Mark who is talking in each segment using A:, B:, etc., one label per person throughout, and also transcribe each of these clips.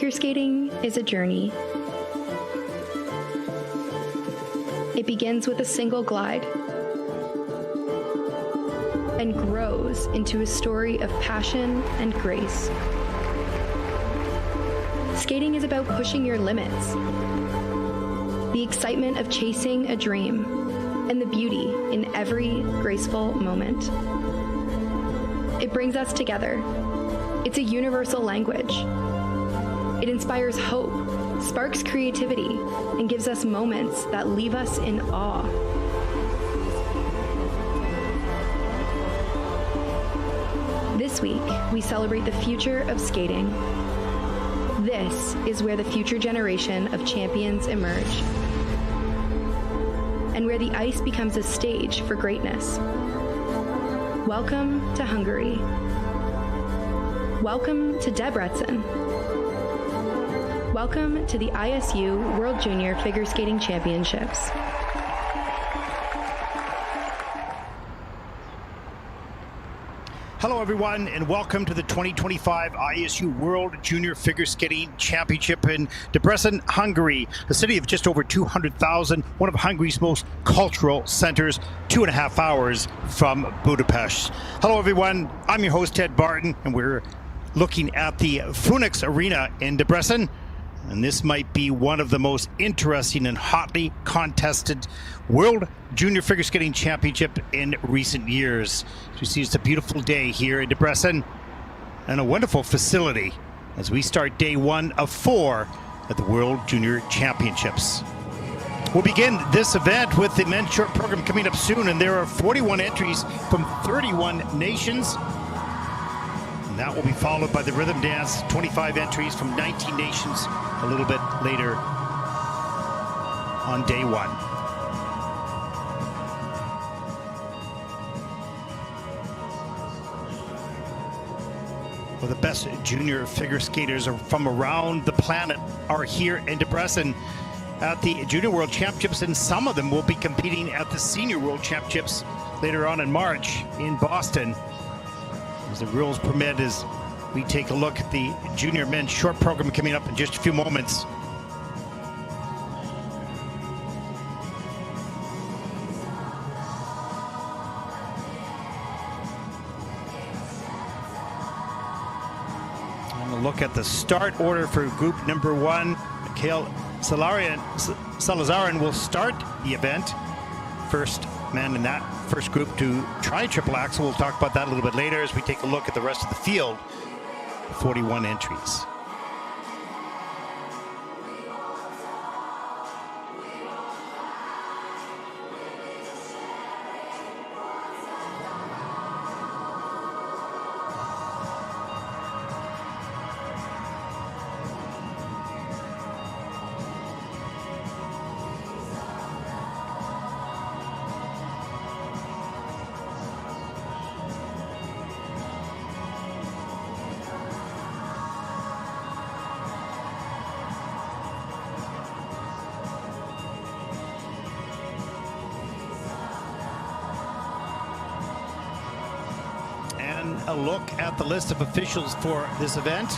A: Figure skating is a journey. It begins with a single glide and grows into a story of passion and grace. Skating is about pushing your limits, the excitement of chasing a dream, and the beauty in every graceful moment. It brings us together. It's a universal language. It inspires hope, sparks creativity, and gives us moments that leave us in awe. This week, we celebrate the future of skating. This is where the future generation of champions emerge, and where the ice becomes a stage for greatness. Welcome to Hungary. Welcome to Debrecen. Welcome to the ISU World Junior Figure Skating Championships.
B: Hello everyone, and welcome to the 2025 ISU World Junior Figure Skating Championship in Debrecen, Hungary, a city of just over 200,000, one of Hungary's most cultural centers, 2.5 hours from Budapest. Hello everyone, I'm your host Ted Barton, and we're looking at the Phoenix Arena in Debrecen. And this might be one of the most interesting and hotly contested World Junior Figure Skating Championship in recent years. As you see, it's a beautiful day here in Debrecen and a wonderful facility as we start day 1 of 4 at the World Junior Championships. We'll begin this event with the men's short program coming up soon, and there are 41 entries from 31 nations. And that will be followed by the rhythm dance, 25 entries from 19 nations a little bit later on day 1. Well, the best junior figure skaters from around the planet are here in Debrecen at the Junior World Championships, and some of them will be competing at the Senior World Championships later on in March in Boston. As the rules permit, as we take a look at the junior men's short program coming up in just a few moments. And a look at the start order for group number 1. Mikayel Salazaryan will start the event. First man in that first group to try triple axel. We'll talk about that a little bit later as we take a look at the rest of the field. 41 entries. A look at the list of officials for this event.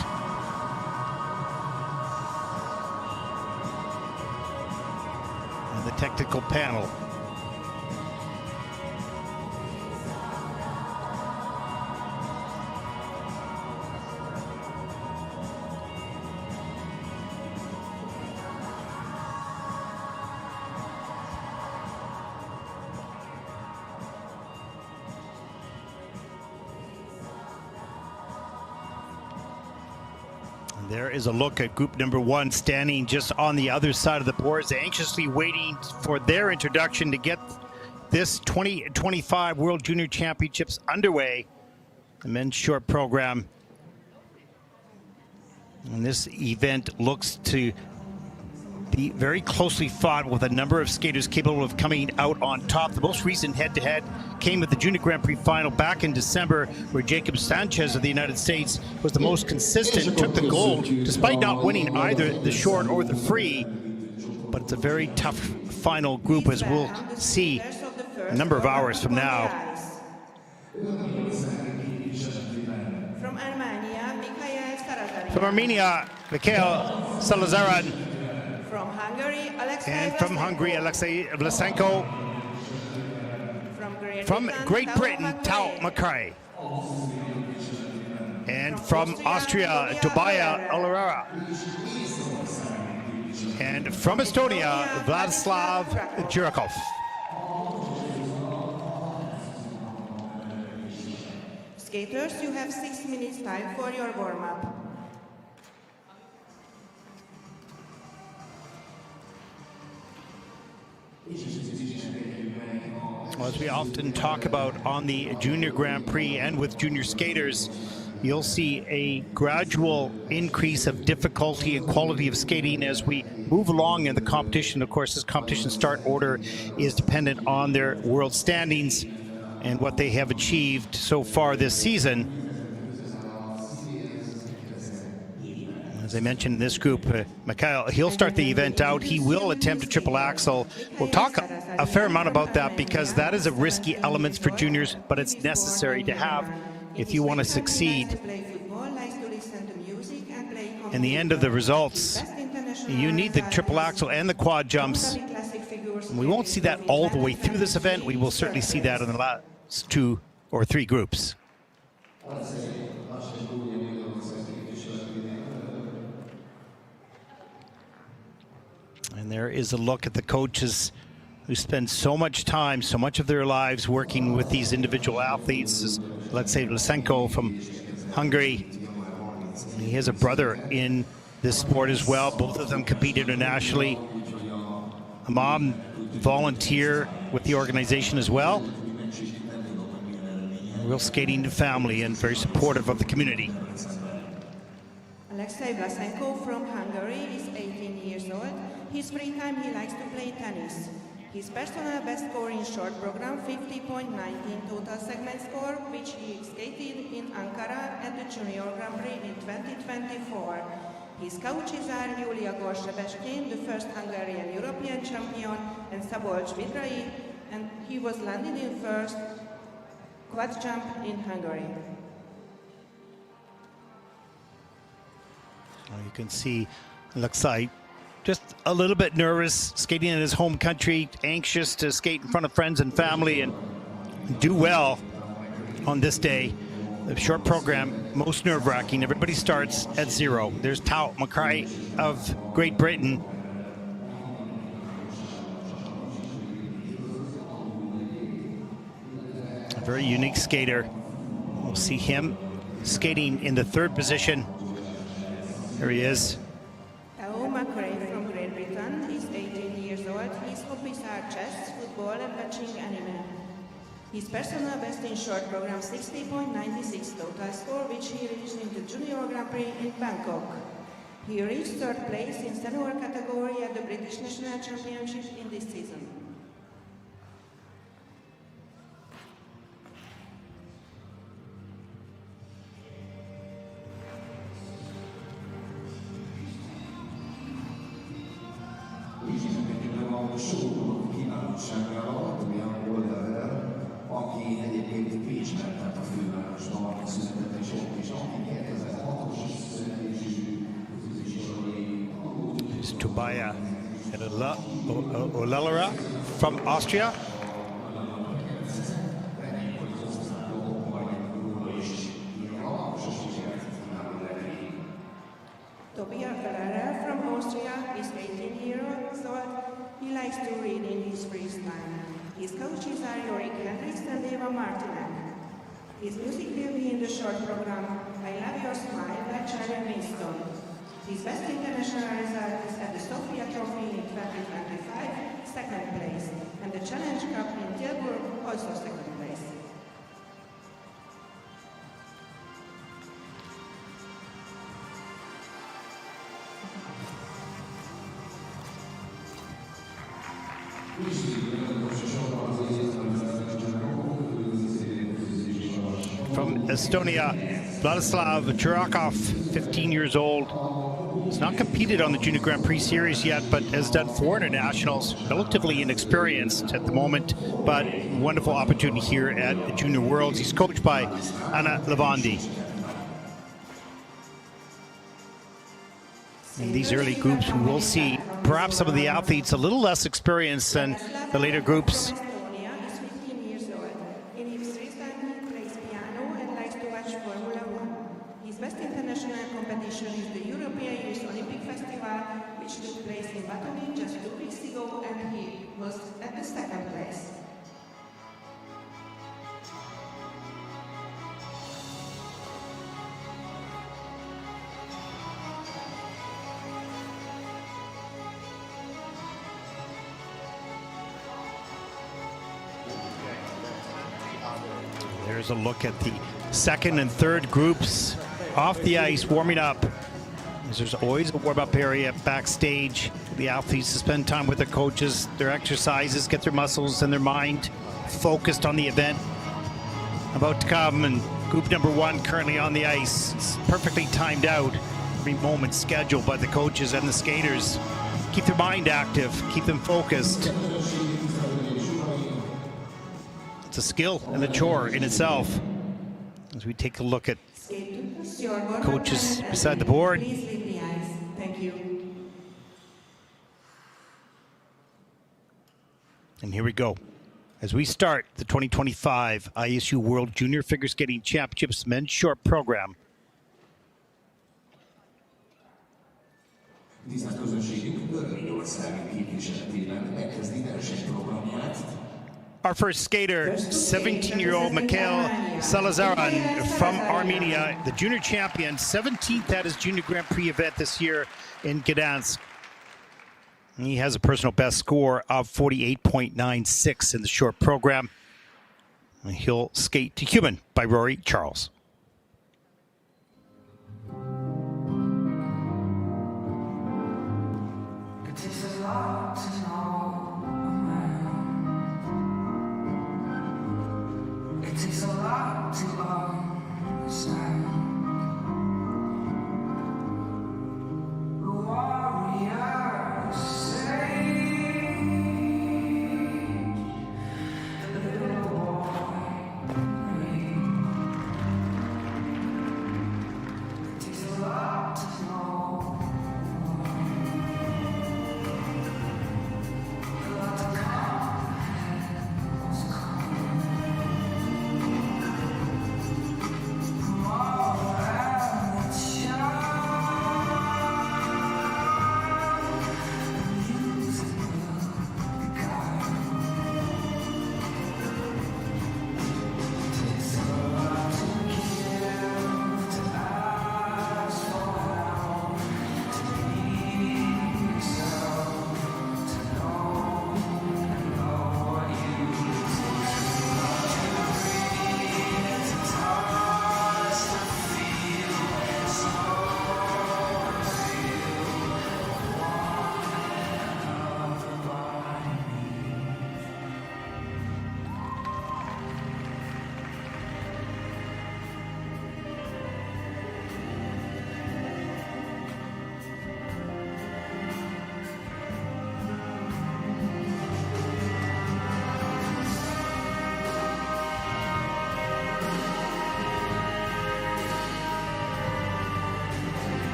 B: And the technical panel. There is a look at group number 1 standing just on the other side of the boards, anxiously waiting for their introduction to get this 2025 World Junior Championships underway. The men's short program. And this event looks to be very closely fought with a number of skaters capable of coming out on top. The most recent head-to-head came at the Junior Grand Prix final back in December, where Jacob Sanchez of the United States was the most consistent, took the gold, despite not winning either the short or the free. But it's a very tough final group, as we'll see a number of hours from now. From Armenia, Mikayel Salazaryan.
C: From Hungary, Aleksei
B: And from Hungary, Aleksei Vlasenko. From Great Britain, Tao MacRae. And from Austria, Tobia Oellerer. And from Estonia, Vladislav Jurakov.
C: Skaters, you have 6 minutes time for your warm-up.
B: Well, as we often talk about on the Junior Grand Prix and with junior skaters, you'll see a gradual increase of difficulty and quality of skating as we move along in the competition. Of course, this competition start order is dependent on their world standings and what they have achieved so far this season. As I mentioned in this group, Mikayel, he'll start the event out. He will attempt a triple axel. We'll talk a fair amount about that because that is a risky element for juniors, but it's necessary to have if you want to succeed. In the end of the results, you need the triple axel and the quad jumps. We won't see that all the way through this event. We will certainly see that in the last 2 or 3 groups. And there is a look at the coaches who spend so much time, so much of their lives working with these individual athletes. This is Aleksei Vlasenko from Hungary. He has a brother in this sport as well. Both of them compete internationally. A mom volunteer with the organization as well. A real skating family and very supportive of the community.
C: Aleksei Vlasenko from Hungary is 18 years old. His free time he likes to play tennis. His personal best score in short program, 50.19 total segment score, which he skated in Ankara at the Junior Grand Prix in 2024. His coaches are Ilia Gogitidze, the first Hungarian European champion, and Szabolcs Vidrai, and he was landed in first quad jump in Hungary.
B: You can see Aleksei just a little bit nervous, skating in his home country, anxious to skate in front of friends and family and do well on this day. The short program, most nerve-wracking. Everybody starts at 0. There's Tao MacRae of Great Britain. A very unique skater. We'll see him skating in the 3rd position. There he is.
C: Tao MacRae from Great Britain is 18 years old. His hobbies are chess, football, and watching anime. His personal best in short program, 60.96 total score, which he reached in the Junior Grand Prix in Bangkok. He reached 3rd place in senior category at the British National Championship in this season.
D: Aki egyébként Pécsben, tehát a fővárosban van született és ott is, aki 2006-os születésű
B: There's Tobia Oellerer from Austria.
C: Tobia Oellerer from Austria is 18 years old. He likes to read in his free time. His coaches are Yehor Kurtsev and Eva Martinek. His music will be in the short program I Love Your Smile by Charlie Winston. His best international result is at the Sofia Trophy in 2025, 2nd place, and the Challenge Cup in Tilburg, also 2nd place.
B: From Estonia, Vladislav Jurakov, 15 years old. He's not competed on the Junior Grand Prix Series yet, but has done 4 internationals, relatively inexperienced at the moment, but wonderful opportunity here at Junior Worlds. He's coached by Anna Levandi. In these early groups, we will see perhaps some of the athletes a little less experienced than the later groups.
C: Estonia is 15 years old. In his free time, he plays piano and likes to watch Formula One. His best international competition is the European Youth Olympic Festival, which took place in Batumi just 2 weeks ago, and he was at the second place.
B: There's a look at the second and third groups off the ice, warming up. There's always a warm-up area backstage. The athletes to spend time with their coaches, their exercises, get their muscles and their mind focused on the event about to come. And group number one currently on the ice. It's perfectly timed out. Every moment scheduled by the coaches and the skaters. Keep their mind active, keep them focused. It's a skill and a chore in itself. As we take a look at coaches beside the board.
C: Please leave the ice. Thank you.
B: And here we go. As we start the 2025 ISU World Junior Figure Skating Championships men's short program.
D: Tisztelt közönségünk, Örményország képviseletében megkezdi versenyprogramját.
B: Our first skater, 17-year-old Mikayel Salazaryan from Armenia, the junior champion, 17th at his junior Grand Prix event this year in Gdansk. He has a personal best score of 48.96 in the short program. And he'll skate to Cuban by Rory Charles.
E: It takes a lot to know a man. It takes a lot to understand. The warriors say the little boy prayed.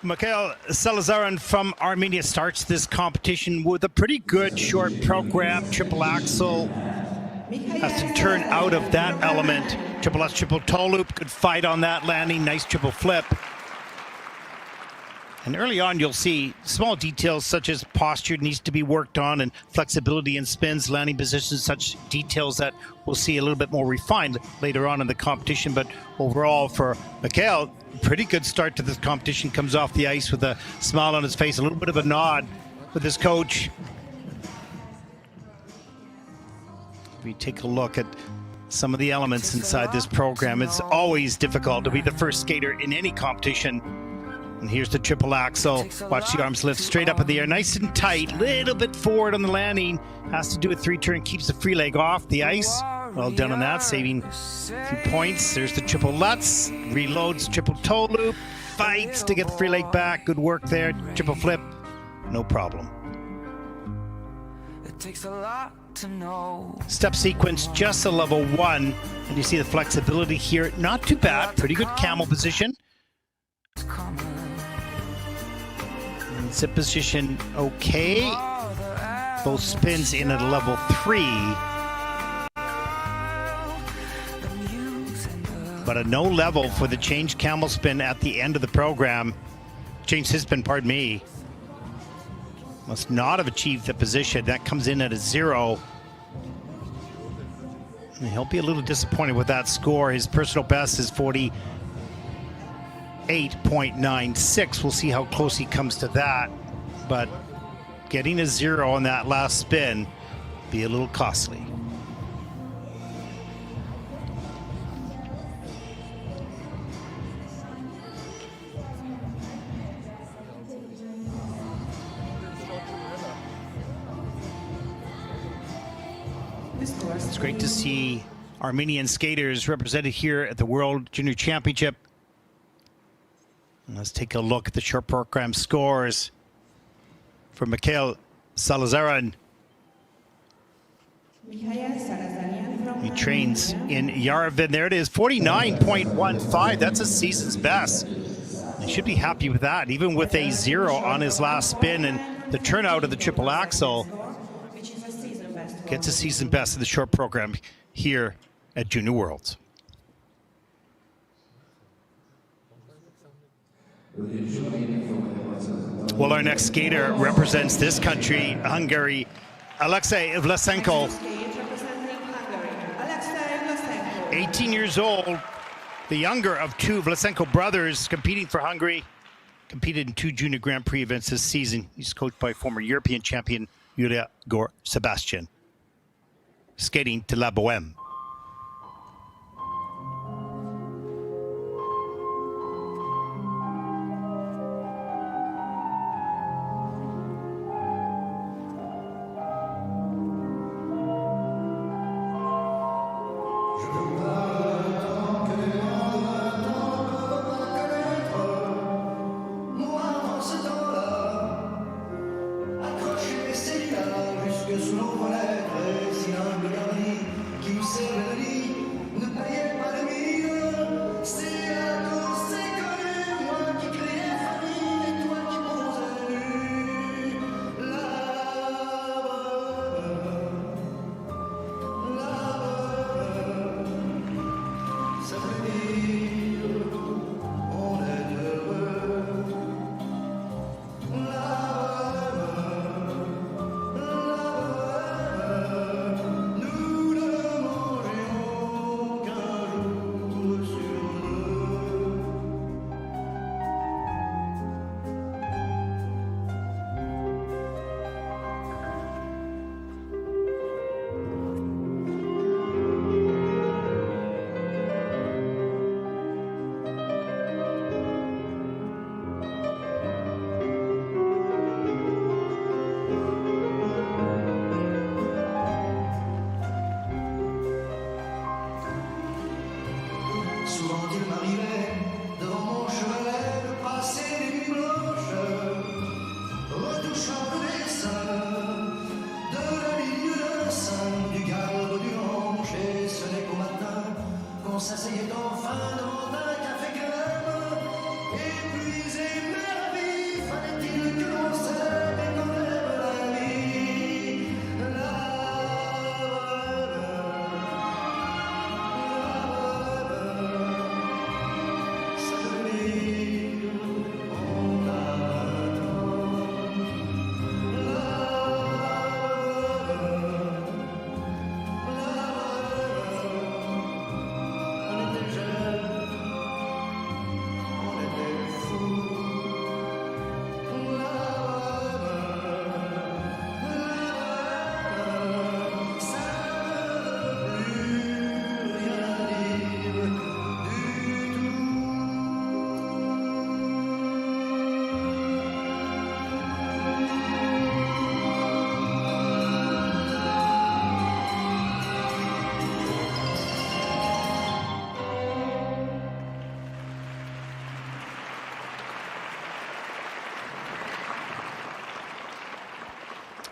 B: Mikayel Salazaryan from Armenia starts this competition with a pretty good short program. Triple axel has to turn out of that element. Triple S, triple toe loop, good fight on that landing, nice triple flip. And early on, you'll see small details such as posture needs to be worked on and flexibility in spins, landing positions, such details that we'll see a little bit more refined later on in the competition. But overall, for Mikayel, pretty good start to this competition. Comes off the ice with a smile on his face, a little bit of a nod with his coach. If we take a look at some of the elements inside this program, it's always difficult to be the first skater in any competition. And here's the triple axel. Watch the arms lift straight up in the air, nice and tight, little bit forward on the landing. Has to do a 3-turn, keeps the free leg off the ice. Well done on that, saving a few points. There's the triple Lutz, reloads, triple toe loop, fights to get the free leg back. Good work there, triple flip, no problem.
E: It takes a lot to know.
B: Step sequence, just a level 1. And you see the flexibility here, not too bad, pretty good camel position. Zip position okay. Both spins in at a level 3. But a no level for the change camel spin at the end of the program. Change his spin, pardon me. Must not have achieved the position. That comes in at a 0. And he'll be a little disappointed with that score. His personal best is 48.96. We'll see how close he comes to that, but getting a 0 on that last spin be a little costly. It's great to see Armenian skaters represented here at the World Junior Championship. Let's take a look at the short program scores for Mikayel Salazaryan. He trains in Yarvin. There it is, 49.15. That's a season's best. He should be happy with that, even with a 0 on his last spin. And the turnout of the triple axel gets a season best in the short program here at Junior Worlds. Well, our next skater represents this country, Hungary, Aleksei Vlasenko. 18 years old, the younger of 2 Vlasenko brothers competing for Hungary. Competed in 2 junior Grand Prix events this season. He's coached by former European champion Ilia Gogitidze. Skating to La Boheme.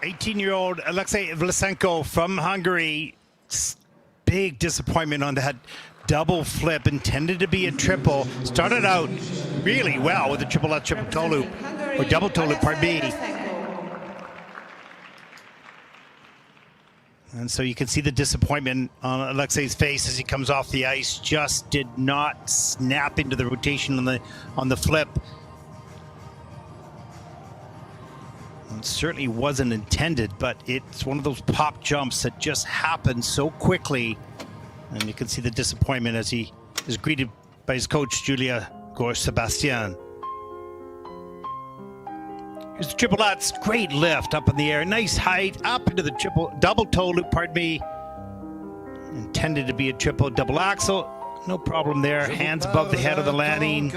B: 18-year-old Aleksei Vlasenko from Hungary. Big disappointment on that double flip, intended to be a triple. Started out really well with the triple toe loop, or double toe loop, pardon me. And so you can see the disappointment on Aleksei's face as he comes off the ice. Just did not snap into the rotation on the flip. It certainly wasn't intended, but it's one of those pop jumps that just happened so quickly. And you can see the disappointment as he is greeted by his coach, Julia Sebastian. Here's the triple Lutz, great lift up in the air, nice height, up into the double toe loop, pardon me. Intended to be a triple double axel, no problem there, hands above the head of the landing.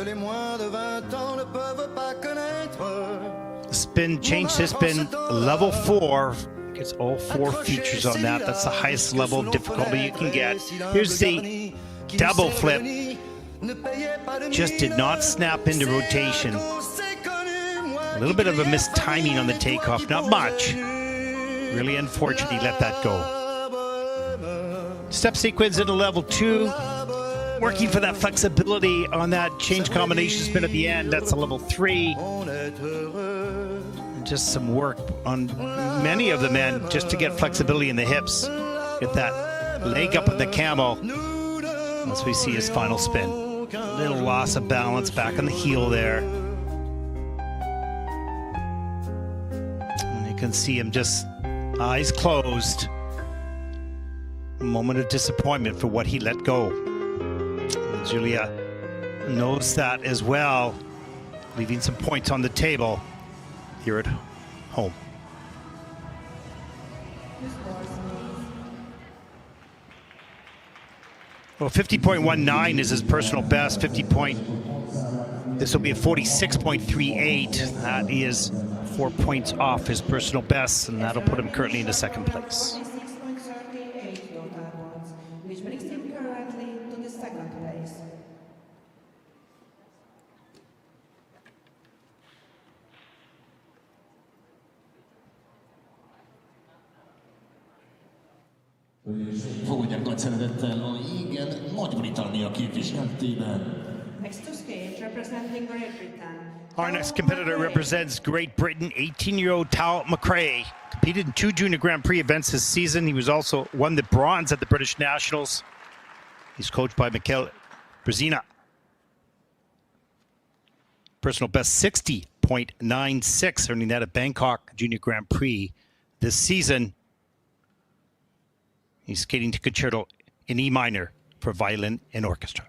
B: Spin, change to spin, level 4. Gets all 4 features on that. That's the highest level of difficulty you can get. Here's the double flip. Just did not snap into rotation. A little bit of a missed timing on the takeoff, not much. Really unfortunate he let that go. Step sequence into level 2. Working for that flexibility on that change combination spin at the end. That's a level 3. Just some work on many of the men just to get flexibility in the hips. Get that leg up in the camel. As we see his final spin. A little loss of balance back on the heel there. And you can see him just eyes closed. A moment of disappointment for what he let go. And Julia knows that as well, leaving some points on the table here at home. Well, 50.19 is his personal best. This will be a 46.38. That is 4 points off his personal best, and that'll put him currently into second place.
C: Which brings him currently to the second place.
F: Fogadják nagy szeretettel a jégen Nagy-Britannia képviseletében.
C: Next to skate, representing Great Britain.
B: Our next competitor represents Great Britain, 18-year-old Tao MacRae. Competed in 2 Junior Grand Prix events this season. He was also won the bronze at the British Nationals. He's coached by Mikayel Brezina. Personal best 60.96, earning that at Bangkok Junior Grand Prix this season. He's skating to concerto in E minor for violin and orchestra.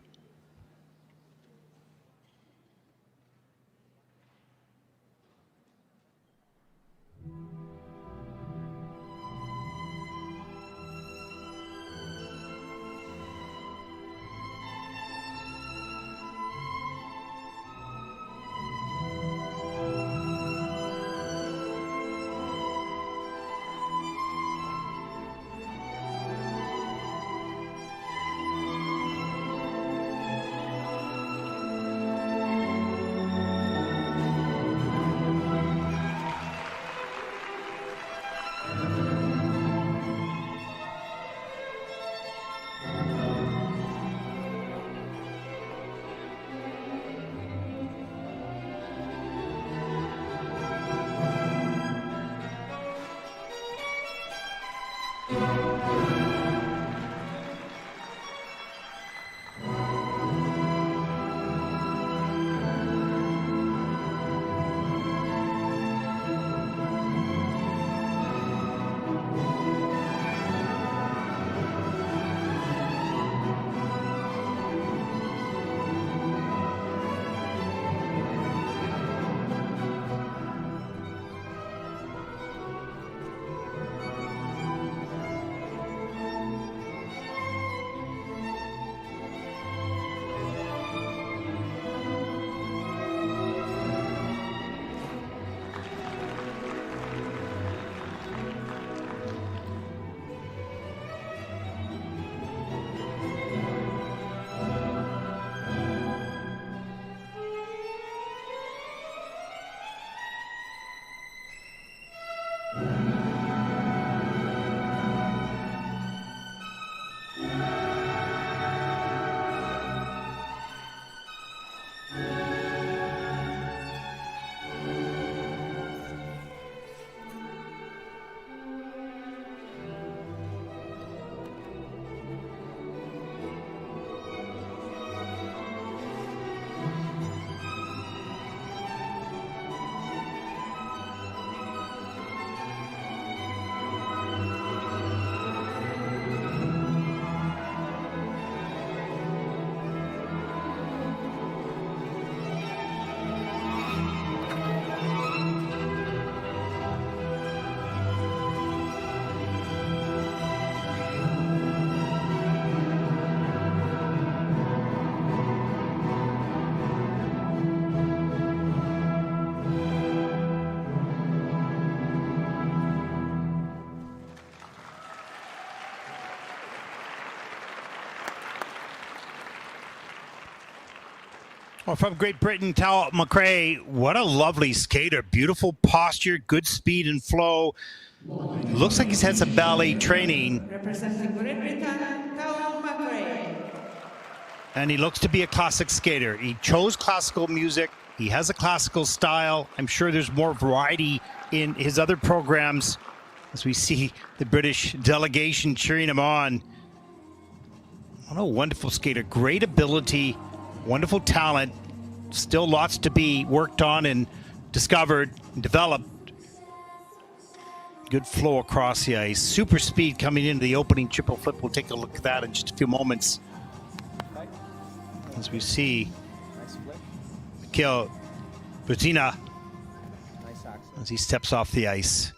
B: Well, from Great Britain, Tao MacRae, what a lovely skater. Beautiful posture, good speed and flow. Looks like he's had some ballet training.
C: Representing Great Britain, Tao MacRae.
B: And he looks to be a classic skater. He chose classical music. He has a classical style. I'm sure there's more variety in his other programs as we see the British delegation cheering him on. What a wonderful skater. Great ability. Wonderful talent, still lots to be worked on and discovered and developed. Good flow across the ice. Super speed coming into the opening triple flip. We'll take a look at that in just a few moments. As we see Mikayel Salazaryan as he steps off the ice.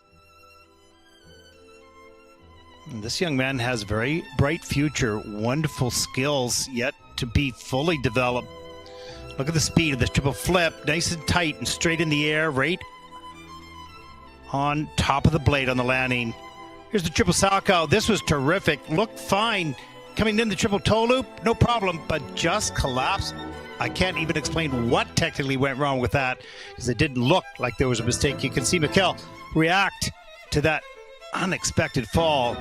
B: And this young man has a very bright future, wonderful skills yet to be fully developed. Look at the speed of this triple flip, nice and tight and straight in the air, right on top of the blade on the landing. Here's the triple salchow. This was terrific. Looked fine. Coming in the triple toe loop, no problem, but just collapsed. I can't even explain what technically went wrong with that because it didn't look like there was a mistake. You can see Mikayel react to that unexpected fall.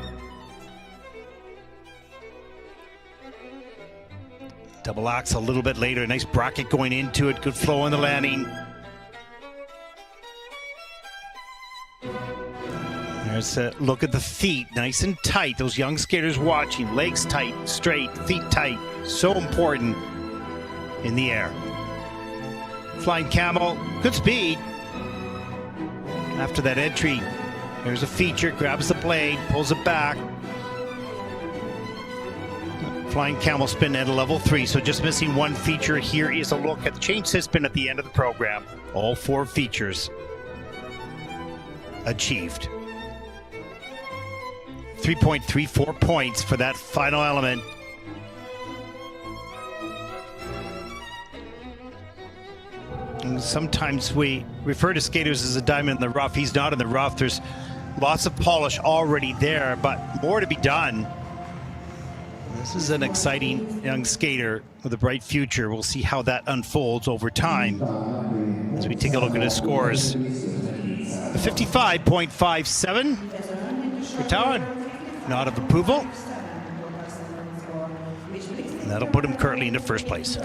B: Double axe a little bit later. Nice bracket going into it. Good flow on the landing. There's a look at the feet. Nice and tight. Those young skaters watching. Legs tight, straight, feet tight. So important in the air. Flying camel. Good speed. After that entry, there's a feature. Grabs the blade, pulls it back. Flying camel spin at a level 3, so just missing one feature. Here is a look at the change sit spin at the end of the program. All 4 features achieved. 3.34 points for that final element. And sometimes we refer to skaters as a diamond in the rough. He's not in the rough. There's lots of polish already there, but more to be done. This is an exciting young skater with a bright future. We'll see how that unfolds over time as we take a look at his scores. A 55.57 for Tao, nod of approval. And that'll put him currently into first place.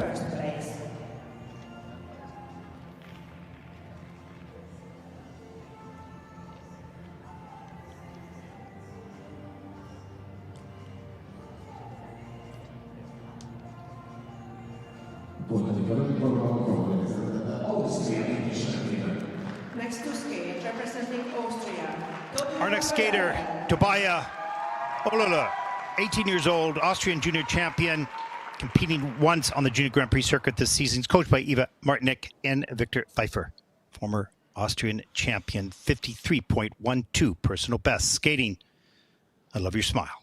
C: Next to skate, representing Austria.
B: Our next skater, Tobia Oellerer, 18 years old, Austrian junior champion, competing once on the Junior Grand Prix circuit this season. He's coached by Eva Martinek and Victor Pfeiffer, former Austrian champion, 53.12 personal best. Skating, I love your smile.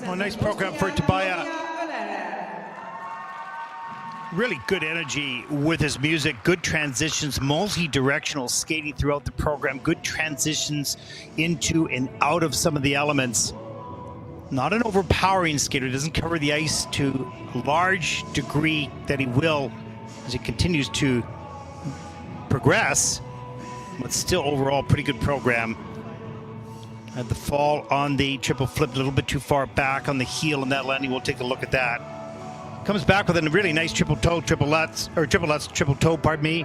B: Oh, nice program for Tobia. Really good energy with his music, good transitions, multi-directional skating throughout the program, good transitions into and out of some of the elements. Not an overpowering skater, doesn't cover the ice to a large degree that he will as he continues to progress, but still overall pretty good program. Had the fall on the triple flip a little bit too far back on the heel in that landing. We'll take a look at that. Comes back with a really nice triple toe, triple toe, pardon me.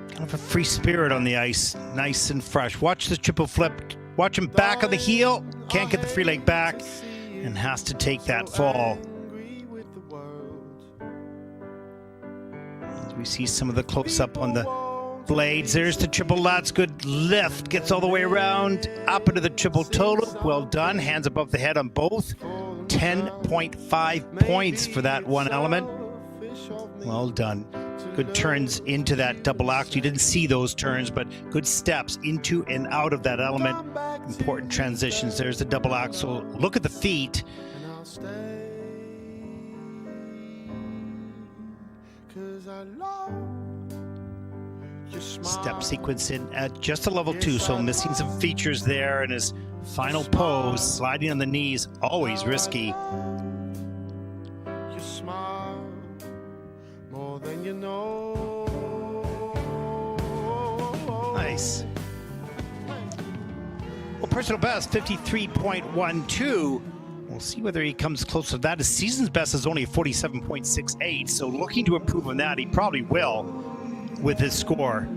B: Kind of a free spirit on the ice, nice and fresh. Watch the triple flip, watch him back on the heel, can't get the free leg back, and has to take that fall. As we see some of the close-up on the blades, there's the triple lutz, good lift, gets all the way around, up into the triple toe loop, well done, hands above the head on both. 10.5 points for that one element. Well done. Good turns into that double axel. You didn't see those turns, but good steps into and out of that element. Important transitions. There's the double axel. Look at the feet. Step sequence in at just a level 2, so missing some features there, and his final pose, sliding on the knees, always risky. Nice. Well, personal best, 53.12. We'll see whether he comes close to that. His season's best is only 47.68, so looking to improve on that, he probably will with his score.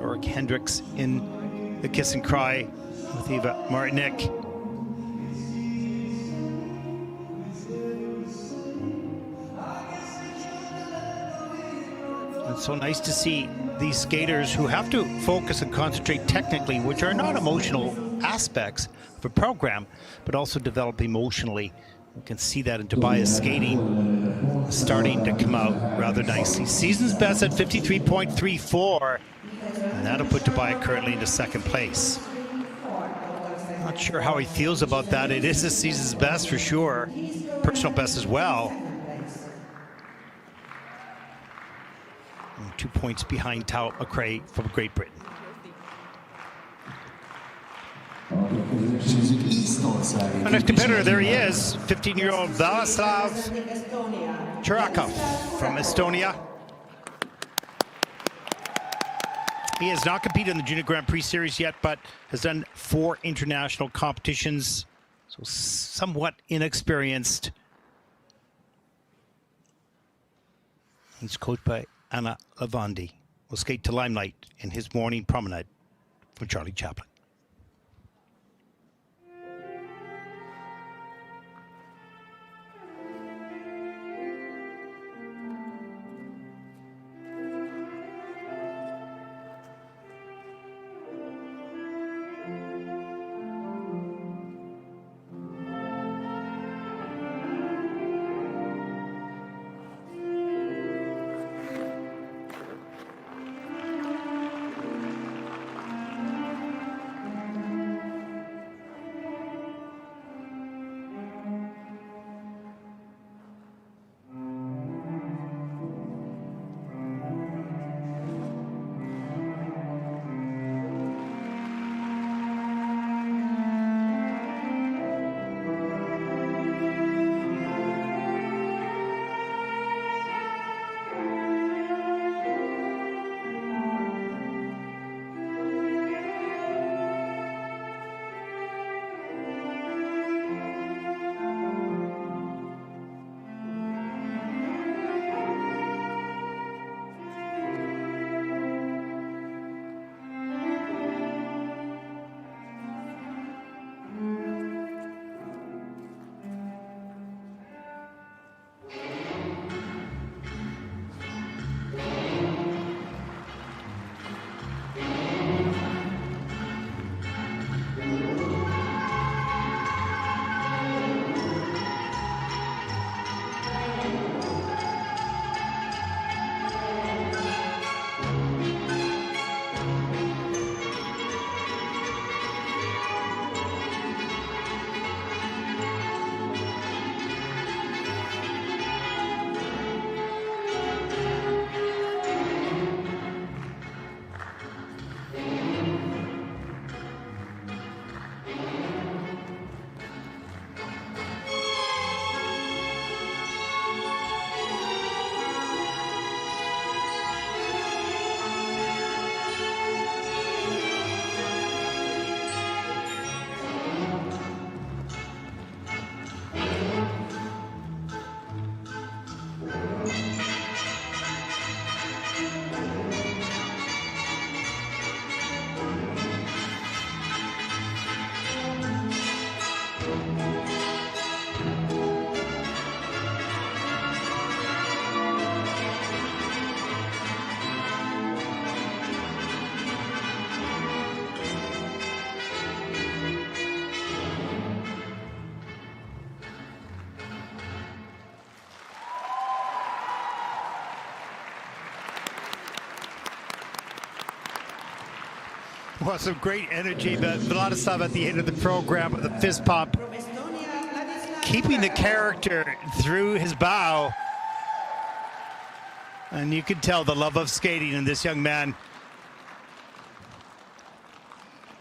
B: Or Hendricks in the kiss and cry with Eva Martinek. It's so nice to see these skaters who have to focus and concentrate technically, which are not emotional aspects of a program, but also develop emotionally. You can see that in Tobia's skating starting to come out rather nicely. Season's best at 53.34, and that'll put Tobia currently into second place. Not sure how he feels about that. It is his season's best for sure, personal best as well. And 2 points behind Tao MacRae from Great Britain. Our next competitor, there he is, 15-year-old Vladislav Jurakov from Estonia. He has not competed in the Junior Grand Prix Series yet, but has done 4 international competitions, so somewhat inexperienced. He's coached by Anna Lavandi. Will skate to Limelight in his morning promenade from Charlie Chaplin. Well, some great energy, but Vladislav at the end of the program with a fist pump, keeping the character through his bow. And you can tell the love of skating in this young man.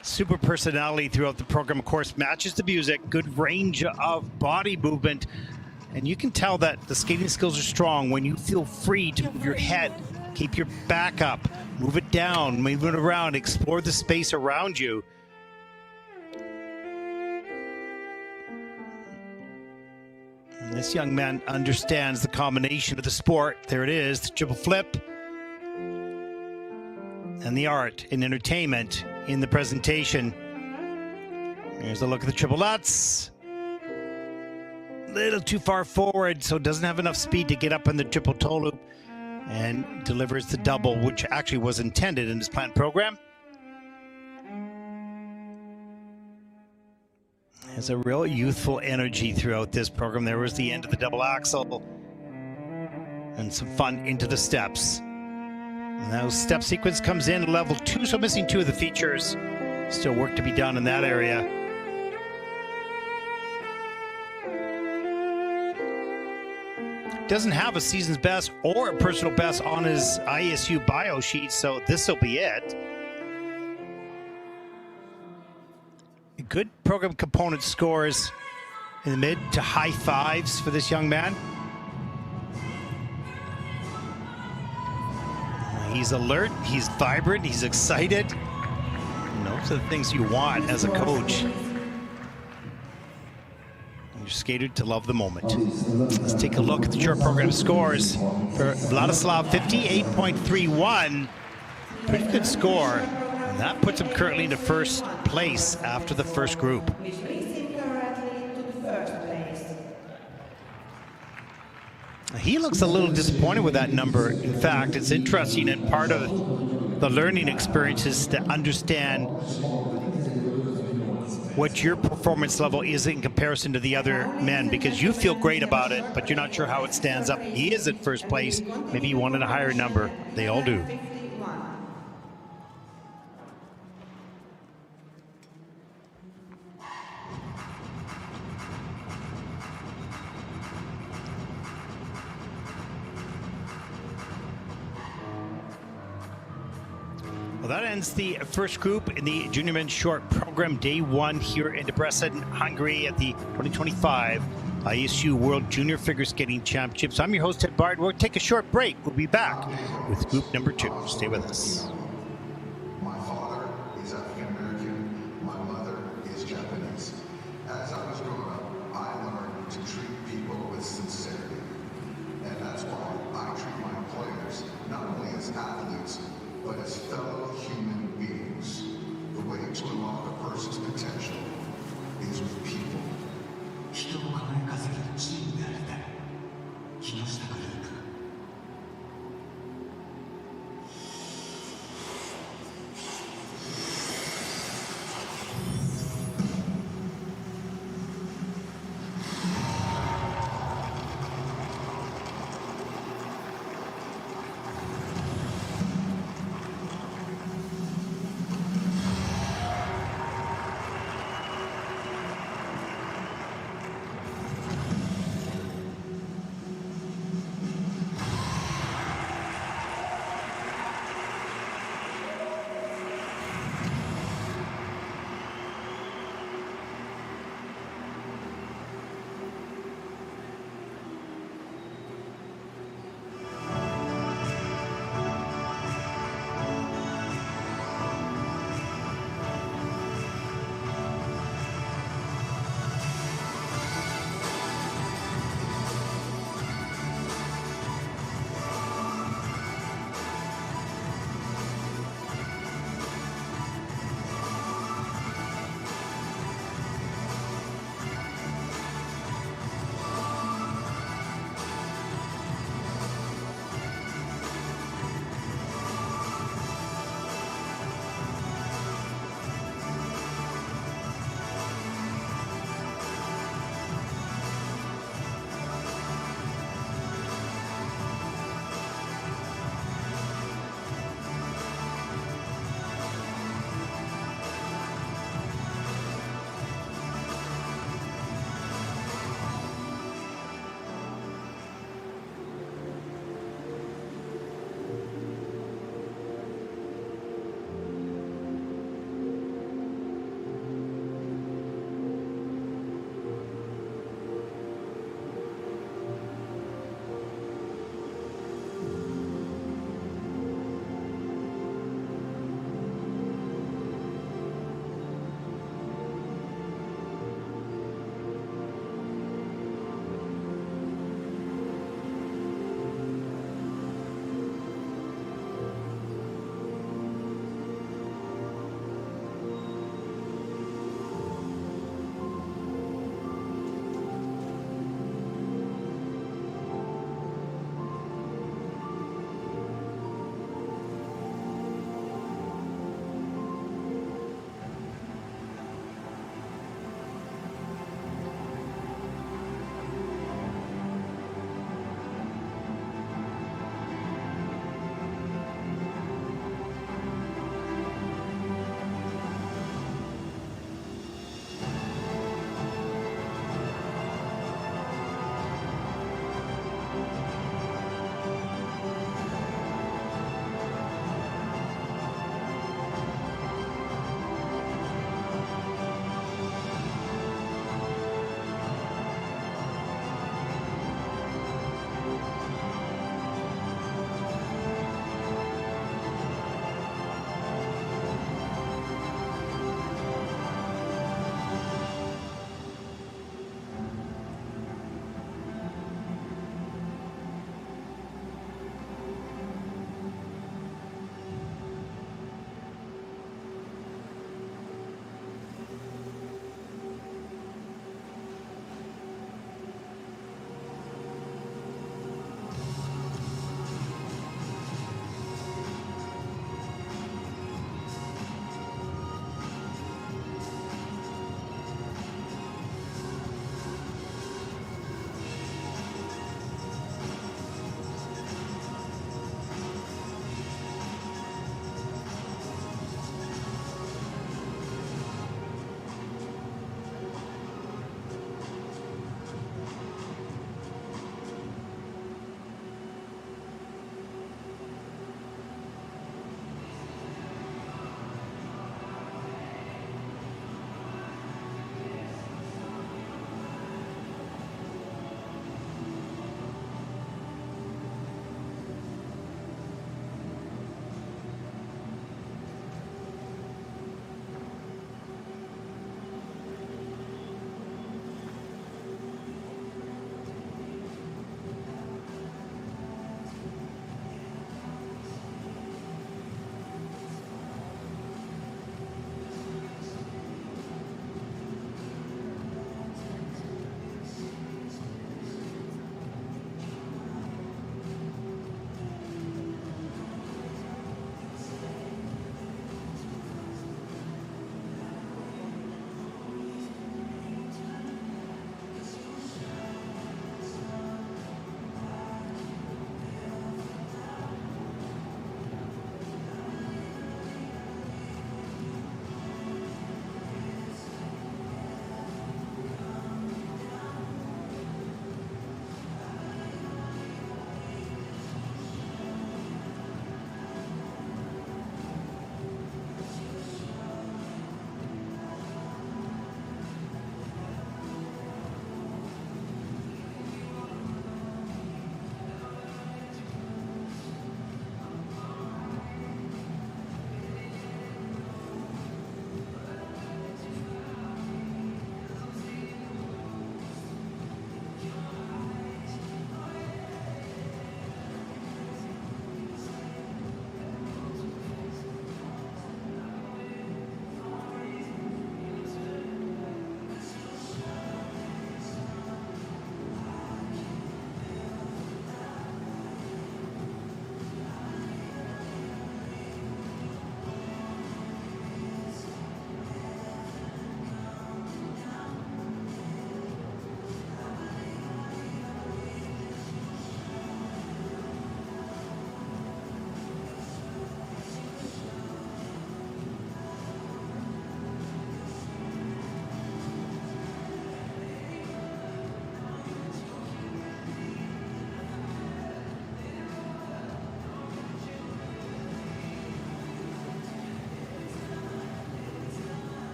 B: Super personality throughout the program, of course, matches the music, good range of body movement. And you can tell that the skating skills are strong when you feel free to move your head, keep your back up, move it down, move it around, explore the space around you. And this young man understands the combination of the sport. There it is, the triple flip, and the art and entertainment in the presentation. Here's a look at the triple Lutz. Little too far forward, so doesn't have enough speed to get up in the triple toe loop, and delivers the double, which actually was intended in his planned program. There's a real youthful energy throughout this program. There was the end of the double axel and some fun into the steps. And now step sequence comes in level 2, so missing 2 of the features. Still work to be done in that area. Doesn't have a season's best or a personal best on his ISU bio sheet, so this will be it. Good program component scores in the mid to high 5s for this young man. He's alert, he's vibrant, he's excited. And those are the things you want as a coach. Your skater to love the moment. Let's take a look at the short program scores for Vladislav. 58.31. Pretty good score. And that puts him currently into first place after the first group. He looks a little disappointed with that number. In fact, it's interesting, and part of the learning experience is to understand what your performance level is in comparison to the other men, because you feel great about it, but you're not sure how it stands up. He is in first place. Maybe you wanted a higher number. They all do. Well, that ends the first group in the Junior Men's Short Program, Day 1 here in Debrecen, Hungary at the 2025 ISU World Junior Figure Skating Championships. I'm your host, Ted Bard. We'll take a short break. We'll be back with group number 2. Stay with us.
D: My father is African American. My mother is Japanese. As I was growing up, I learned to treat people with sincerity. And that's why I treat my players not only as athletes, but as fellow human beings. The way to unlock a person's potential is with people. 人を輝かせるチームでありたい。木下グループ。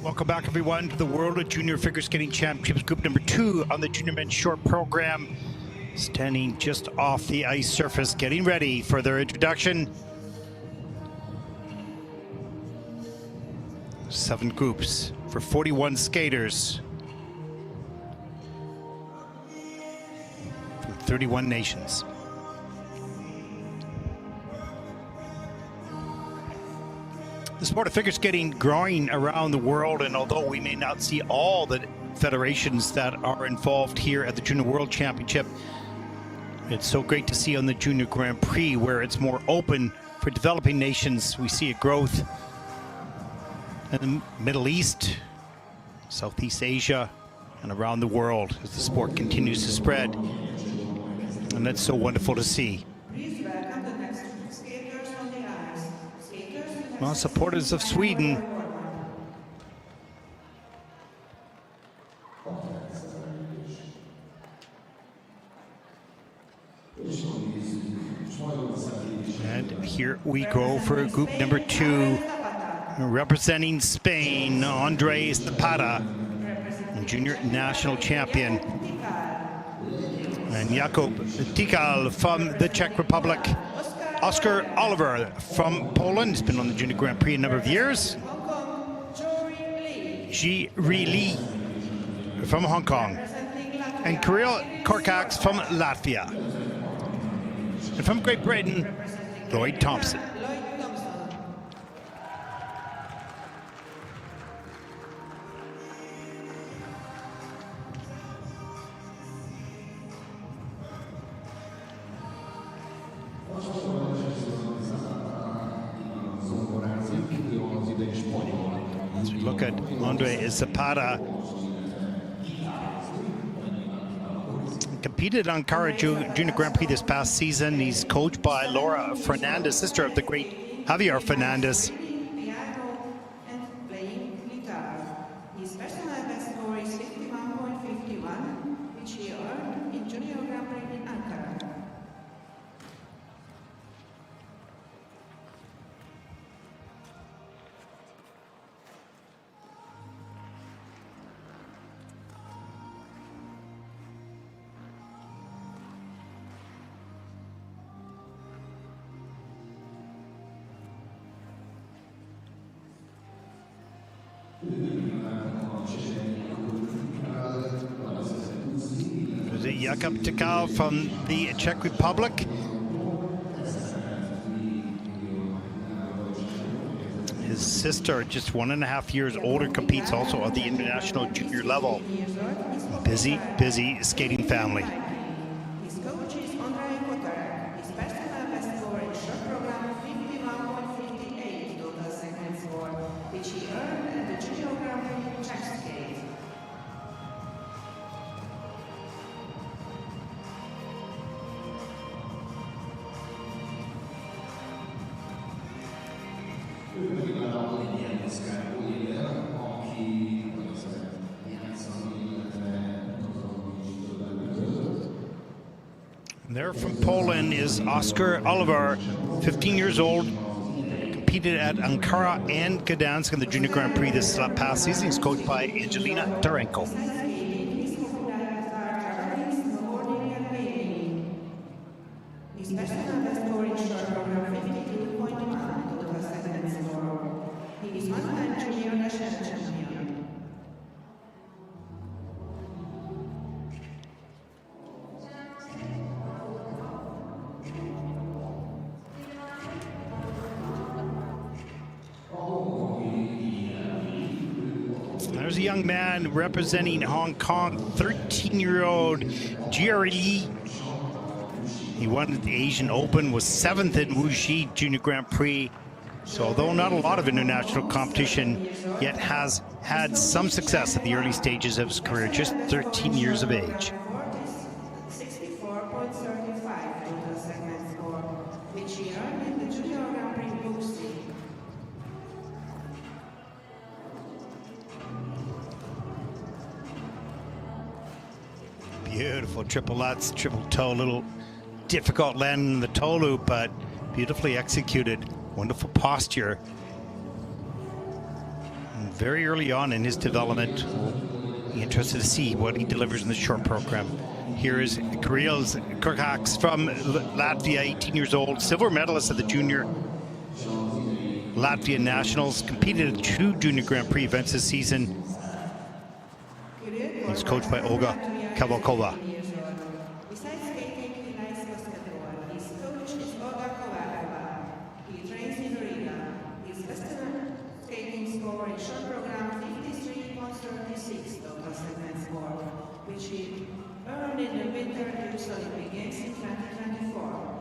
B: Welcome back, everyone, to the World Junior Figure Skating Championships, Group number 2 on the Junior Men's Short program. Standing just off the ice surface, getting ready for their introduction. 7 groups for 41 skaters from 31 nations. The sport of figure skating growing around the world, and although we may not see all the federations that are involved here at the Junior World Championship, it's so great to see on the Junior Grand Prix where it's more open for developing nations. We see a growth in the Middle East, Southeast Asia, and around the world as the sport continues to spread. And that's so wonderful to see. Well, supporters of Sweden. And here we go for group number 2. Representing Spain, Andrés Zapata, junior national champion. And Jakub Tykal from the Czech Republic. Oskar Oellerer from Poland. He's been on the Junior Grand Prix a number of years. Jiarui Li from Hong Kong. And Kirills Korkacs from Latvia. And from Great Britain, Lloyd Thompson. As we look at Andrés Zapata, competed on Ankara Junior Grand Prix this past season. He's coached by Laura Fernandez, sister of the great Javier Fernandez.
C: His personal best score is 51.51, which he earned in Junior Grand Prix in Ankara.
B: Was it Jakub Tykal from the Czech Republic? His sister, just 1.5 years older, competes also at the international junior level. Busy skating family.
C: His coach is his personal best score in short program 51.58 total segment score, which he earned at the Junior Grand Prix Czech skate.
B: There from Poland is Oskar Oellerer, 15 years old, competed at Ankara and Gdansk in the Junior Grand Prix this past season. He's coached by Angelina Tarenko.
C: His personal best score in short program 52.1 total segment score. He is one-time junior national champion.
B: There's a young man representing Hong Kong, 13-year-old Jiarui Li. He won the Asian Open, was 7th in Wuxi Junior Grand Prix. So although not a lot of international competition, yet has had some success at the early stages of his career, just 13 years of age.
C: 64.35 total segment score, which he earned in the Junior Grand Prix Wuxi.
B: Beautiful triple lutz, triple toe, little difficult landing in the toe loop, but beautifully executed. Wonderful posture. And very early on in his development. We'll be interested to see what he delivers in the short program. Here is Kirills Korkacs from Latvia, 18 years old, silver medalist at the junior Latvian Nationals, competed in 2 junior Grand Prix events this season. He's coached by Olga Kavalkova.
C: Besides skating, he likes basketball. His coach is Olga Kavalkova. He trains in Riga. His western skating score in short program 53.36 total segment score, which he earned in the Winter Youth Olympic Games in 2024.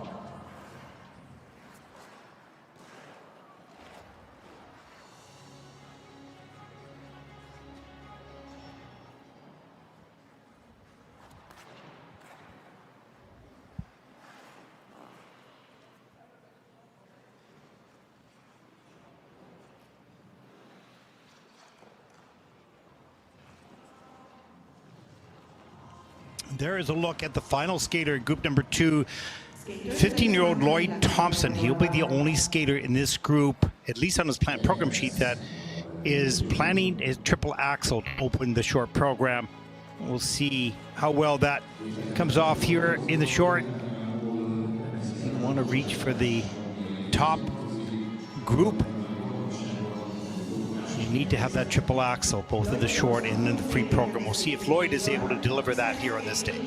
B: There is a look at the final skater, group number 2, 15-year-old Lloyd Thompson. He'll be the only skater in this group, at least on his planned program sheet, that is planning his triple axel to open the short program. We'll see how well that comes off here in the short. You want to reach for the top group. You need to have that triple axel, both in the short and in the free program. We'll see if Lloyd is able to deliver that here on this day.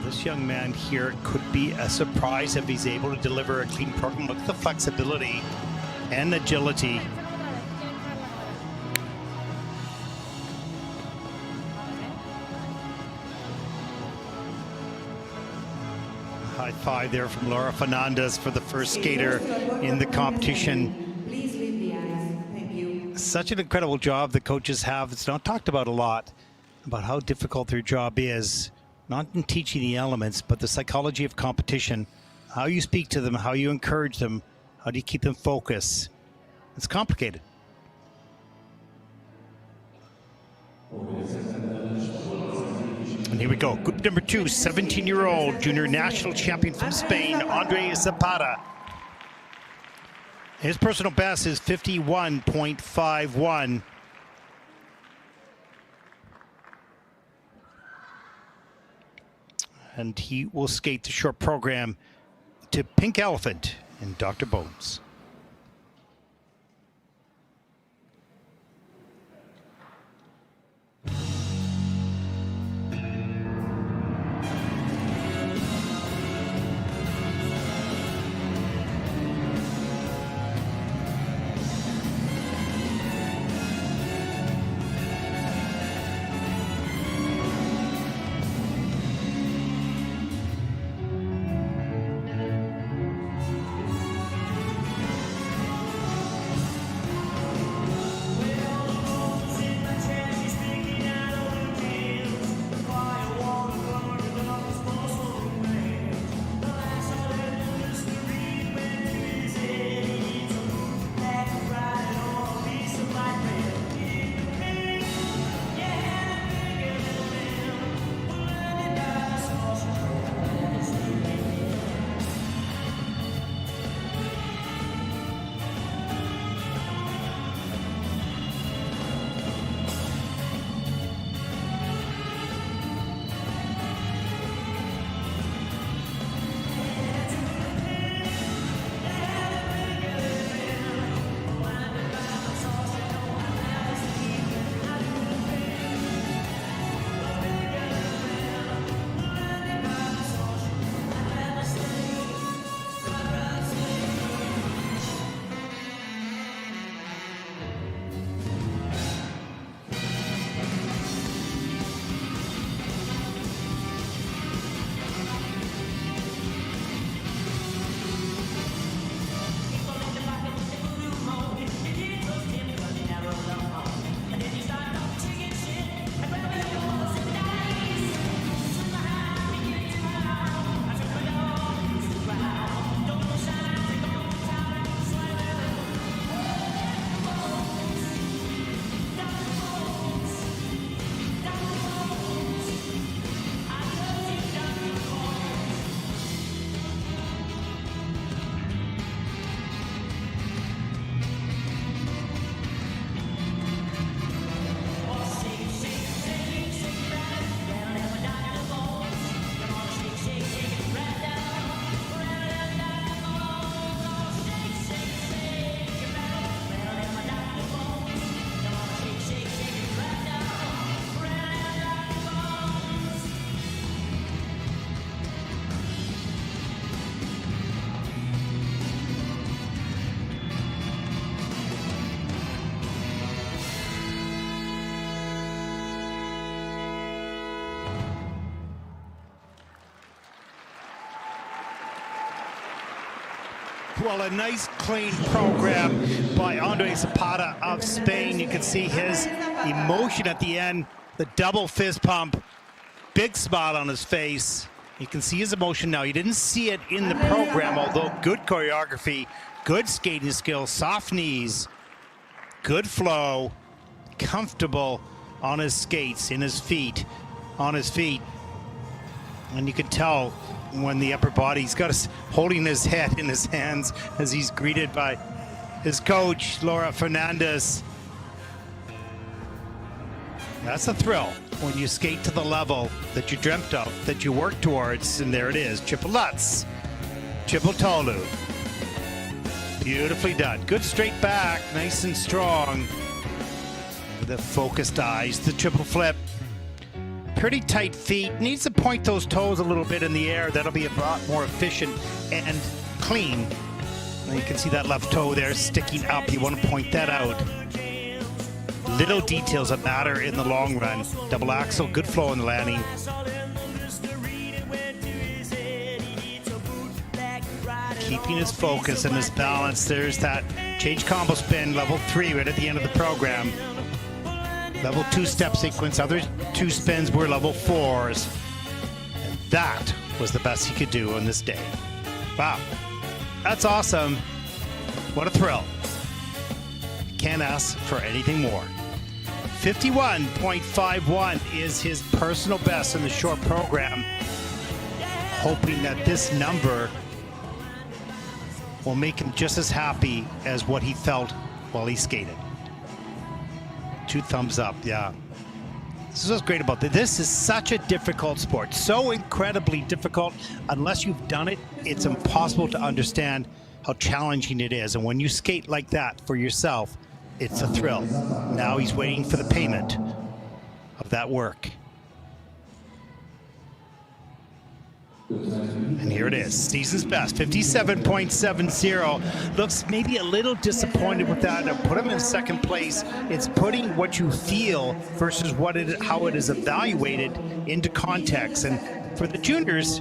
B: This young man here could be a surprise if he's able to deliver a clean program. Look at the flexibility and agility. High five there from Laura Fernandez for the first skater in the competition.
C: Please leave the ice. Thank you.
B: Such an incredible job the coaches have. It's not talked about a lot, about how difficult their job is. Not in teaching the elements, but the psychology of competition. How you speak to them, how you encourage them, how do you keep them focused. It's complicated. And here we go. Group number 2, 17-year-old junior national champion from Spain, Andre Zapata. His personal best is 51.51. And he will skate the short program to Pink Elephant and Dr. Bones. Well, a nice clean program by Andre Zapata of Spain. You can see his emotion at the end, the double fist pump, big smile on his face. You can see his emotion now. You didn't see it in the program, although good choreography, good skating skills, soft knees, good flow, comfortable on his skates, on his feet. And you can tell when the upper body, he's got us holding his head in his hands as he's greeted by his coach, Laura Fernandez. That's a thrill when you skate to the level that you dreamt of, that you worked towards, and there it is. Triple Lutz, triple Tolu. Beautifully done. Good straight back, nice and strong. With the focused eyes, the triple flip. Pretty tight feet, needs to point those toes a little bit in the air. That'll be a lot more efficient and clean. Now you can see that left toe there sticking up. You want to point that out. Little details that matter in the long run. Double axel, good flow in the landing. Keeping his focus and his balance. There's that change combo spin, level 3 right at the end of the program. Level 2 step sequence, other 2 spins were level 4s. And that was the best he could do on this day. Wow, that's awesome. What a thrill. Can't ask for anything more. 51.51 is his personal best in the short program. Hoping that this number will make him just as happy as what he felt while he skated. 2 thumbs up, yeah. This is what's great about this. This is such a difficult sport. So incredibly difficult. Unless you've done it, it's impossible to understand how challenging it is. And when you skate like that for yourself, it's a thrill. Now he's waiting for the payment of that work. And here it is, season's best, 57.70. Looks maybe a little disappointed with that. Put him in second place. It's putting what you feel versus how it is evaluated into context. And for the juniors,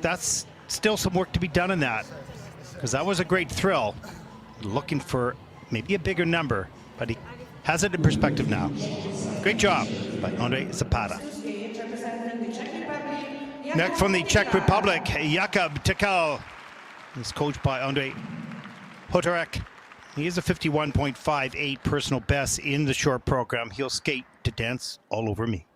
B: that's still some work to be done in that, because that was a great thrill. Looking for maybe a bigger number, but he has it in perspective now. Great job by Andre Zapata. Next from the Czech Republic, Jakub Tykal. He's coached by Andre Hotorek. He is a 51.58 personal best in the short program. He'll skate to Dance All Over Me.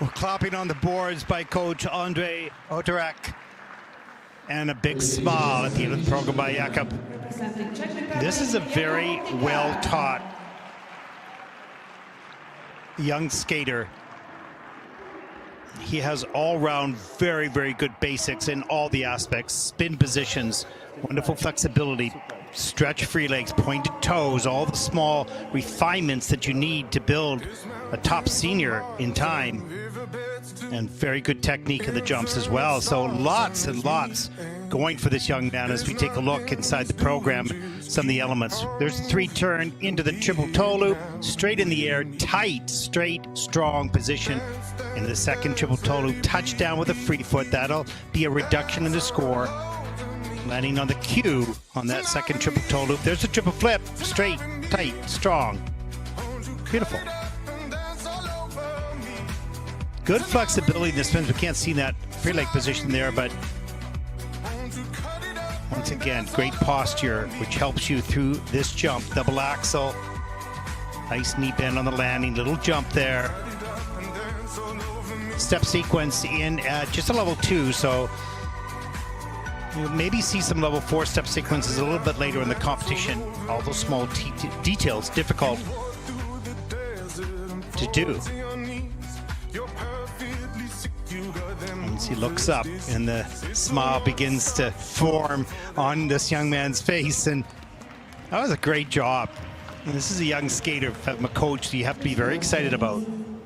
B: Well, clapping on the boards by coach Andrei Oterak. And a big smile at the end of the program by Jakub. This is a very well-taught young skater. He has all-round very, very good basics in all the aspects. Spin positions, wonderful flexibility, stretch free legs, pointed toes, all the small refinements that you need to build a top senior in time. And very good technique in the jumps as well. So lots and lots going for this young man as we take a look inside the program, some of the elements. There's a 3-turn into the triple toe loop, straight in the air, tight, straight, strong position. In the second triple toe loop, touchdown with a free foot. That'll be a reduction in the score. Landing on the cue on that second triple toe loop. There's a triple flip, straight, tight, strong. Beautiful. Good flexibility in the spins. We can't see that free leg position there, but once again, great posture, which helps you through this jump. Double axel, nice knee bend on the landing, little jump there. Step sequence in at just a level 2, so you'll maybe see some level 4 step sequences a little bit later in the competition. All those small details, difficult to do. Once he looks up and the smile begins to form on this young man's face, and that was a great job. And this is a young skater from a coach that you have to be very excited about.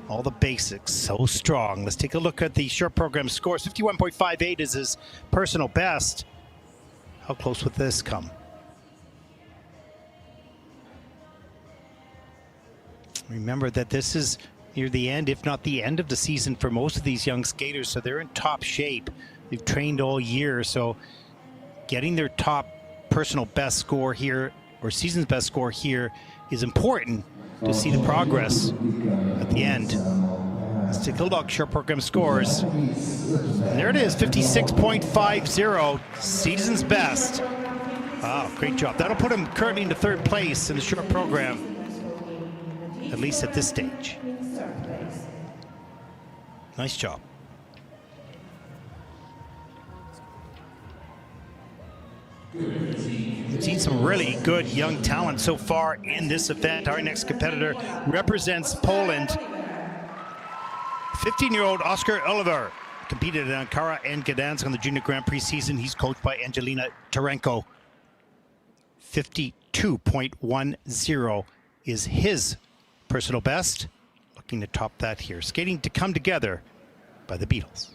B: All the basics, so strong. Let's take a look at the short program scores. 51.58 is his personal best. How close would this come? Remember that this is near the end, if not the end of the season for most of these young skaters, so they're in top shape. They've trained all year, so getting their top personal best score here, or season's best score here, is important to see the progress at the end. Let's take a look, short program scores. And there it is, 56.50, season's best. Wow, great job. That'll put him currently into 3rd place in the short program, at least at this stage. Nice job. We've seen some really good young talent so far in this event. Our next competitor represents Poland. 15-year-old Oskar Oellerer competed in Ankara and Gdansk on the Junior Grand Prix season. He's coached by Angelina Tarenko. 52.10 is his personal best. Looking to top that here. Skating to Come Together by the Beatles.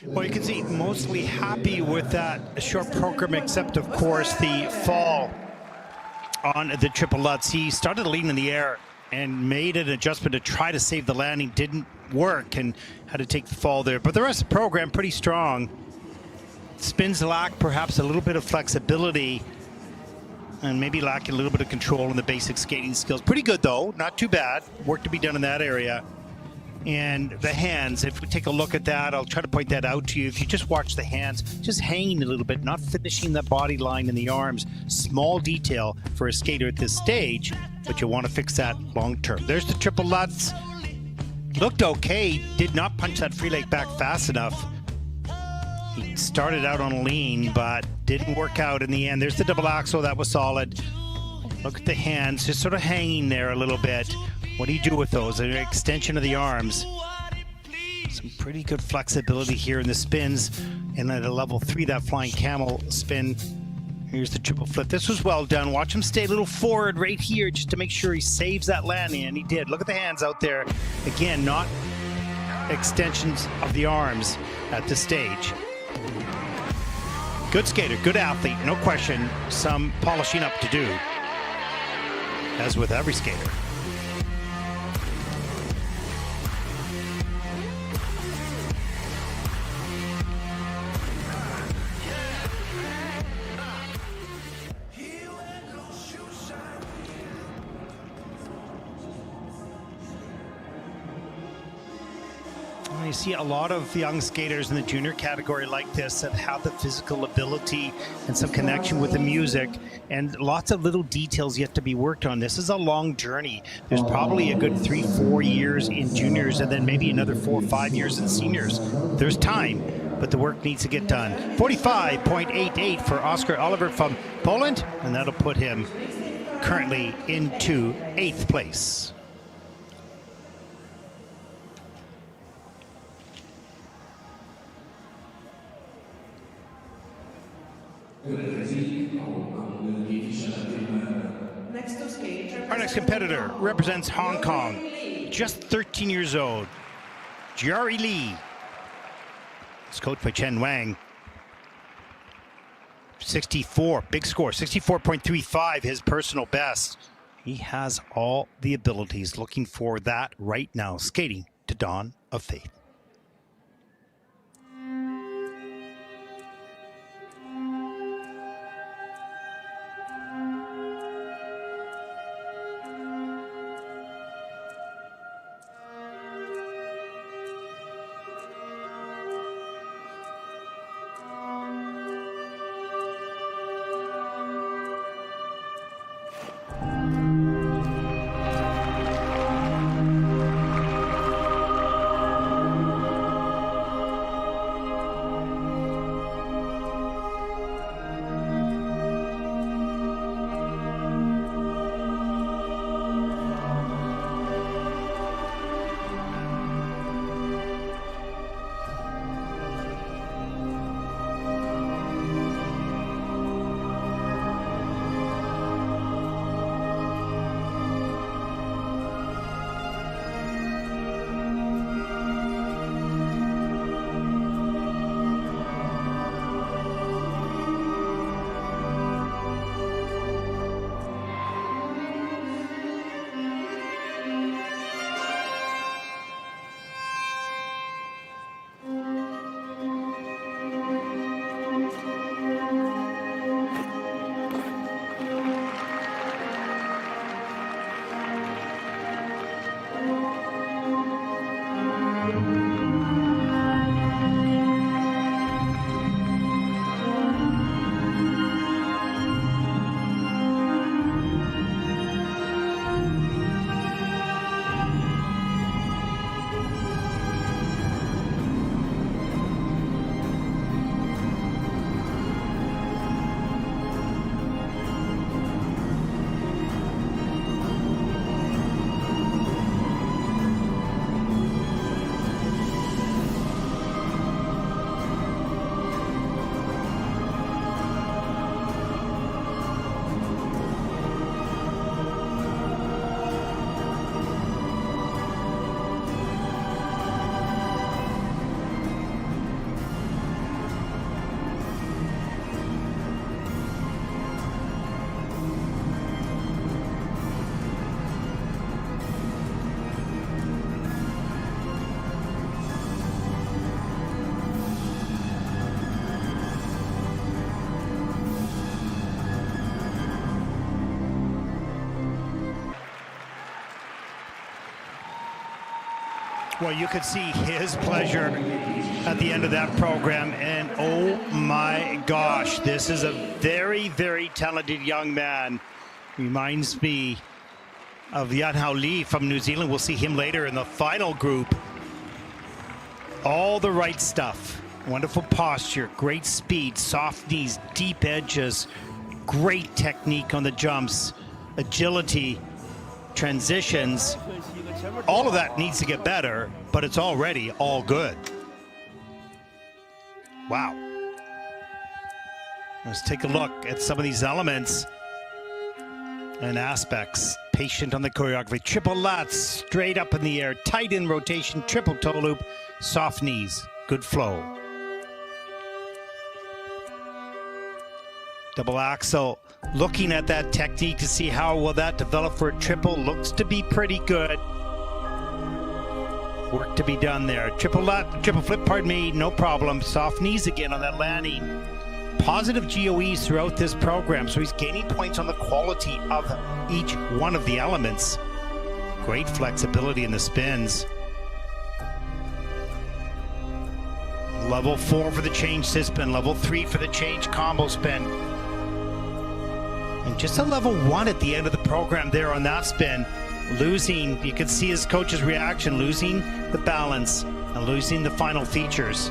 B: Well, you can see mostly happy with that short program, except, of course, the fall on the triple Lutz. He started leading in the air and made an adjustment to try to save the landing. Didn't work and had to take the fall there. But the rest of the program, pretty strong. Spins lack perhaps a little bit of flexibility and maybe lack a little bit of control in the basic skating skills. Pretty good, though. Not too bad. Work to be done in that area. And the hands, if we take a look at that, I'll try to point that out to you. If you just watch the hands, just hanging a little bit, not finishing the body line in the arms. Small detail for a skater at this stage, but you want to fix that long term. There's the triple Lutz. Looked okay, did not punch that free leg back fast enough. He started out on a lean, but didn't work out in the end. There's the double axel, that was solid. Look at the hands, just sort of hanging there a little bit. What do you do with those? An extension of the arms. Some pretty good flexibility here in the spins. And at a level 3, that flying camel spin. Here's the triple flip. This was well done. Watch him stay a little forward right here just to make sure he saves that landing, and he did. Look at the hands out there. Again, not extensions of the arms at this stage. Good skater, good athlete, no question. Some polishing up to do, as with every skater. You see a lot of young skaters in the junior category like this that have the physical ability and some connection with the music, and lots of little details yet to be worked on. This is a long journey. There's probably a good 3-4 years in juniors, and then maybe another 4 or 5 years in seniors. There's time, but the work needs to get done. 45.88 for Oskar Oellerer from Poland, and that'll put him currently into 8th place. Our next competitor represents Hong Kong, just 13 years old, Jiarui Li. It's coached by Chen Wang. 64, big score, 64.35, his personal best. He has all the abilities, looking for that right now, skating to Dawn of Faith. Well, you could see his pleasure at the end of that program, and oh my gosh, this is a very, very talented young man. Reminds me of Yanhao Li from New Zealand. We'll see him later in the final group. All the right stuff. Wonderful posture, great speed, soft knees, deep edges, great technique on the jumps, agility, transitions. All of that needs to get better, but it's already all good. Wow. Let's take a look at some of these elements and aspects. Patient on the choreography. Triple lats, straight up in the air, tight in rotation, triple toe loop, soft knees, good flow. Double axel, looking at that technique to see how will that develop for a triple. Looks to be pretty good. Work to be done there. Triple flip, pardon me, no problem. Soft knees again on that landing. Positive GOEs throughout this program, so he's gaining points on the quality of each one of the elements. Great flexibility in the spins. Level 4 for the change spin, level 3 for the change combo spin. And just a level 1 at the end of the program there on that spin. Losing, you can see his coach's reaction, losing the balance and losing the final features.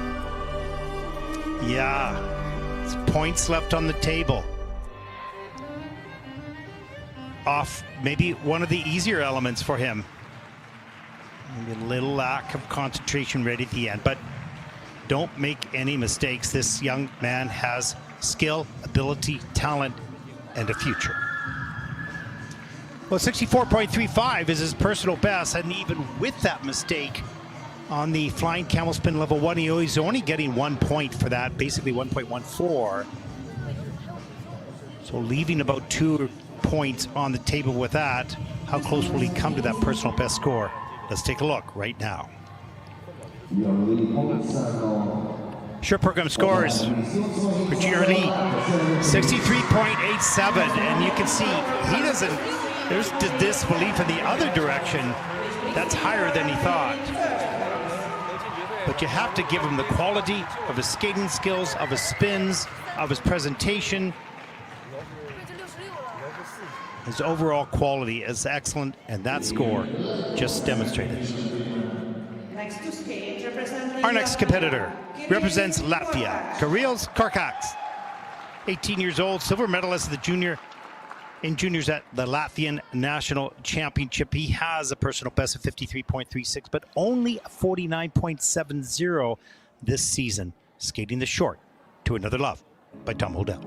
B: Yeah, it's points left on the table. Off maybe one of the easier elements for him. Maybe a little lack of concentration right at the end, but don't make any mistakes. This young man has skill, ability, talent, and a future. Well, 64.35 is his personal best, and even with that mistake on the flying camel spin level 1, he's only getting 1 point for that, basically 1.14. So leaving about 2 points on the table with that. How close will he come to that personal best score? Let's take a look right now. Short program scores for Jiarui Li, 63.87, and you can see he doesn't, there's disbelief in the other direction. That's higher than he thought. But you have to give him the quality of his skating skills, of his spins, of his presentation. His overall quality is excellent, and that score just demonstrated.
C: Next to skate,
B: our next competitor represents Latvia, Kirills Korkacs, 18 years old, silver medalist at the juniors at the Latvian National Championship. He has a personal best of 53.36, but only 49.70 this season, skating the short to Another Love by Tom Odell.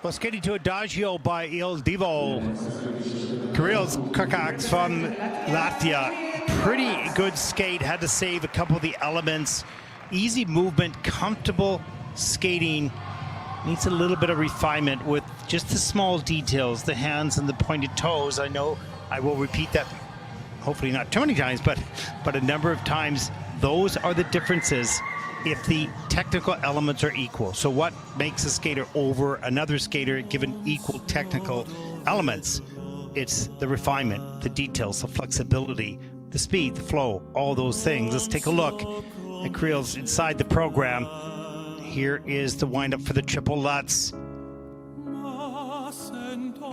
B: Well, skating to Adagio by Il Divo. Kirills Korkacs from Latvia. Pretty good skate, had to save a couple of the elements. Easy movement, comfortable skating. Needs a little bit of refinement with just the small details, the hands and the pointed toes. I know I will repeat that, hopefully not too many times, but a number of times. Those are the differences if the technical elements are equal. So what makes a skater over another skater given equal technical elements? It's the refinement, the details, the flexibility, the speed, the flow, all those things. Let's take a look at Kirills inside the program. Here is the windup for the triple Lutz.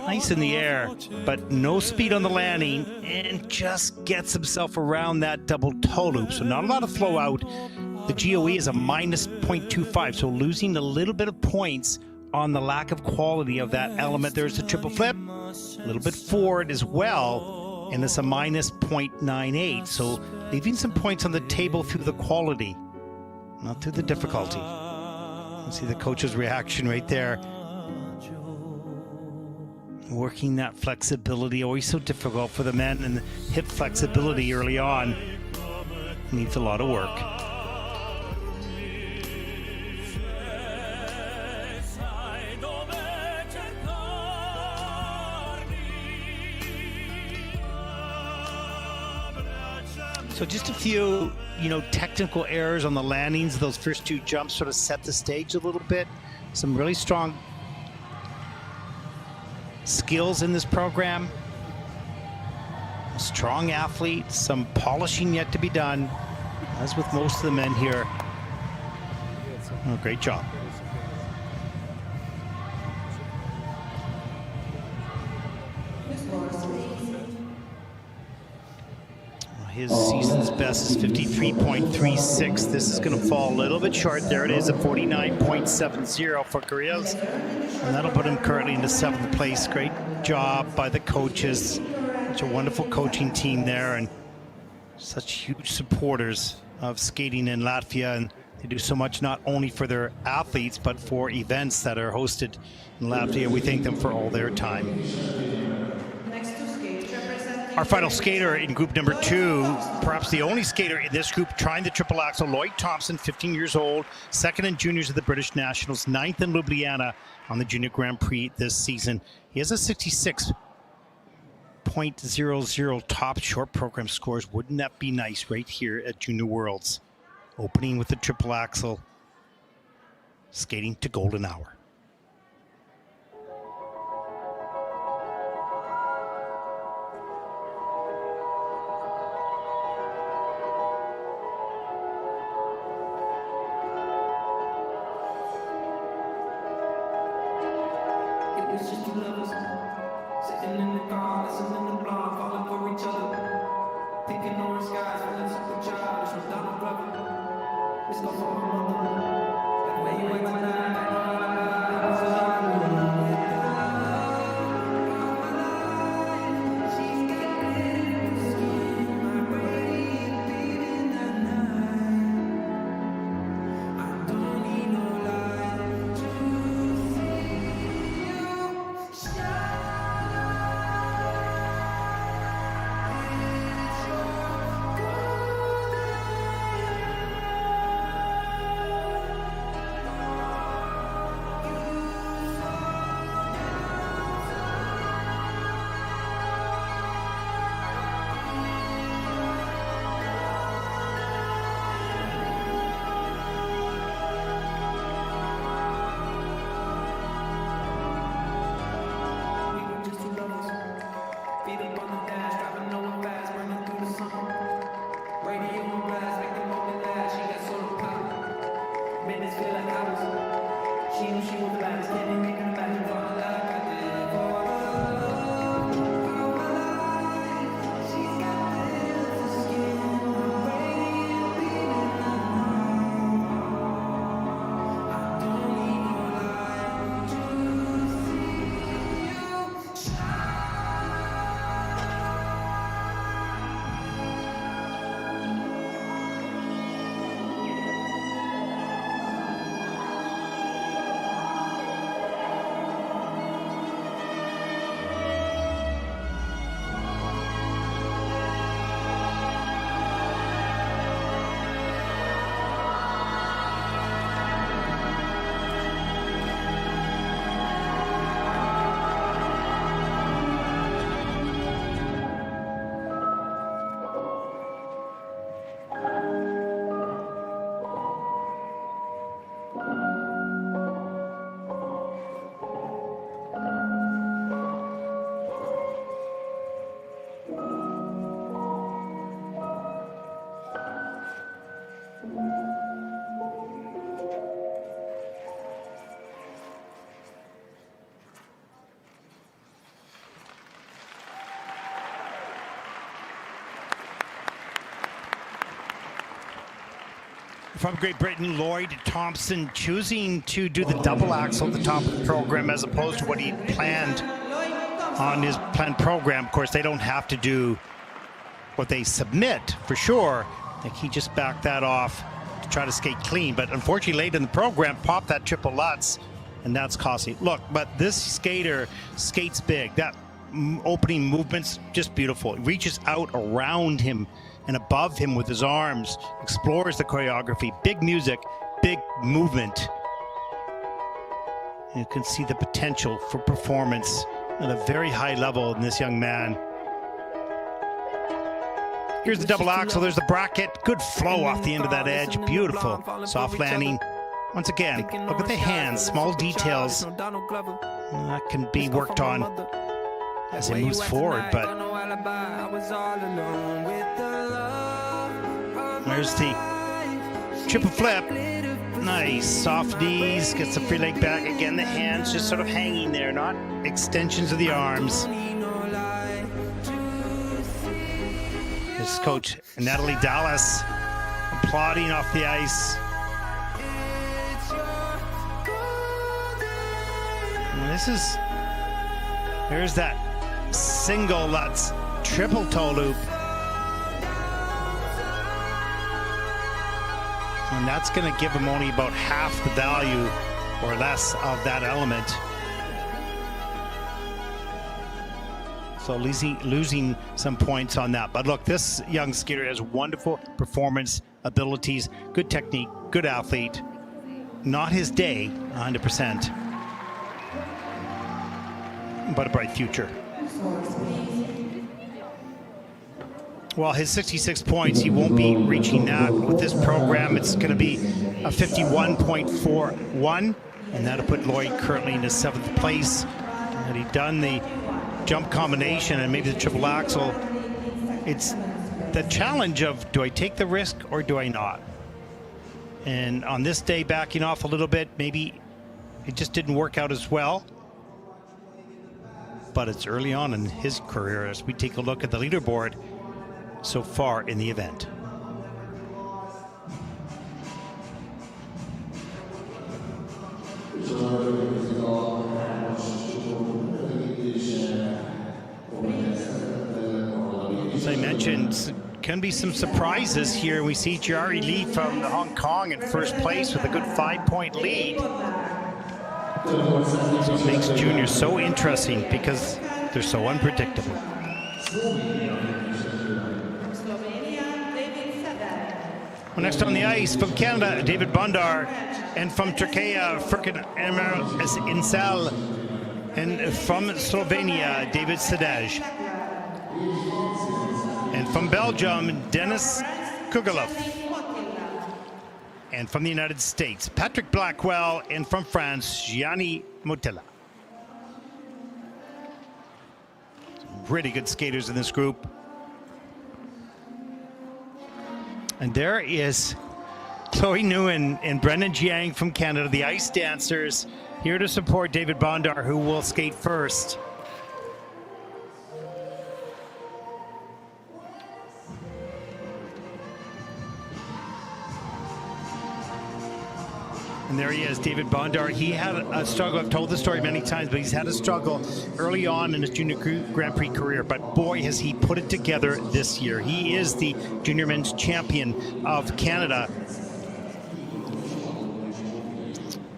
B: Nice in the air, but no speed on the landing, and just gets himself around that double toe loop. So not a lot of flow out. The GOE is a minus 0.25, so losing a little bit of points on the lack of quality of that element. There's the triple flip, a little bit forward as well, and it's a minus 0.98. So leaving some points on the table through the quality, not through the difficulty. You see the coach's reaction right there. Working that flexibility, always so difficult for the men, and the hip flexibility early on needs a lot of work. So just a few, technical errors on the landings. Those first two jumps sort of set the stage a little bit. Some really strong skills in this program. Strong athletes, some polishing yet to be done, as with most of the men here. Oh, great job. His season's best is 53.36. This is going to fall a little bit short. There it is, a 49.70 for Kirills. And that'll put him currently in the 7th place. Great job by the coaches. Such a wonderful coaching team there, and such huge supporters of skating in Latvia. And they do so much not only for their athletes, but for events that are hosted in Latvia. We thank them for all their time. Our final skater in group number 2, perhaps the only skater in this group trying the triple axel, Lloyd Thompson, 15 years old, 2nd in juniors of the British Nationals, 9th in Ljubljana on the Junior Grand Prix this season. He has a 66.00 top short program scores. Wouldn't that be nice right here at Junior Worlds? Opening with the triple axel, skating to golden hour.
E: It's just two lovers sitting in the car, listening to blonde, falling for each other. Thinking orange skies, feeling super childish from Donald Glover. Let's go for my mother. Like when you wait tonight,
B: From Great Britain, Lloyd Thompson choosing to do the double axel at the top of the program as opposed to what he planned on his planned program. Of course, they don't have to do what they submit for sure. I think he just backed that off to try to skate clean, but unfortunately late in the program popped that triple Lutz, and that's costly. Look, but this skater skates big. That opening movement's just beautiful. He reaches out around him and above him with his arms, explores the choreography. Big music, big movement. And you can see the potential for performance at a very high level in this young man. Here's the double axel, there's the bracket. Good flow off the end of that edge, beautiful. Soft landing. Once again, look at the hands, small details. That can be worked on as he moves forward, but there's the triple flip. Nice, soft knees, gets the free leg back. Again, the hands just sort of hanging there, not extensions of the arms. His coach, Natalie Dallas, applauding off the ice. And there's that single Lutz, triple toe loop. And that's going to give him only about half the value or less of that element. So losing some points on that. But look, this young skater has wonderful performance abilities, good technique, good athlete. Not his day, 100%. But a bright future. Well, his 66 points, he won't be reaching that with this program. It's going to be a 51.41, and that'll put Lloyd currently in his 7th place. Had he done the jump combination and maybe the triple axel, it's the challenge of, do I take the risk or do I not? And on this day, backing off a little bit, maybe it just didn't work out as well. But it's early on in his career as we take a look at the leaderboard so far in the event. As I mentioned, can be some surprises here. We see Jiarui Li from Hong Kong in first place with a good 5-point lead. So it makes juniors so interesting because they're so unpredictable. Well, next on the ice from Canada, David Bondar, and from Turkey, Furkan Emre Incel, and from Slovenia, David Sedev, and from Belgium, Denis Krouglov, and from the United States, Patrick Blackwell, and from France, Gianni Motilla. Some really good skaters in this group. And there is Chloe Nguyen and Brendan Jiang from Canada, the ice dancers, here to support David Bondar, who will skate first. And there he is, David Bondar. He had a struggle. I've told the story many times, but he's had a struggle early on in his junior Grand Prix career. But boy, has he put it together this year. He is the junior men's champion of Canada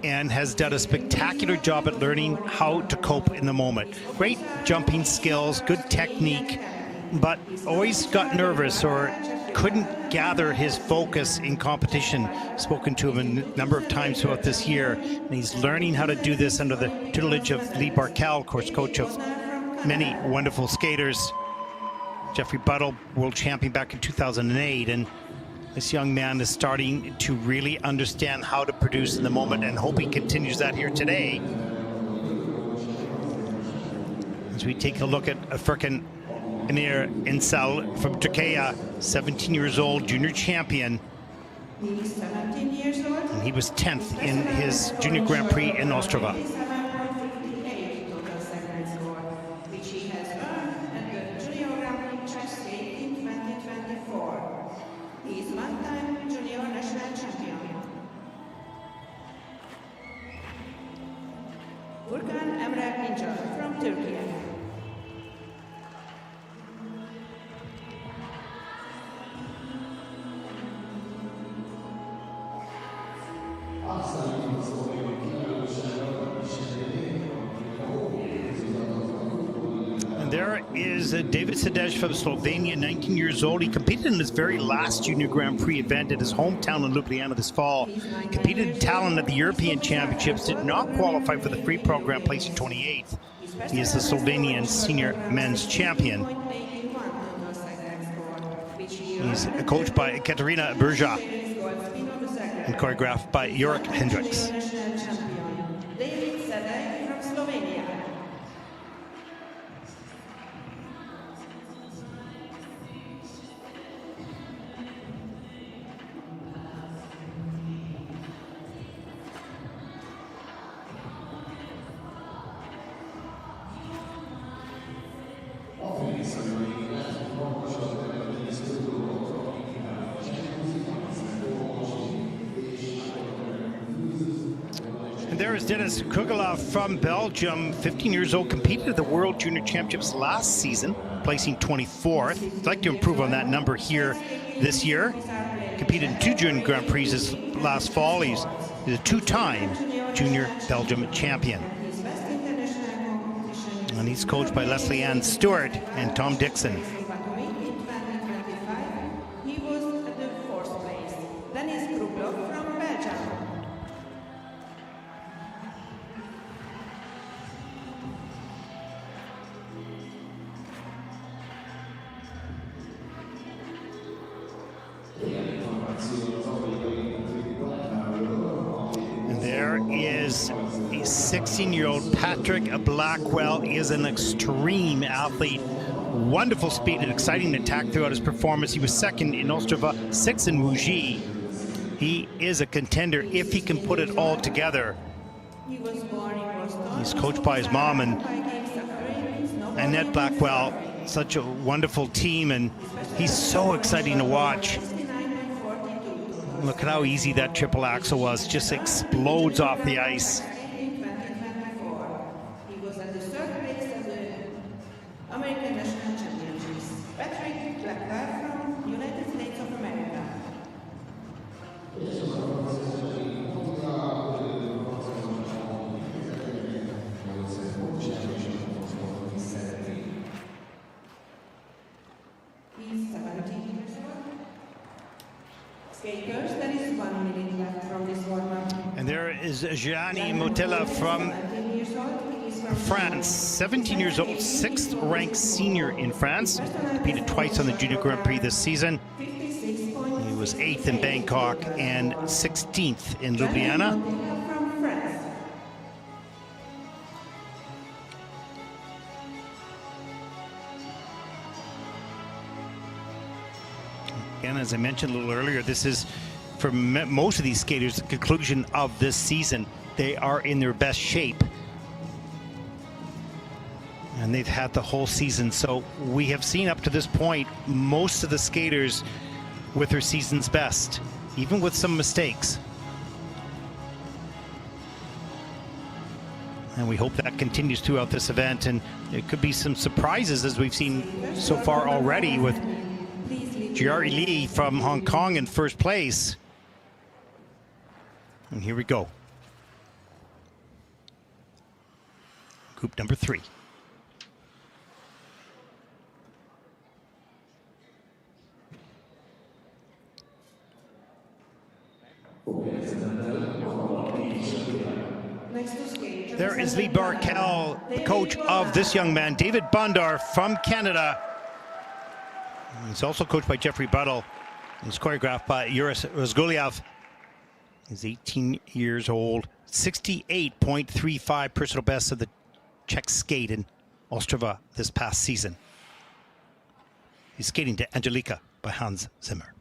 B: and has done a spectacular job at learning how to cope in the moment. Great jumping skills, good technique, but always got nervous or couldn't gather his focus in competition. Spoken to him a number of times throughout this year, and he's learning how to do this under the tutelage of Lee Barkel, of course, coach of many wonderful skaters. Jeffrey Buttle, world champion back in 2008, and this young man is starting to really understand how to produce in the moment, and hope he continues that here today. As we take a look at Furkan Emre Incel from Turkey, 17 years old, junior champion.
C: He's 17 years old.
B: And he was 10th in his junior Grand Prix in Ostrava.
C: 57.58 total segment score, which he has earned at the Junior Grand Prix Chess State in 2024. He is one-time junior national champion. Furkan Emre Incel from Turkey.
B: And there is David Sedev from Slovenia, 19 years old. He competed in his very last Junior Grand Prix event at his hometown in Ljubljana this fall. Competed in Tallinn at the European Championships, did not qualify for the free program, placing 28th. He is the Slovenian senior men's champion. He's coached by Katarina Berja and choreographed by Jurek Hendricks. And there is Denis Krouglov from Belgium, 15 years old, competed at the World Junior Championships last season, placing 24th. He'd like to improve on that number here this year. Competed in 2 Junior Grand Prix this last fall. He's a 2-time Junior Belgium champion. And he's coached by Leslie Ann Stewart and Tom Dixon.
C: He was at the 4th place. Denis Krouglov from Belgium.
B: And there is a 16-year-old Patrick Blackwell. He is an extreme athlete. Wonderful speed and exciting attack throughout his performance. He was 2nd in Ostrava, 6th in Wuji. He is a contender if he can put it all together. He's coached by his mom and Annette Blackwell. Such a wonderful team, and he's so exciting to watch. Look at how easy that triple axel was. Just explodes off the ice.
C: He was at the 3rd place at the American National Championships. Patrick Blackwell from United States of America. He's 17 years old. Skaters, there is 1 minute left from this warm-up.
B: And there is Gianni Motilla from France, 17 years old, 6th ranked senior in France. Competed twice on the Junior Grand Prix this season. He was 8th in Bangkok and 16th in Ljubljana. Again, as I mentioned a little earlier, this is, for most of these skaters, the conclusion of this season. They are in their best shape. And they've had the whole season. So we have seen up to this point most of the skaters with their season's best, even with some mistakes. And we hope that continues throughout this event. And there could be some surprises, as we've seen so far already, with Jiarui Li from Hong Kong in 1st place. And here we go. Group number 3. There is Lee Barkel, the coach of this young man, David Bondar from Canada. He's also coached by Jeffrey Buttle. He's choreographed by Yuris Razguliev. He's 18 years old, 68.35 personal best of the Czech skate in Ostrava this past season. He's skating to Angelika by Hans Zimmer.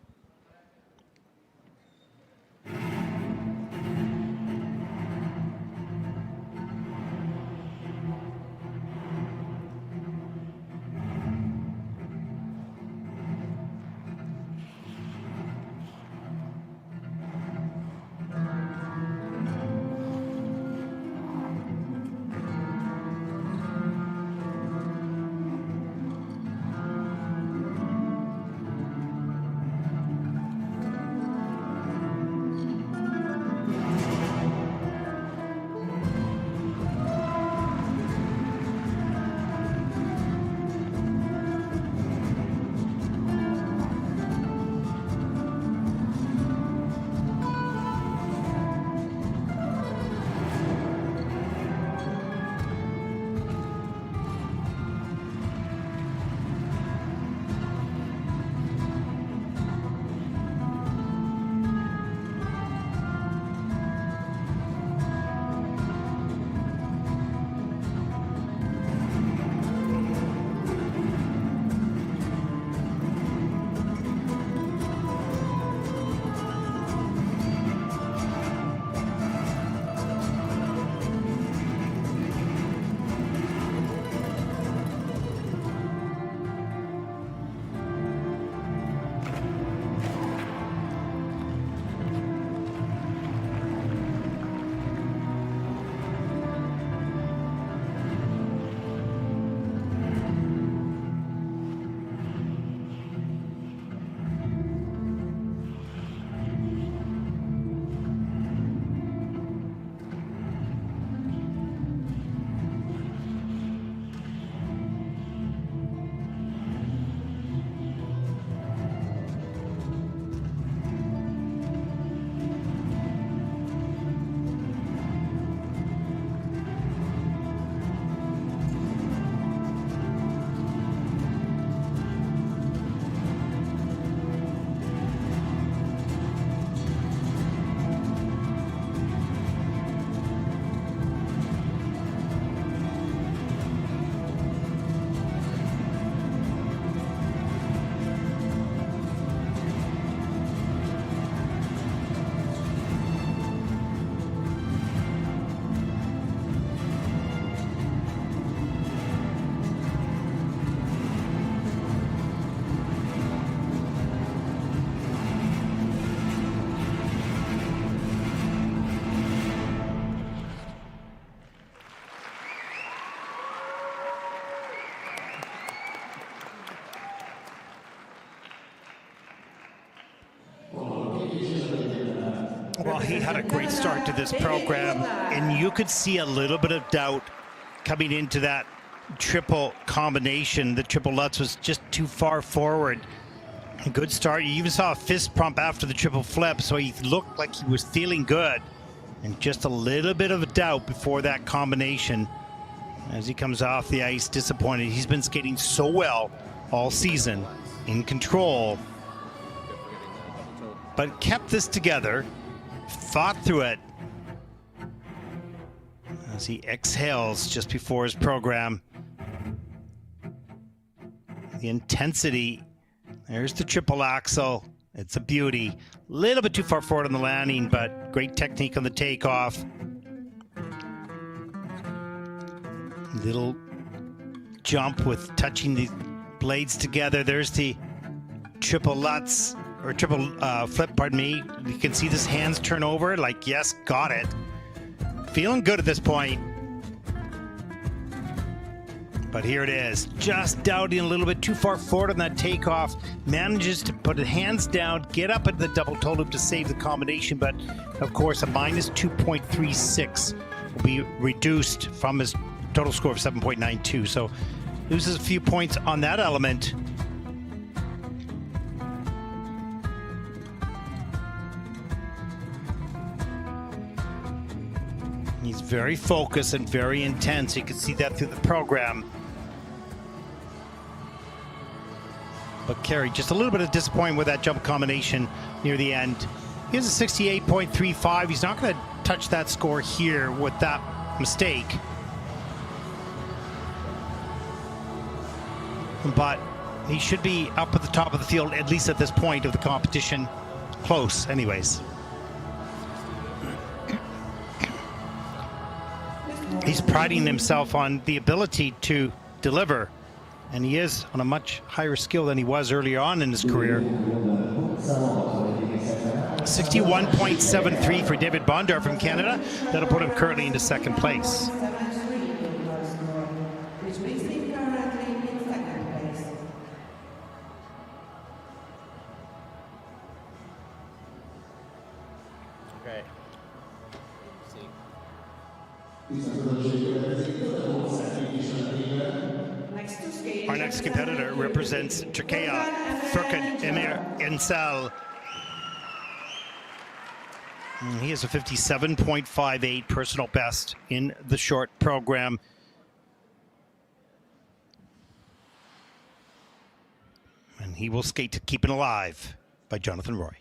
B: he had a great start to this program, and you could see a little bit of doubt coming into that triple combination. The triple Lutz was just too far forward. A good start. You even saw a fist pump after the triple flip, so he looked like he was feeling good. And just a little bit of a doubt before that combination as he comes off the ice disappointed. He's been skating so well all season, in control, but kept this together, thought through it as he exhales just before his program. The intensity, there's the triple axel. It's a beauty. A little bit too far forward on the landing, but great technique on the takeoff. Little jump with touching the blades together. There's the triple Lutz, or triple flip, pardon me. You can see this hands turn over, like, yes, got it. Feeling good at this point. But here it is, just doubting a little bit too far forward on that takeoff. Manages to put the hands down, get up at the double toe loop to save the combination, but of course a minus 2.36 will be reduced from his total score of 7.92. So loses a few points on that element. He's very focused and very intense. You can see that through the program. But Kerry, just a little bit of disappointment with that jump combination near the end. He has a 68.35. He's not going to touch that score here with that mistake. But he should be up at the top of the field, at least at this point of the competition. Close, anyways. He's priding himself on the ability to deliver, and he is on a much higher skill than he was earlier on in his career. 61.73 for David Bondar from Canada. That'll put him currently into second place. Our next competitor represents Turkey, Furkan Emre Incel. He has a 57.58 personal best in the short program. And he will skate to Keep It Alive by Jonathan Roy.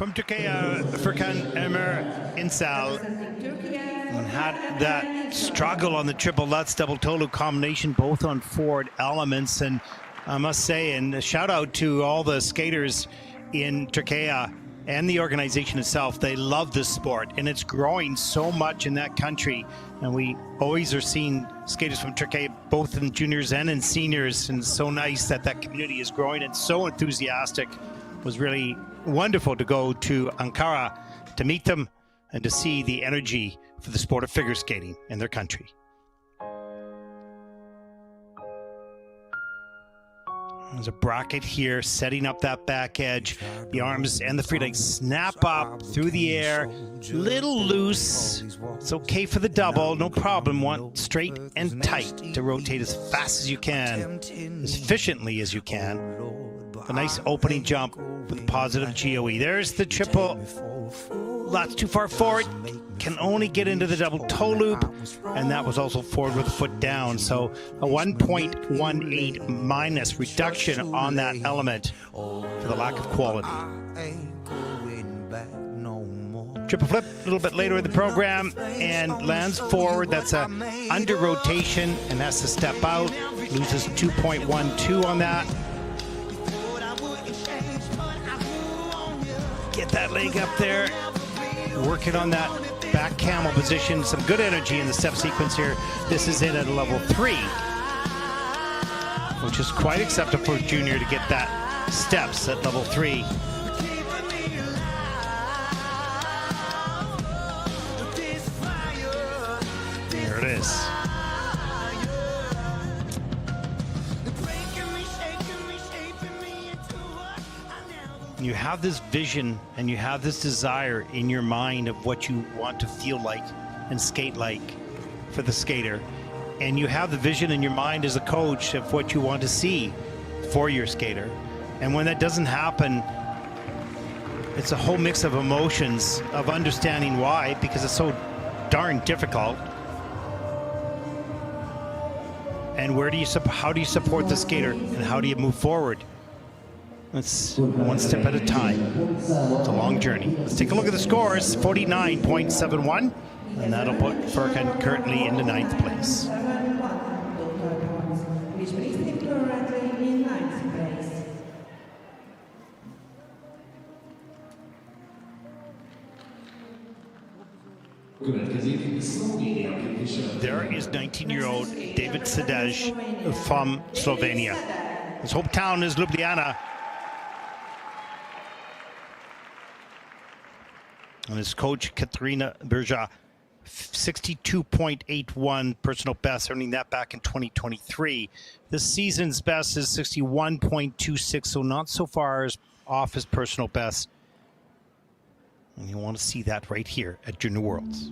B: From Turkey, Furkan Emre Incel had that struggle on the triple Lutz double Tolu combination, both on forward elements. And I must say, and a shout out to all the skaters in Turkey and the organization itself. They love this sport, and it's growing so much in that country. And we always are seeing skaters from Turkey, both in juniors and in seniors. And it's so nice that that community is growing and so enthusiastic. It was really wonderful to go to Ankara to meet them and to see the energy for the sport of figure skating in their country. There's a bracket here, setting up that back edge. The arms and the free legs snap up through the air. Little loose. It's okay for the double, no problem. Want straight and tight to rotate as fast as you can, as efficiently as you can. A nice opening jump with positive GOE. There's the triple. That's too far forward. Can only get into the double toe loop, and that was also forward with the foot down. So a 1.18 minus reduction on that element for the lack of quality. Triple flip a little bit later in the program and lands forward. That's a under rotation and has to step out. Loses 2.12 on that. Get that leg up there. Working on that back camel position. Some good energy in the step sequence here. This is in at a level 3, which is quite acceptable for a junior to get that steps at level 3. There it is. You have this vision and you have this desire in your mind of what you want to feel like and skate like for the skater. And you have the vision in your mind as a coach of what you want to see for your skater. And when that doesn't happen, it's a whole mix of emotions of understanding why, because it's so darn difficult. And how do you support the skater and how do you move forward? It's one step at a time. It's a long journey. Let's take a look at the scores. 49.71, and that'll put Furkan currently into 9th place. There is 19-year-old David Sedev from Slovenia. His hometown is Ljubljana. And his coach, Katarina Berja, 62.81 personal best, earning that back in 2023. This season's best is 61.26, so not so far off his personal best. And you want to see that right here at Junior Worlds.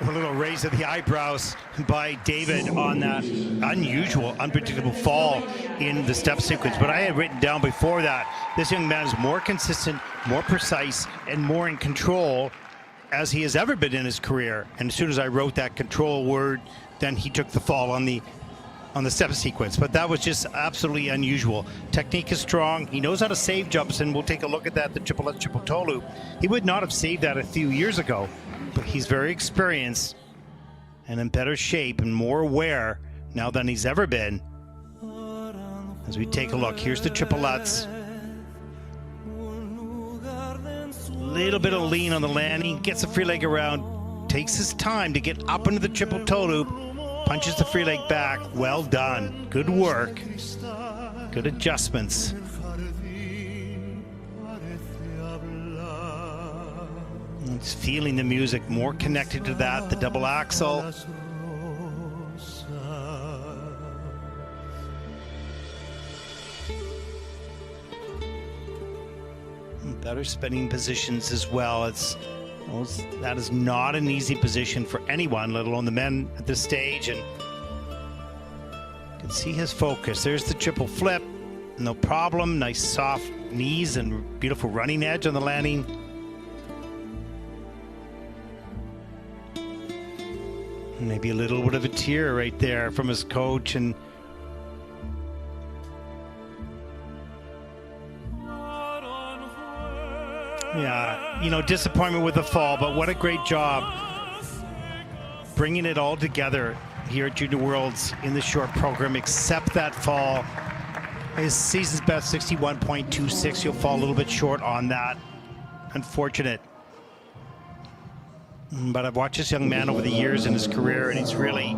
B: A little raise of the eyebrows by David on that unusual, unpredictable fall in the step sequence. But I had written down before that, this young man is more consistent, more precise, and more in control as he has ever been in his career. And as soon as I wrote that control word, then he took the fall on the step sequence. But that was just absolutely unusual. Technique is strong. He knows how to save jumps, and we'll take a look at that, the triple lutz, triple toe loop. He would not have saved that a few years ago, but he's very experienced and in better shape and more aware now than he's ever been. As we take a look, here's the triple lutz. Little bit of lean on the landing, gets the free leg around, takes his time to get up into the triple toe loop, punches the free leg back. Well done. Good work. Good adjustments. He's feeling the music, more connected to that, the double axel. Better spinning positions as well. That is not an easy position for anyone, let alone the men at this stage. And you can see his focus. There's the triple flip. No problem. Nice soft knees and beautiful running edge on the landing. Maybe a little bit of a tear right there from his coach. And yeah, you know, disappointment with the fall, but what a great job bringing it all together here at Junior Worlds in the short program, except that fall. His season's best 61.26. He'll fall a little bit short on that. Unfortunate. But I've watched this young man over the years in his career, and he's really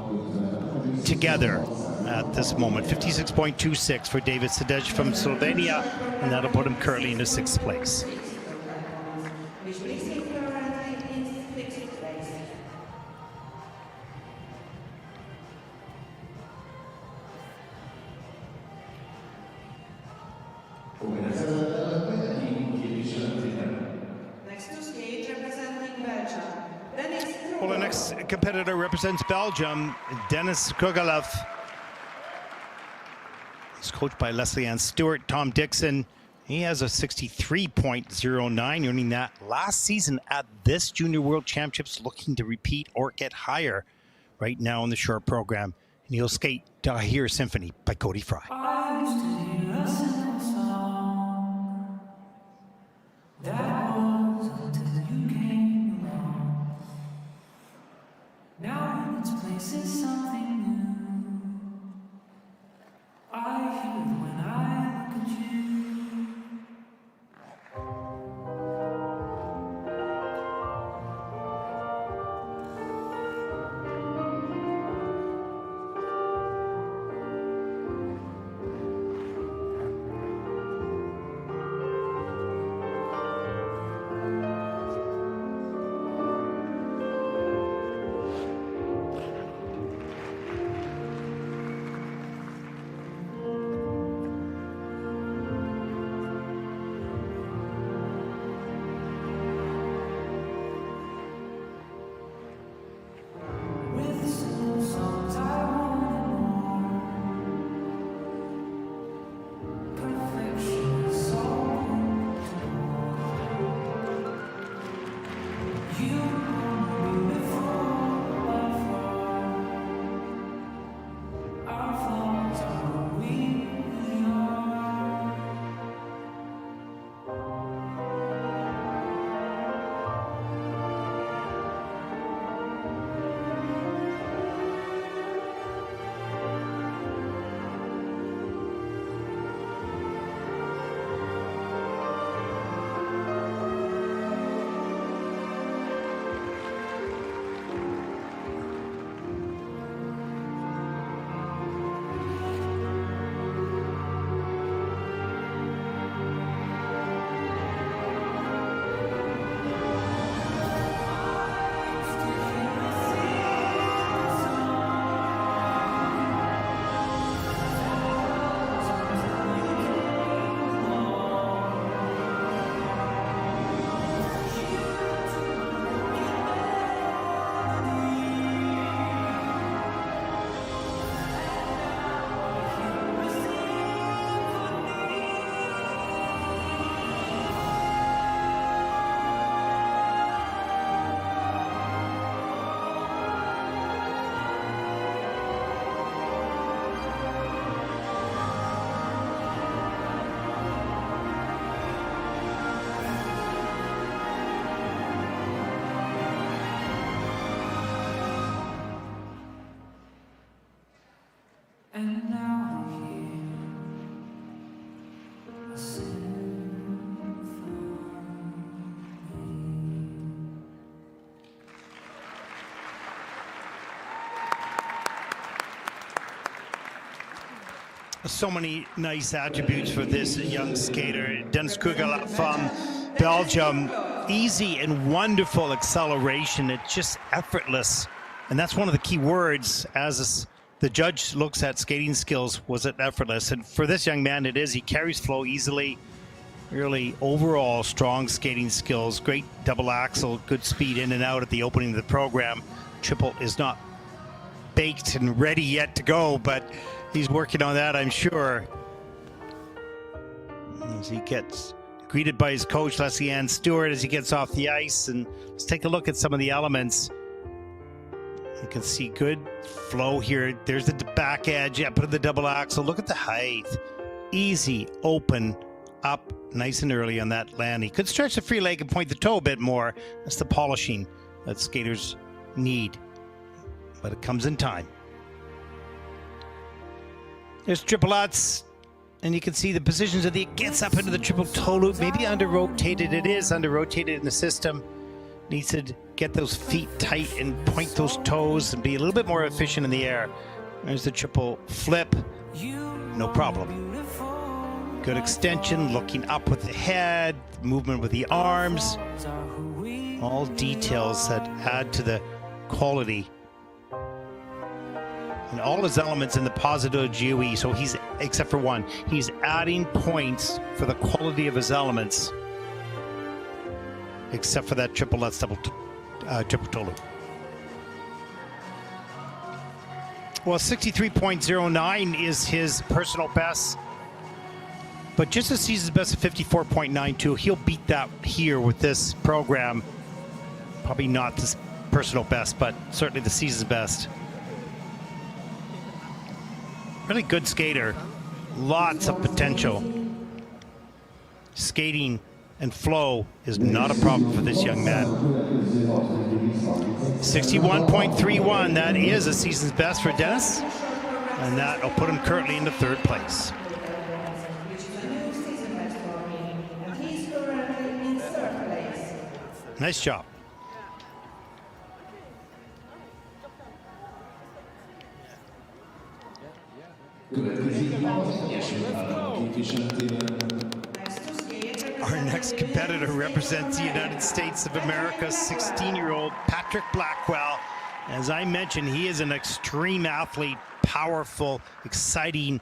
B: together at this moment. 56.26 for David Sedev from Slovenia, and that'll put him currently into 6th place. Well, the next competitor represents Belgium, Denis Krouglov. He's coached by Leslie Ann Stewart, Tom Dixon. He has a 63.09, earning that last season at this Junior World Championships, looking to repeat or get higher right now in the short program. And he'll skate Dahir Symphony by Cody Fry.
E: I used to hear a simple song that was until you came along. Now in its place is something new. I hear it when I look at you.
B: So many nice attributes for this young skater. Denis Krouglov from Belgium. Easy and wonderful acceleration. It's just effortless. And that's one of the key words as the judge looks at skating skills. Was it effortless? And for this young man, it is. He carries flow easily. Really overall strong skating skills. Great double axel. Good speed in and out at the opening of the program. Triple is not baked and ready yet to go, but he's working on that, I'm sure. As he gets greeted by his coach, Leslie Ann Stewart, as he gets off the ice. And let's take a look at some of the elements. You can see good flow here. There's the back edge, up to the double axle. Look at the height. Easy, open, up, nice and early on that land. He could stretch the free leg and point the toe a bit more. That's the polishing that skaters need. But it comes in time. There's triple outs, and you can see the positions of it gets up into the triple toe loop. Maybe under-rotated. It is under-rotated in the system. Needs to get those feet tight and point those toes and be a little bit more efficient in the air. There's the triple flip. No problem. Good extension, looking up with the head, movement with the arms. All details that add to the quality. And all his elements in the positive GOE, so he's, except for one, he's adding points for the quality of his elements, except for that triple lutz triple toe loop. Well, 63.09 is his personal best, but just a season's best of 54.92. He'll beat that here with this program. Probably not this personal best, but certainly the season's best. Really good skater, lots of potential. Skating and flow is not a problem for this young man. 61.31, that is a season's best for Denis, and that'll put him currently into third place. Nice job. Our next competitor represents the United States of America, 16-year-old Patrick Blackwell. As I mentioned, he is an extreme athlete, powerful, exciting,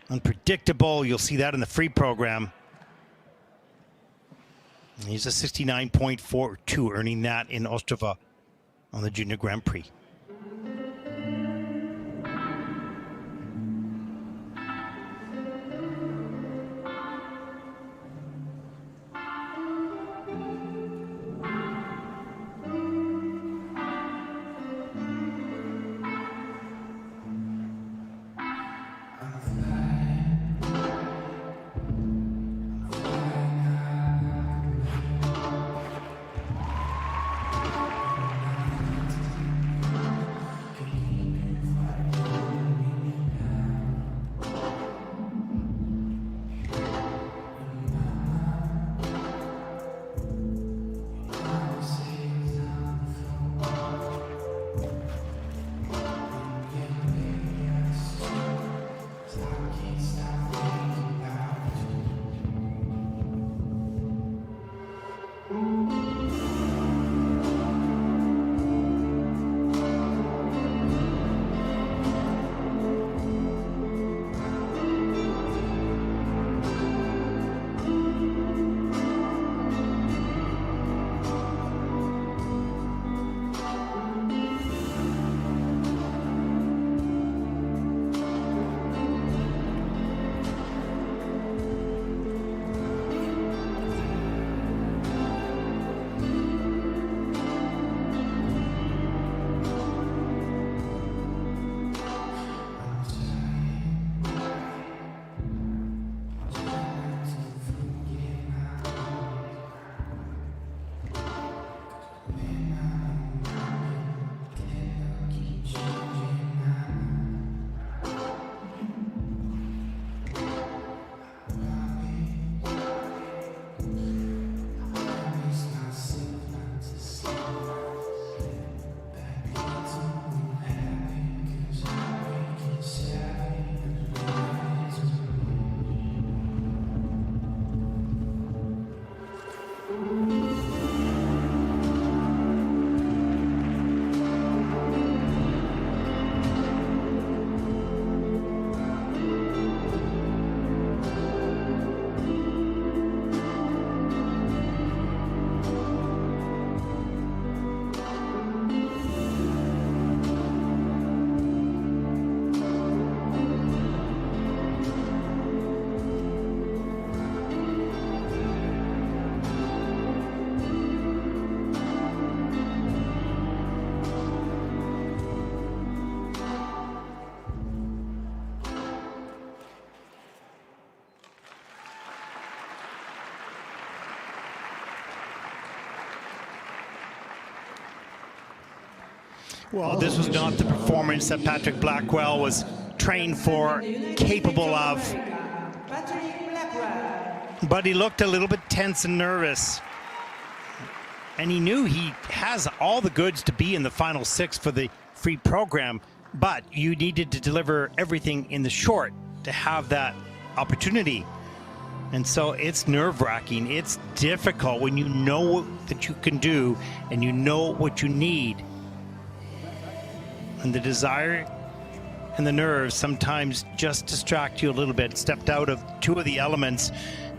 B: unpredictable. You'll see that in the free program. He's a 69.42, earning that in Ostrava on the Junior Grand Prix. Well, this was not the performance that Patrick Blackwell was trained for, capable of. But he looked a little bit tense and nervous. And he knew he has all the goods to be in the final 6 for the free program, but you needed to deliver everything in the short to have that opportunity. And so it's nerve-wracking. It's difficult when you know that you can do and you know what you need. And the desire and the nerves sometimes just distract you a little bit. Stepped out of 2 of the elements.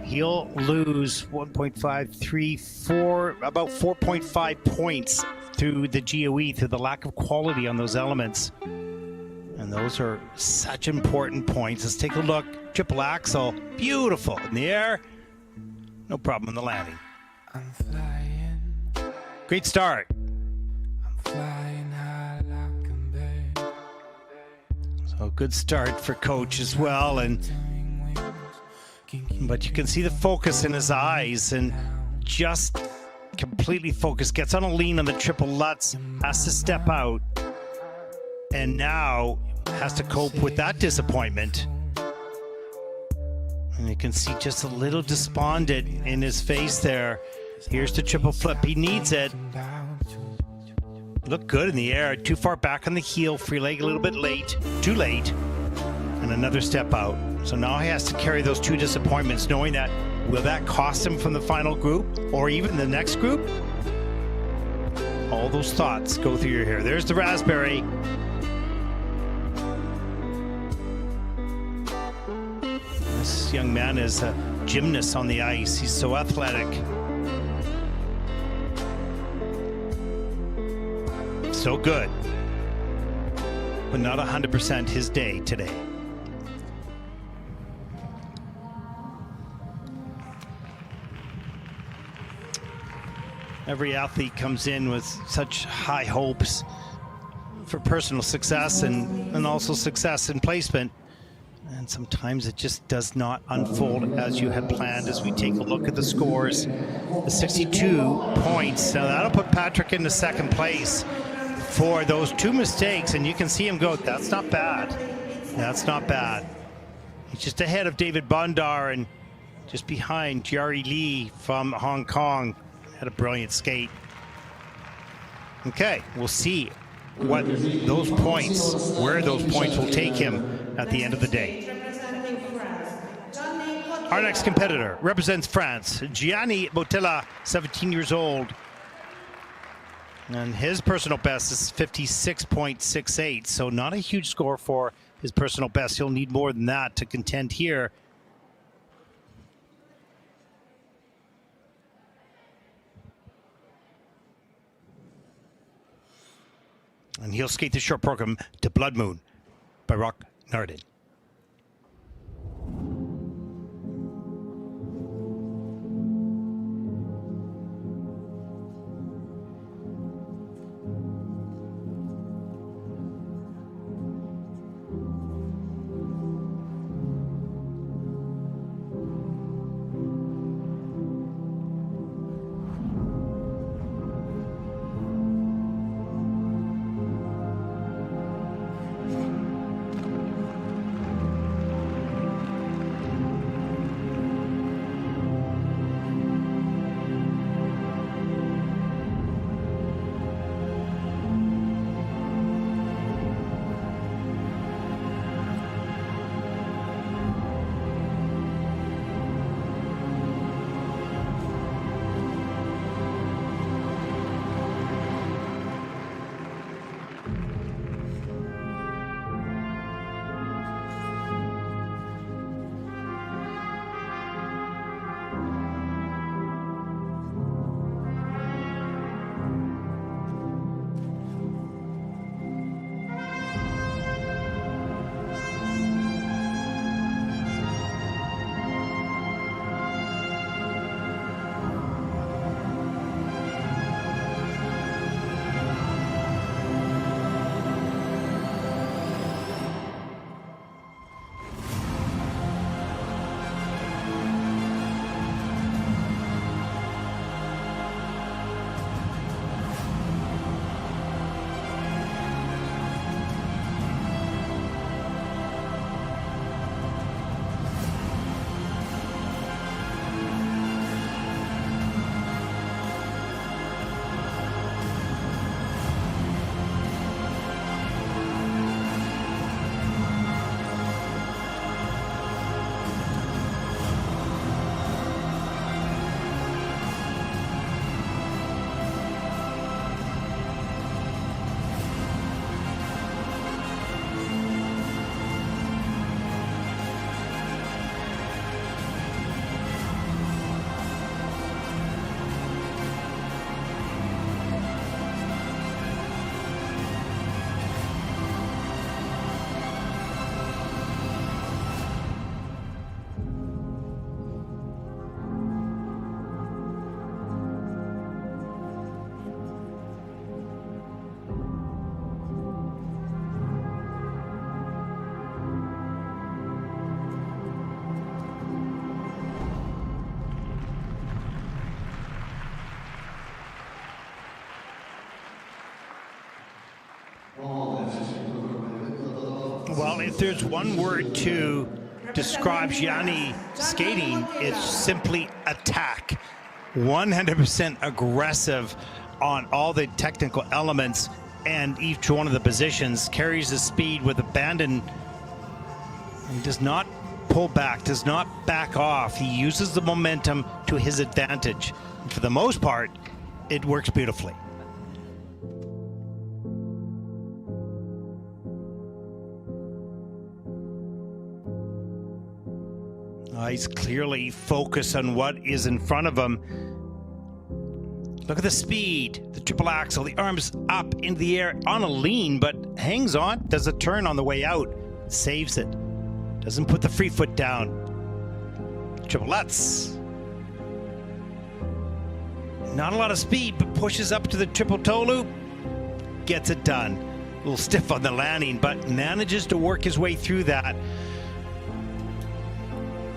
B: He'll lose 1.5, 3, 4, about 4.5 points through the GOE, through the lack of quality on those elements. And those are such important points. Let's take a look. Triple axel, beautiful in the air. No problem in the landing.
G: I'm flying.
B: Great start.
G: I'm flying high like a bird.
B: So good start for coach as well. But you can see the focus in his eyes and just completely focused. Gets on a lean on the triple Lutz, has to step out, and now has to cope with that disappointment. And you can see just a little despondent in his face there. Here's the triple flip. He needs it. Looked good in the air. Too far back on the heel. Free leg a little bit late. Too late. And another step out. So now he has to carry those 2 disappointments, knowing that will that cost him from the final group or even the next group? All those thoughts go through your hair. There's the raspberry. This young man is a gymnast on the ice. He's so athletic. So good. But not 100% his day today. Every athlete comes in with such high hopes for personal success and also success in placement. And sometimes it just does not unfold as you had planned. As we take a look at the scores, the 62 points. Now that'll put Patrick into 2nd place for those 2 mistakes. And you can see him go, that's not bad. That's not bad. He's just ahead of David Bondar and just behind Jiarui Li from Hong Kong. Had a brilliant skate. Okay, we'll see what those points, where those points will take him at the end of the day. Our next competitor represents France, Gianni Motilla, 17 years old. And his personal best is 56.68, so not a huge score for his personal best. He'll need more than that to contend here. And he'll skate the short program to Blood Moon by Rock Nardin. if there's one word to describe Gianni skating, it's simply attack. 100% aggressive on all the technical elements and each one of the positions, carries the speed with abandon and does not pull back, does not back off. He uses the momentum to his advantage. And for the most part, it works beautifully. He's clearly focused on what is in front of him. Look at the speed, the triple axel, the arms up in the air on a lean, but hangs on, does a turn on the way out, saves it. Doesn't put the free foot down. Triplets. Not a lot of speed, but pushes up to the triple toe loop. Gets it done. A little stiff on the landing, but manages to work his way through that.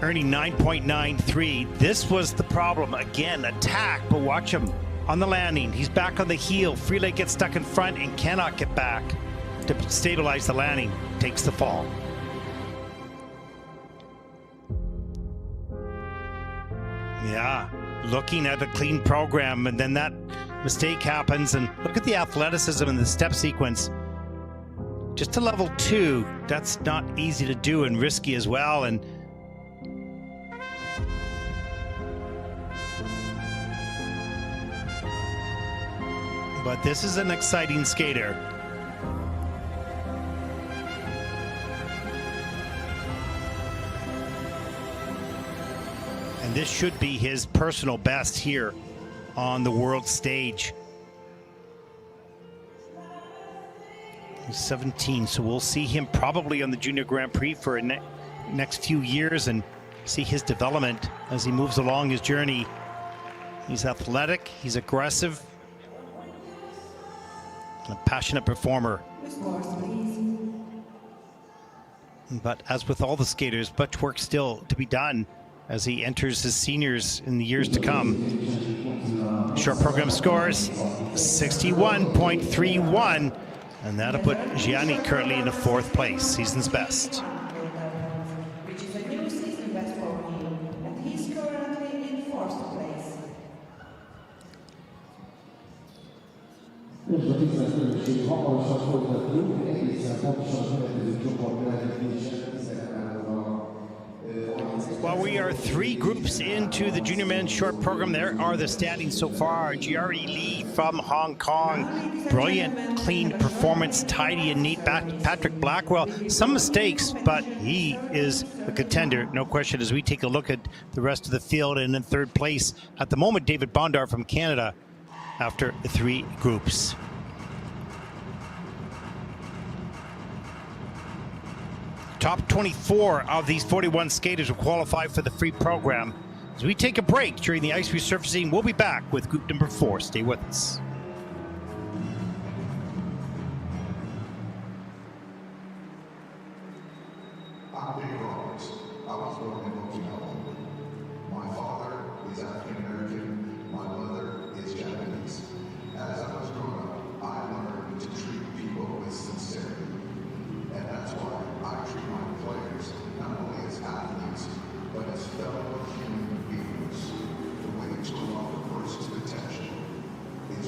B: Earning 9.93. This was the problem. Again, attack, but watch him on the landing. He's back on the heel. Free leg gets stuck in front and cannot get back to stabilize the landing. Takes the fall. Yeah, looking at a clean program, and then that mistake happens, and look at the athleticism in the step sequence. Just to level 2, that's not easy to do and risky as well. And but this is an exciting skater. And this should be his personal best here on the world stage. He's 17, so we'll see him probably on the Junior Grand Prix for next few years and see his development as he moves along his journey. He's athletic, he's aggressive, a passionate performer. But as with all the skaters, much work still to be done as he enters his seniors in the years to come. Short program scores 61.31, and that'll put Gianni currently in the 4th place, season's best.
C: Which is a new season best for him, and he's currently in 4th place.
B: Well, we are 3 groups into the junior men's short program. There are the standings so far. Jiarui Li from Hong Kong. Brilliant, clean performance, tidy and neat. Patrick Blackwell, some mistakes, but he is a contender, no question, as we take a look at the rest of the field. And in 3rd place at the moment, David Bondar from Canada after 3 groups. Top 24 of these 41 skaters will qualify for the free program. As we take a break during the ice resurfacing, we'll be back with group number 4. Stay with us.
D: I'm Nick Roberts. I was born in Okinawa. My father is African American. My mother is Japanese. As I was growing up, I learned to treat people with sincerity. And that's why I treat my players not only as athletes, but as fellow human beings. The way to unlock a person's potential is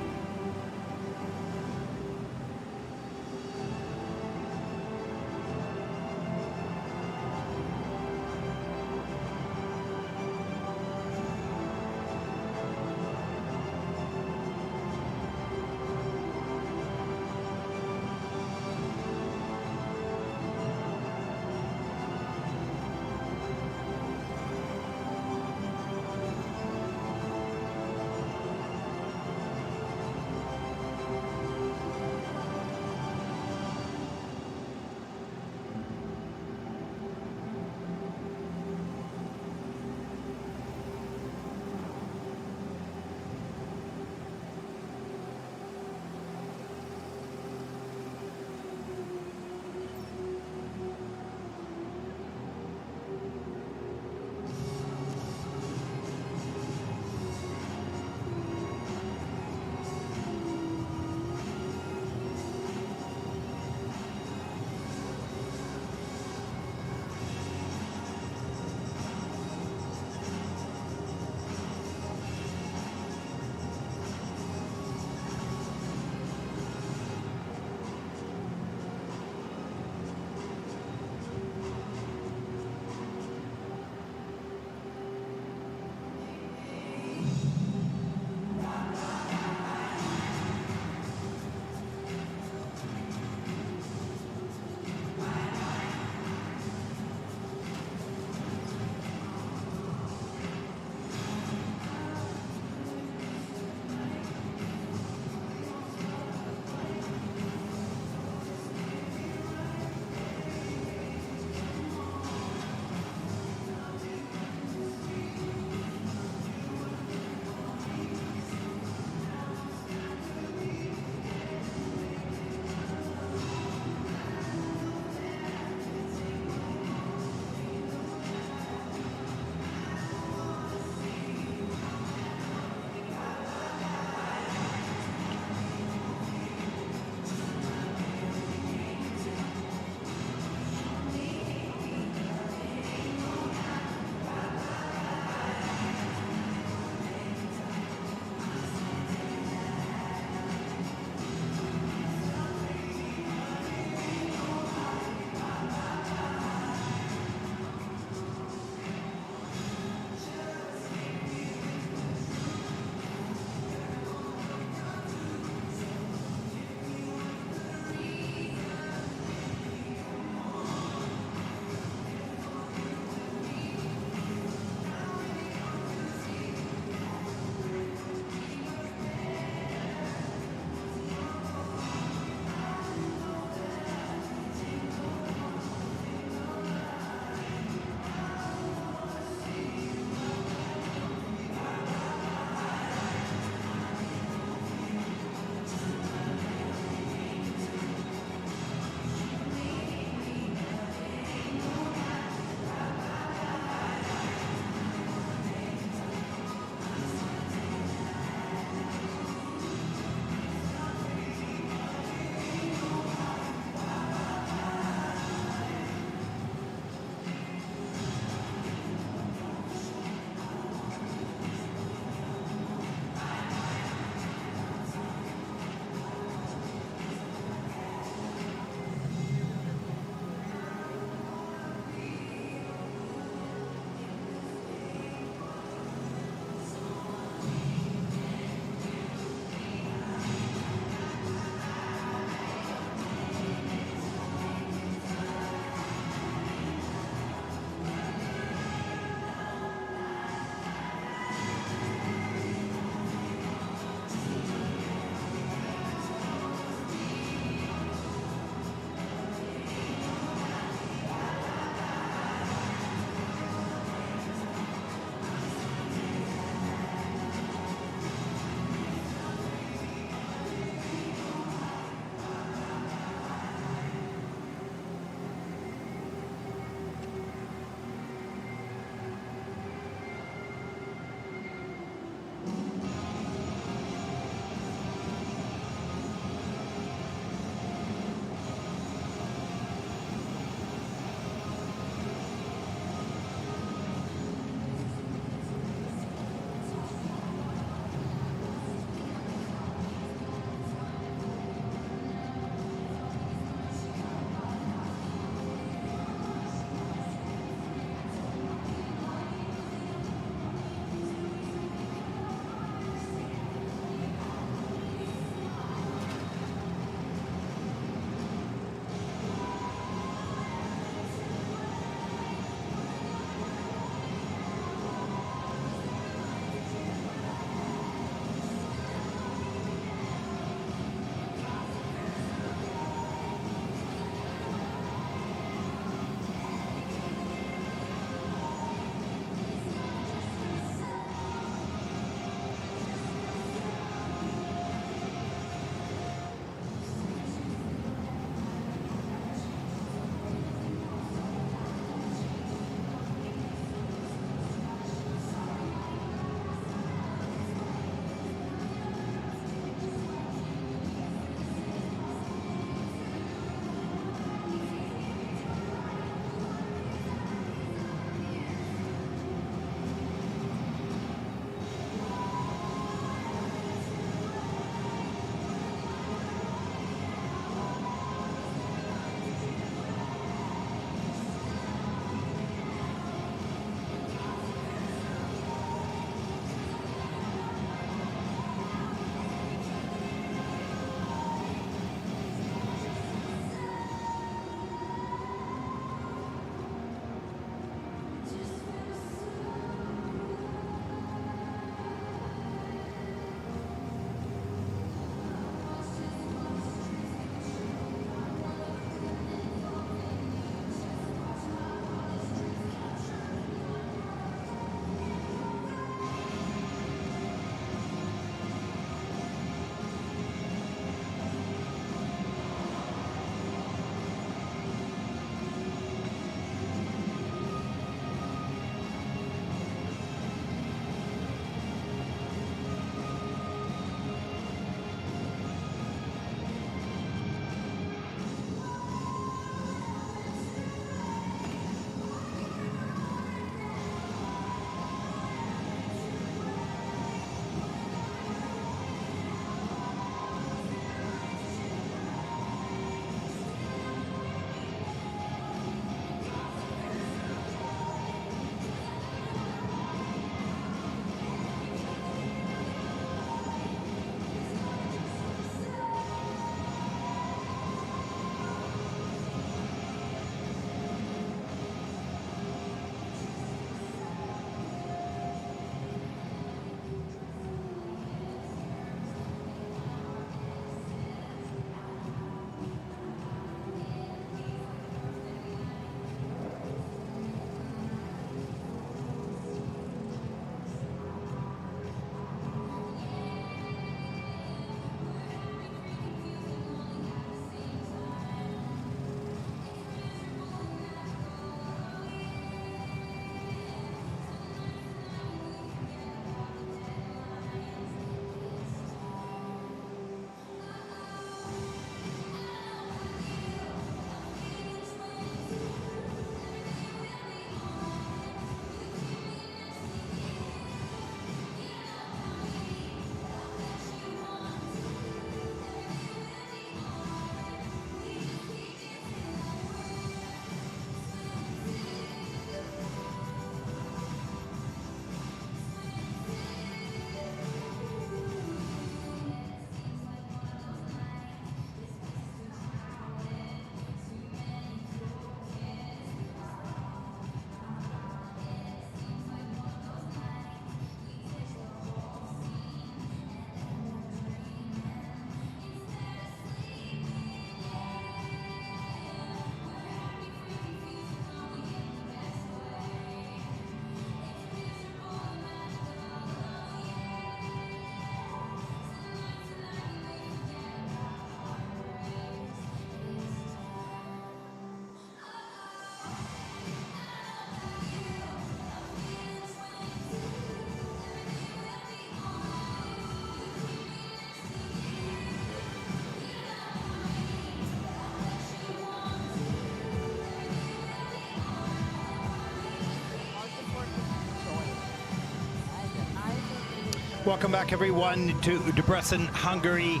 B: Welcome back, everyone, to Debrecen, Hungary,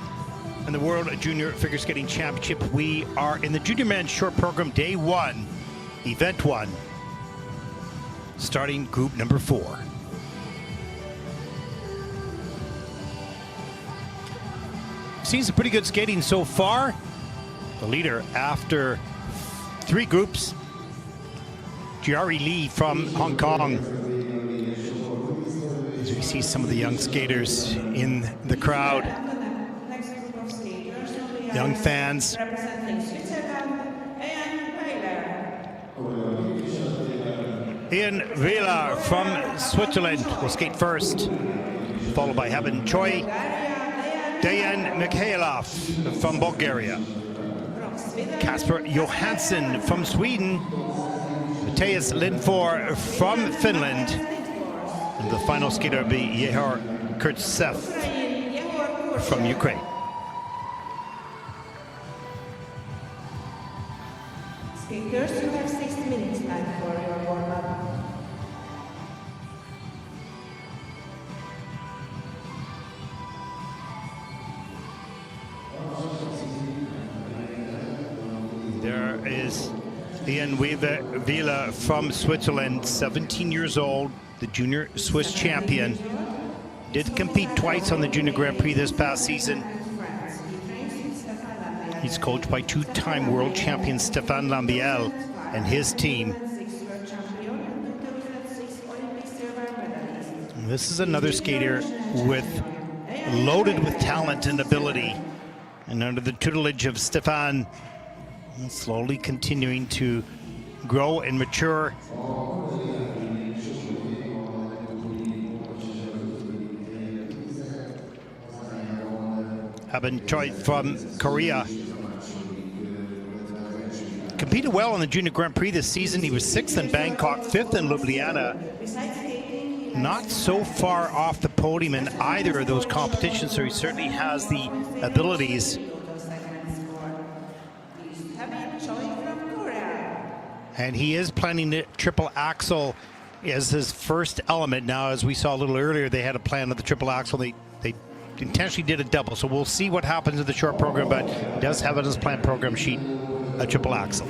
B: and the World Junior Figure Skating Championship. We are in the Junior Men's Short Program, Day 1, Event 1, starting Group number 4. Seen some pretty good skating so far. The leader after 3 groups, Jiarui Li from Hong Kong. As we see some of the young skaters in the crowd, young fans. Ean Weiler from Switzerland will skate first, followed by Habin Choi, Deyan Mihaylov from Bulgaria, Casper Johansson from Sweden, Matias Lindfors from Finland, and the final skater will be Yehor Kurtsev from Ukraine.
C: Skaters, you have 6 minutes time for your warm-up.
B: There is Ean Weiler from Switzerland, 17 years old, the junior Swiss champion. Did compete twice on the Junior Grand Prix this past season. He's coached by 2-time world champion Stéphane Lambiel and his team. This is another skater loaded with talent and ability, and under the tutelage of Stéphane, slowly continuing to grow and mature. Habin Choi from Korea competed well in the Junior Grand Prix this season. He was 6th in Bangkok, 5th in Ljubljana. Not so far off the podium in either of those competitions, so he certainly has the abilities. And he is planning the triple axel as his first element. Now, as we saw a little earlier, they had a plan of the triple axel. They intentionally did a double, so we'll see what happens in the short program, but he does have on his plan program sheet a triple axel.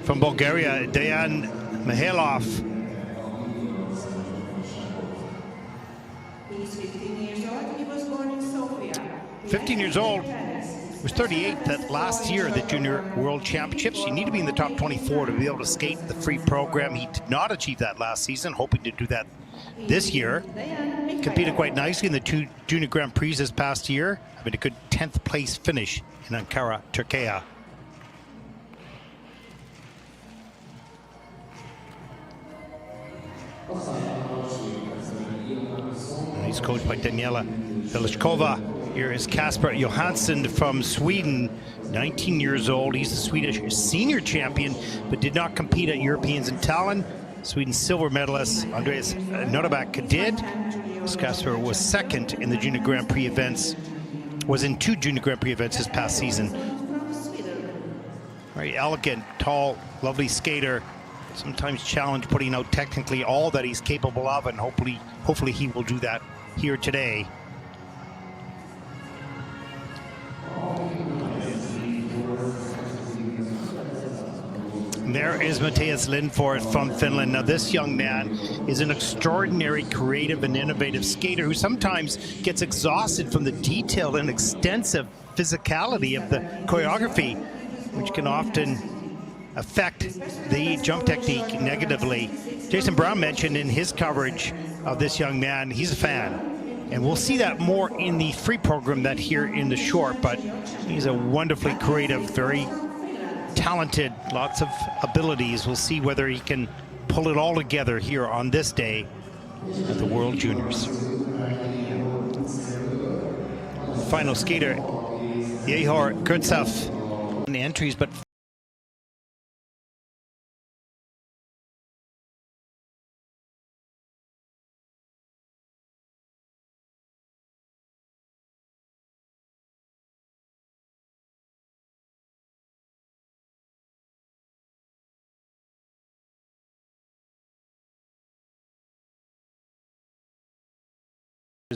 B: From Bulgaria, Deyan Mihaylov.
C: He's 15 years old. He was born in Sofia.
B: 15 years old. He was 38th at last year at the Junior World Championships. You need to be in the top 24 to be able to skate the free program. He did not achieve that last season, hoping to do that this year. Competed quite nicely in the 2 Junior Grand Prix this past year, having a good 10th place finish in Ankara, Turkey. And he's coached by Daniela Velishkova. Here is Casper Johansson from Sweden, 19 years old. He's the Swedish senior champion, but did not compete at Europeans in Tallinn. Sweden's silver medalist Andreas Nordback did. Casper was 2nd in the Junior Grand Prix events, was in 2 Junior Grand Prix events this past season. Very elegant, tall, lovely skater. Sometimes challenged putting out technically all that he's capable of, and hopefully he will do that here today. There is Matias Lindfors from Finland. Now, this young man is an extraordinary, creative, and innovative skater who sometimes gets exhausted from the detailed and extensive physicality of the choreography, which can often affect the jump technique negatively. Jason Brown mentioned in his coverage of this young man, he's a fan. And we'll see that more in the free program than here in the short, but he's a wonderfully creative, very talented, lots of abilities. We'll see whether he can pull it all together here on this day at the World Juniors. Final skater, Yehor Kurtsev, in the entries, but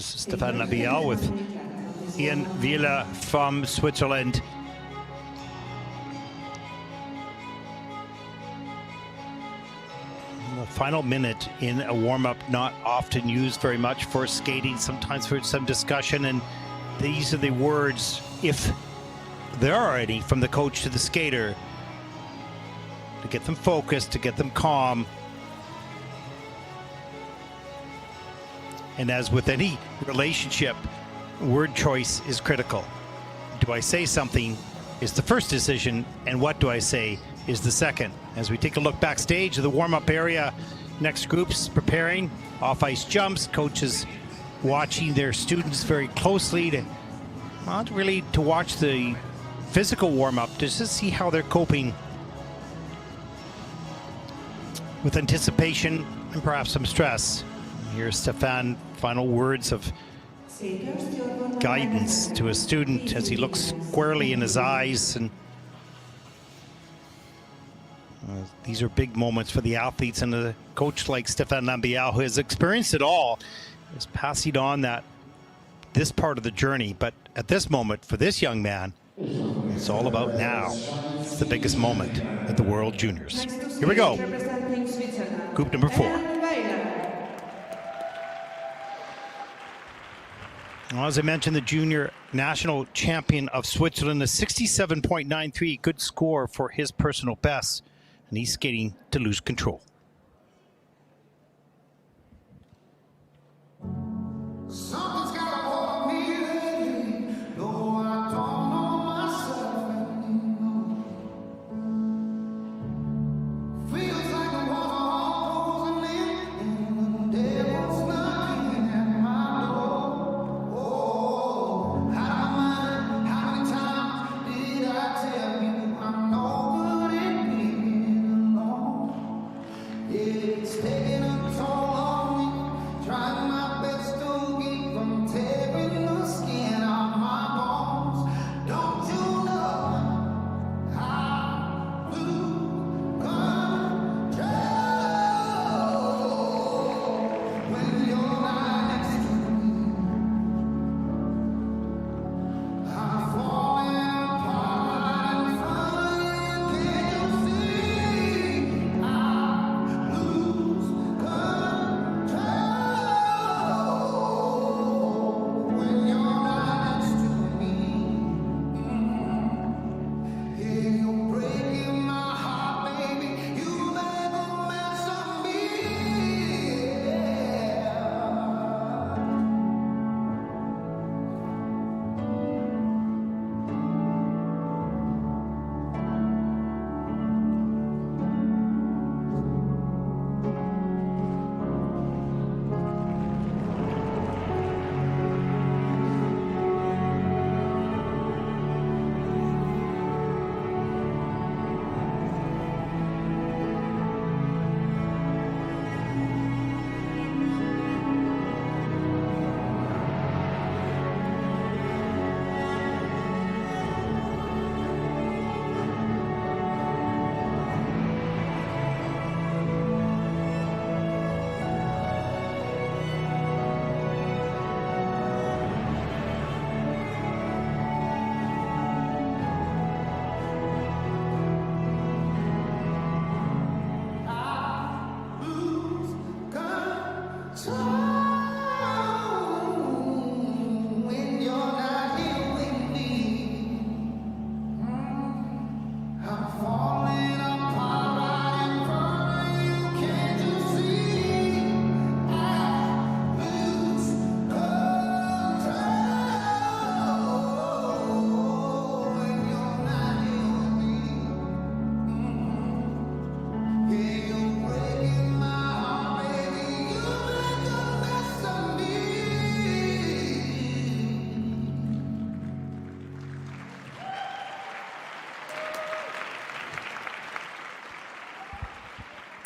B: Stefan Labial with Ean Weiler from Switzerland. The final minute in a warm-up, not often used very much for skating, sometimes for some discussion, and these are the words, if there are any, from the coach to the skater, to get them focused, to get them calm. And as with any relationship, word choice is critical. Do I say something is the first decision, and what do I say is the second. As we take a look backstage of the warm-up area, next groups preparing, off-ice jumps, coaches watching their students very closely to, not really to watch the physical warm-up, just to see how they're coping with anticipation and perhaps some stress. Here's Stefan, final words of guidance to a student as he looks squarely in his eyes. And these are big moments for the athletes, and a coach like Stefan Labial, who has experienced it all, is passing on this part of the journey. But at this moment, for this young man, it's all about now. It's the biggest moment at the World Juniors. Here we go. Group number 4. Well, as I mentioned, the junior national champion of Switzerland, a 67.93, good score for his personal best, and he's skating to lose control.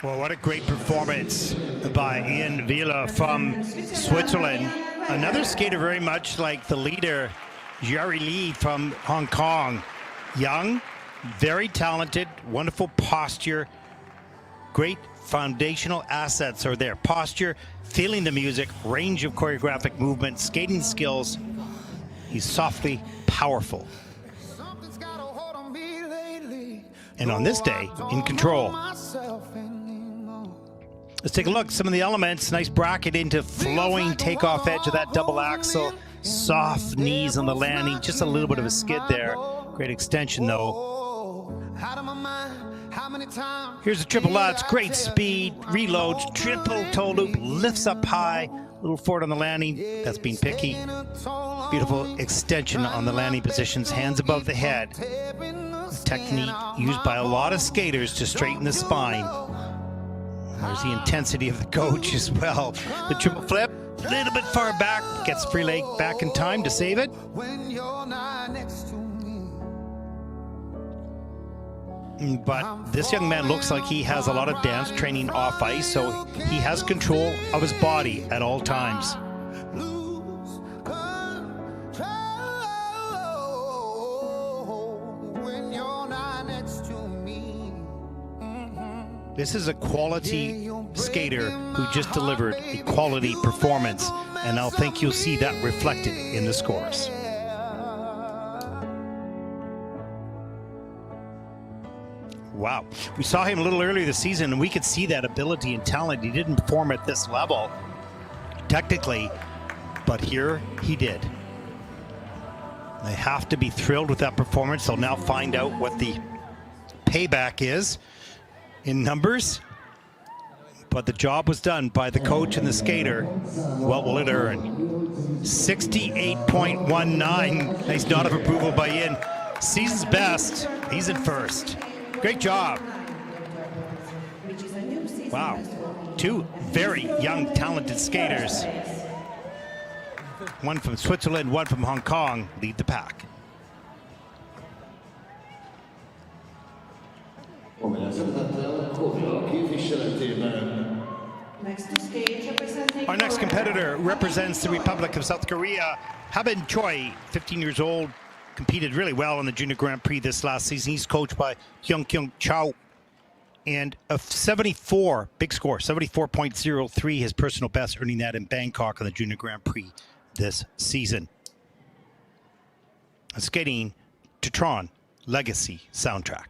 B: Well, what a great performance by Ean Weiler from Switzerland. Another skater very much like the leader, Jiarui Li from Hong Kong. Young, very talented, wonderful posture, Great foundational assets are there. Posture, feeling the music, range of choreographic movement, skating skills. He's softly powerful. And on this day, in control. Let's take a look. Some of the elements. Nice bracket into flowing takeoff edge of that double axel. Soft knees on the landing. Just a little bit of a skid there. Great extension, though. Here's the triple lutz. Great speed. Reloads. Triple toe loop. Lifts up high. A little forward on the landing. That's being picky. Beautiful extension on the landing positions. Hands above the head. Technique used by a lot of skaters to straighten the spine. There's the intensity of the coach as well. The triple flip, a little bit far back, gets free leg back in time to save it. But this young man looks like he has a lot of dance training off ice, so he has control of his body at all times. This is a quality skater who just delivered a quality performance, and I think you'll see that reflected in the scores. Wow. We saw him a little earlier this season, and we could see that ability and talent. He didn't perform at this level technically, but here he did. They have to be thrilled with that performance. They'll now find out what the payback is in numbers, but the job was done by the coach and the skater. What will it earn? 68.19. Nice nod of approval by Ian. Season's best. He's in first. Great job. Wow. Two very young, talented skaters. One from Switzerland, one from Hong Kong lead the pack. Our next competitor represents the Republic of South Korea. Habin Choi, 15 years old, competed really well in the Junior Grand Prix this last season. He's coached by Hyung-Kyung Chow. And a 74, big score, 74.03, his personal best, earning that in Bangkok on the Junior Grand Prix this season. Skating to Tron Legacy soundtrack.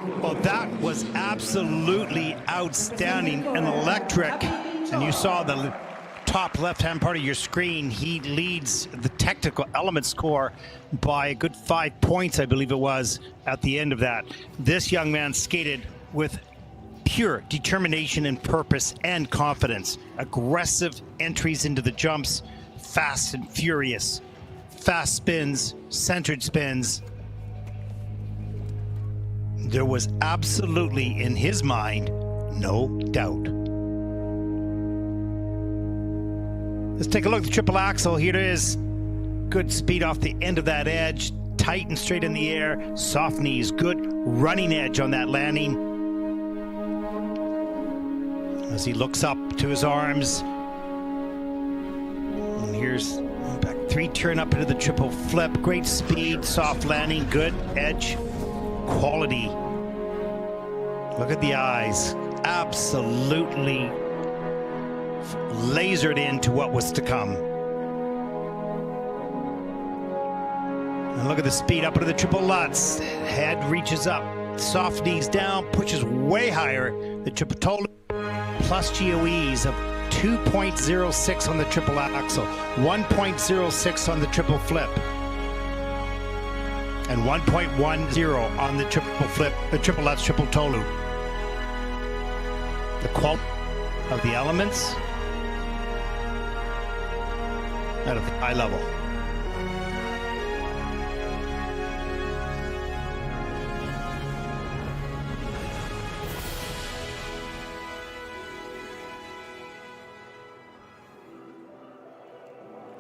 B: Well, that was absolutely outstanding and electric. And you saw the top left-hand part of your screen. He leads the technical element score by a good 5 points, I believe it was, at the end of that. This young man skated with pure determination and purpose and confidence. Aggressive entries into the jumps, fast and furious. Fast spins, centered spins. There was absolutely, in his mind, no doubt. Let's take a look at the triple axel. Here it is. Good speed off the end of that edge. Tight and straight in the air. Soft knees. Good running edge on that landing. As he looks up to his arms. And here's back 3 turn up into the triple flip. Great speed. Soft landing. Good edge. Quality. Look at the eyes. Absolutely lasered into what was to come. And look at the speed up into the triple Lutz. Head reaches up, soft knees down, pushes way higher. The triple Tolu plus GOEs of 2.06 on the triple axel, 1.06 on the triple flip, and 1.10 on the triple flip, the triple Lutz, triple Tolu. The quality of the elements at a high level.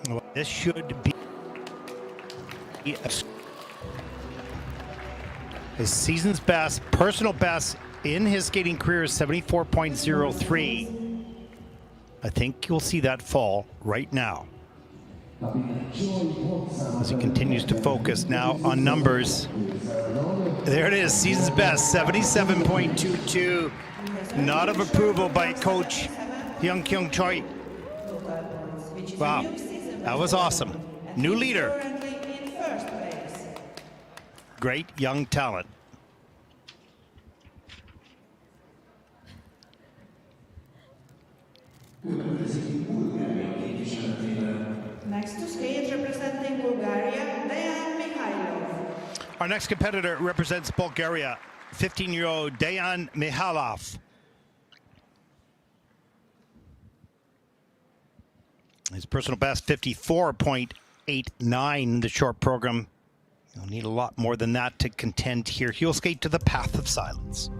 B: Well, this should be his season's best, personal best in his skating career is 74.03. I think you'll see that fall right now as he continues to focus now on numbers. There it is, season's best, 77.22. Nod of approval by coach Hyung Choi. Wow, that was awesome. New leader. Great young talent.
C: Next to skate representing Bulgaria, Deyan Mihaylov.
B: Our next competitor represents Bulgaria, 15-year-old Deyan Mihaylov. His personal best, 54.89 in the short program. You'll need a lot more than that to contend here. He'll skate to the path of silence.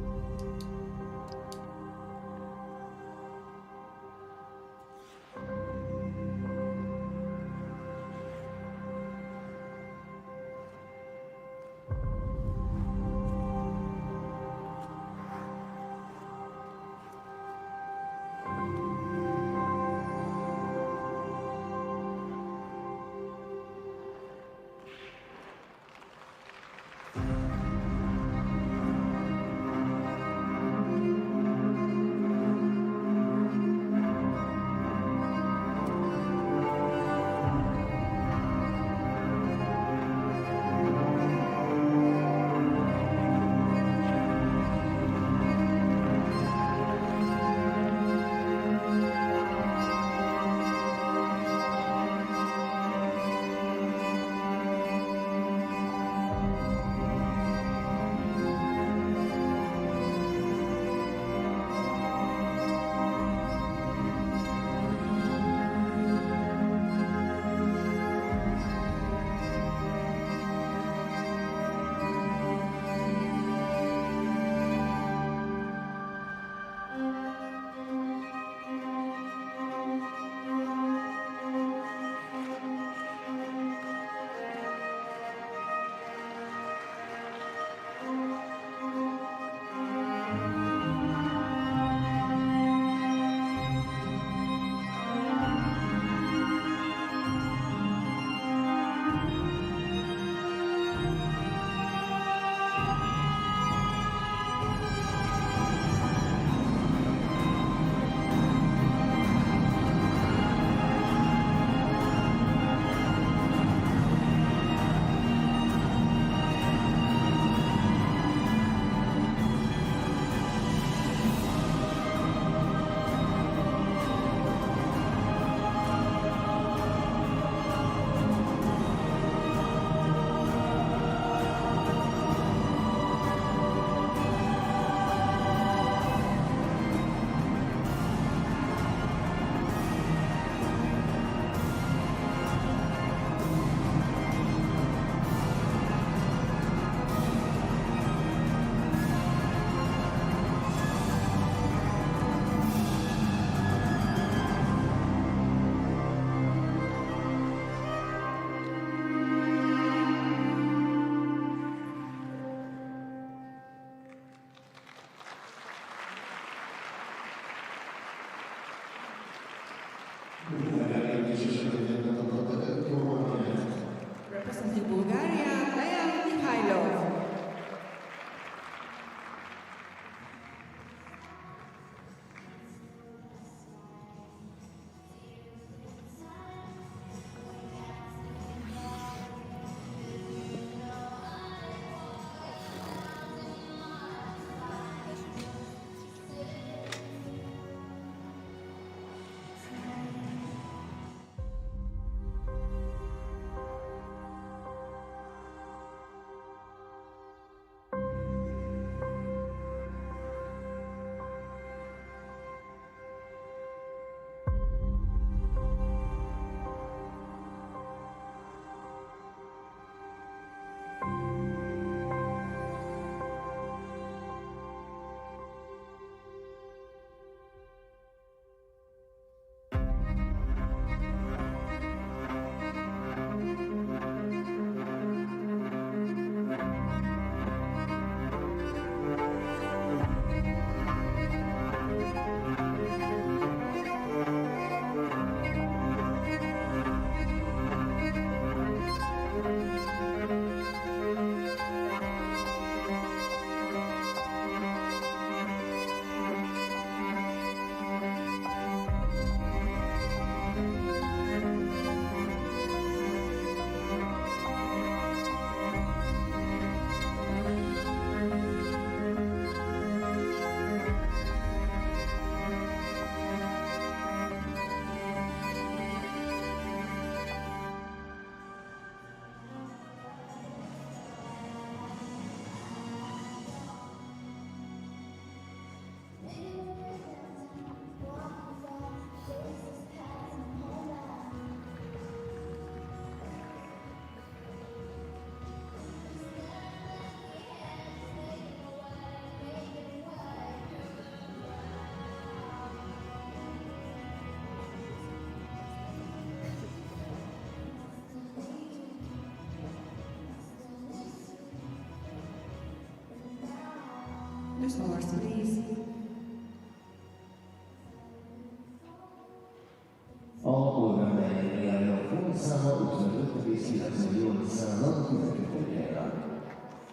C: First horse, please.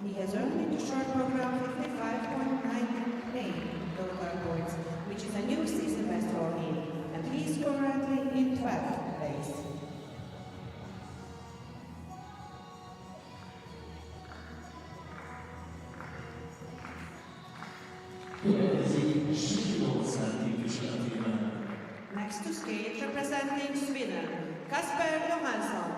C: He has earned in the short program 55.98 total points, which is a new season best for him, and he is currently in 12th place. Next to skate, representing Sweden, Casper Johansson.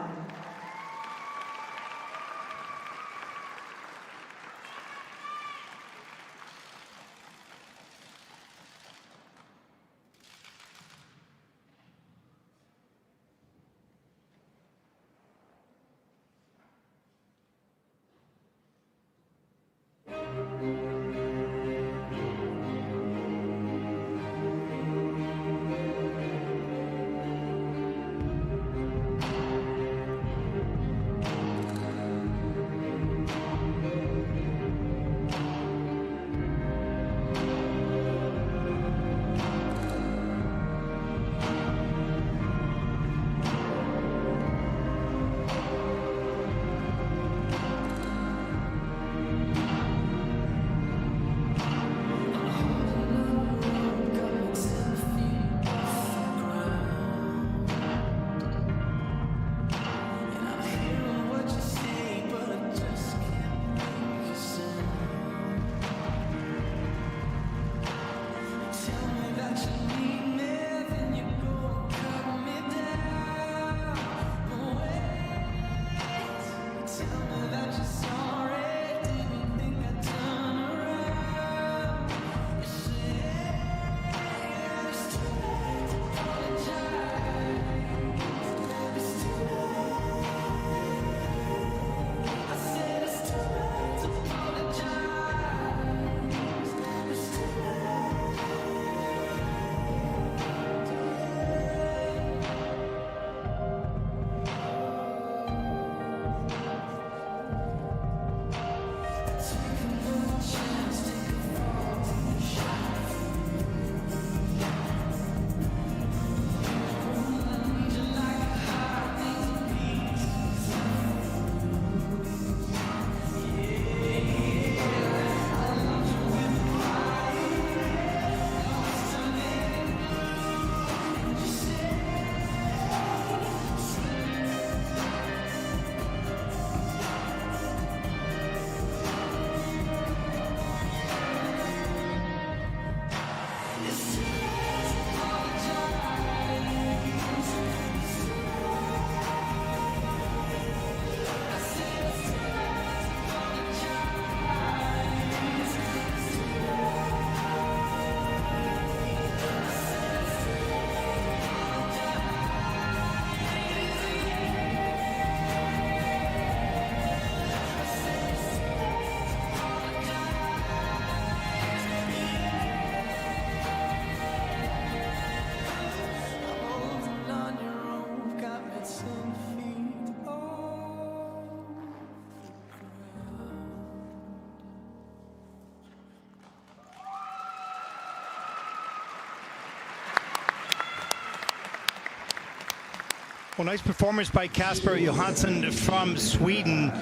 B: Well, nice performance by Casper Johansson from Sweden.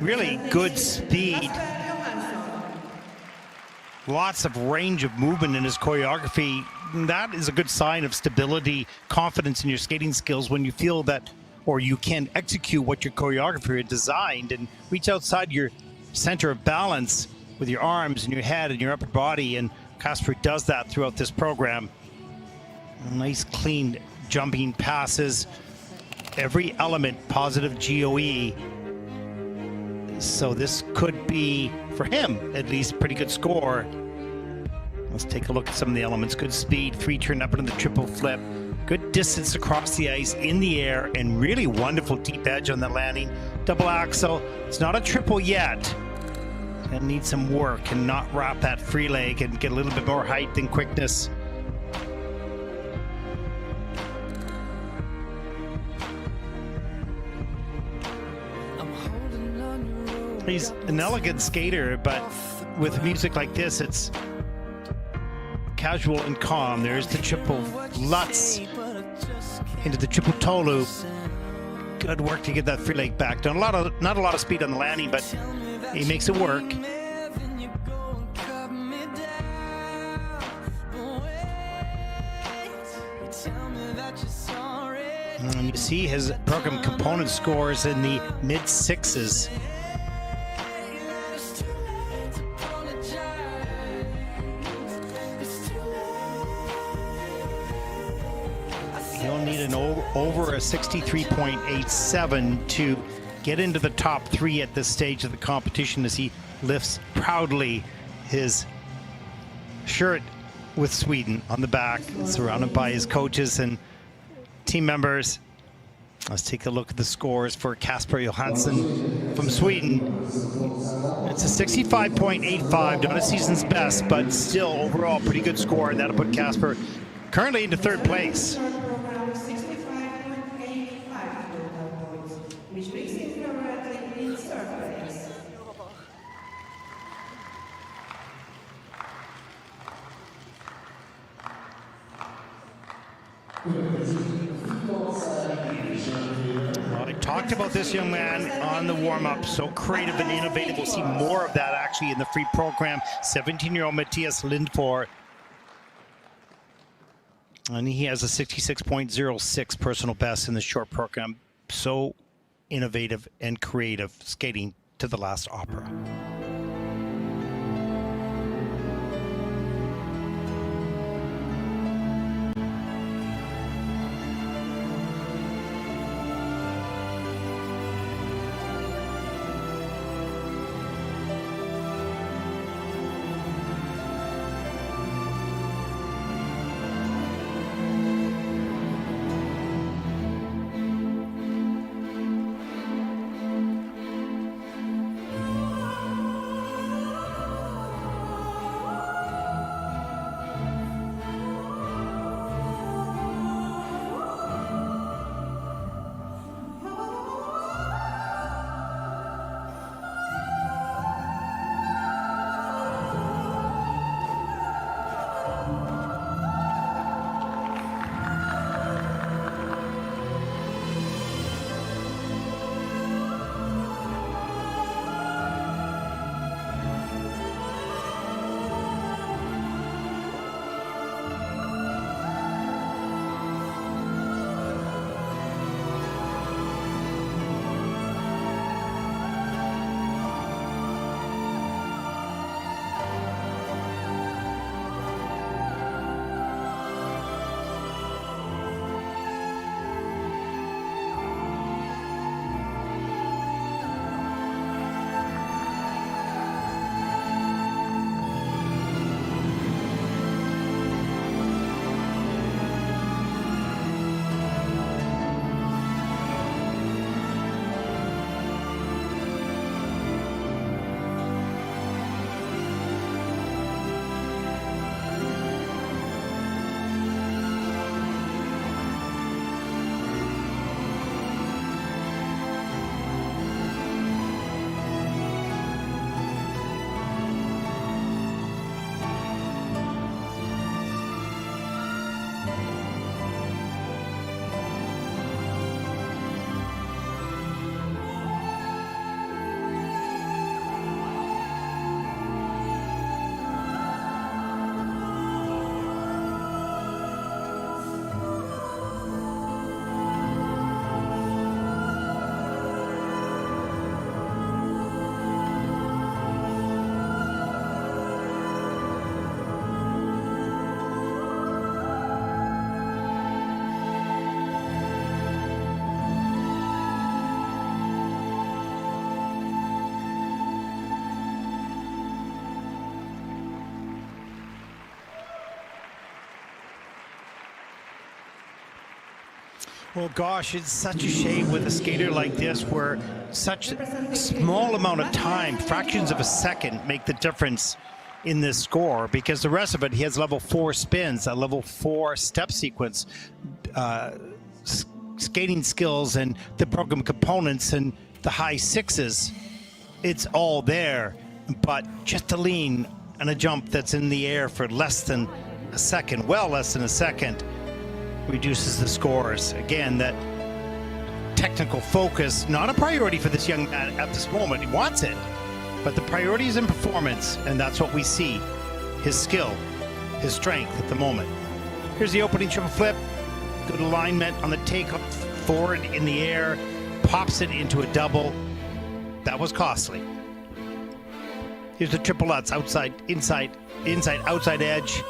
B: Really good speed. Lots of range of movement in his choreography. That is a good sign of stability, confidence in your skating skills when you feel that, or you can execute what your choreographer had designed and reach outside your center of balance with your arms and your head and your upper body. And Casper does that throughout this program. Nice, clean jumping passes. Every element positive GOE. So this could be, for him at least, a pretty good score. Let's take a look at some of the elements. Good speed, 3 turn up into the triple flip. Good distance across the ice, in the air, and really wonderful deep edge on the landing. Double axel. It's not a triple yet. Gonna need some work and not wrap that free leg and get a little bit more height and quickness. He's an elegant skater, but with music like this, it's casual and calm. There's the triple Lutz into the triple toe loop. Good work to get that free leg back. Not a lot of speed on the landing, but he makes it work. And you see his program component scores in the mid sixes. He'll need an over a 63.87 to get into the top three at this stage of the competition, as he lifts proudly his shirt with Sweden on the back, surrounded by his coaches and team members. Let's take a look at the scores for Casper Johansson from Sweden. It's a 65.85, not a season's best, but still overall pretty good score, and that'll put Casper currently into third place.
C: Which brings him currently in third place.
B: Well, I talked about this young man on the warm-up. So creative and innovative. We'll see more of that actually in the free program. 17-year-old Matias Lindfors. And he has a 66.06 personal best in the short program. So innovative and creative, skating to the last opera. Well, gosh, it's such a shame with a skater like this where such a small amount of time, fractions of a second, make the difference in this score, because the rest of it, he has level 4 spins, a level 4 step sequence, skating skills and the program components and the high sixes. It's all there. but just a lean and a jump that's in the air for less than a second, well less than a second, reduces the scores. Again, that technical focus, not a priority for this young man at this moment. He wants it, but the priority is in performance, and that's what we see. His skill, his strength at the moment. Here's the opening triple flip. Good alignment on the takeoff, forward in the air, pops it into a double. That was costly. Here's the triple Lutz, outside, inside, inside, outside edge.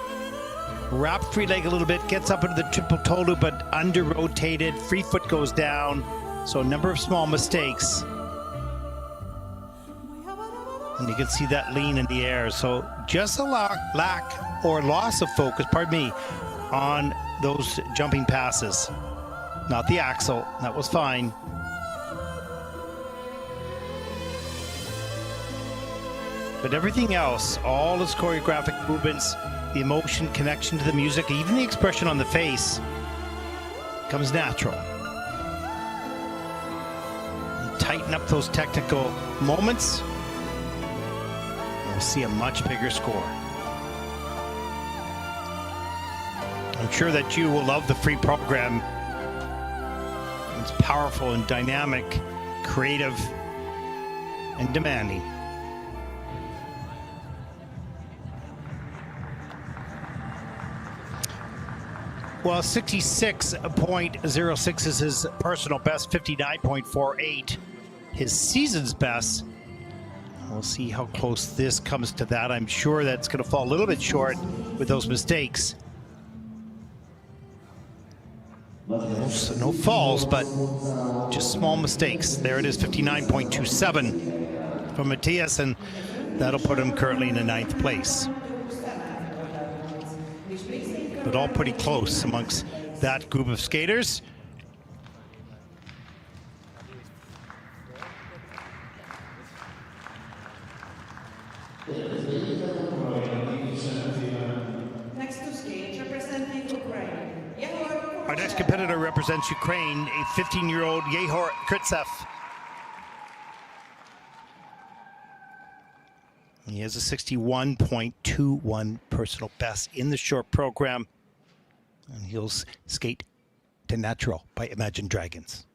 B: Wrapped free leg a little bit, gets up into the triple toe loop, but under rotated. Free foot goes down. So a number of small mistakes. And you can see that lean in the air. So just a lack or loss of focus, pardon me, on those jumping passes. Not the axle, that was fine. But everything else, all his choreographic movements, the emotion, connection to the music, even the expression on the face, comes natural. And tighten up those technical moments, and we'll see a much bigger score. I'm sure that you will love the free program. It's powerful and dynamic, creative, and demanding. Well, 66.06 is his personal best, 59.48 his season's best. We'll see how close this comes to that. I'm sure that's going to fall a little bit short with those mistakes. No falls, but just small mistakes. There it is, 59.27 from Matias, and that'll put him currently in the 9th place. But all pretty close amongst that group of skaters.
C: Next to skate, representing Ukraine, Yehor Kurtsev.
B: Our next competitor represents Ukraine, a 15-year-old Yehor Kurtsev. He has a 61.21 personal best in the short program. And he'll skate to Natural by Imagine Dragons.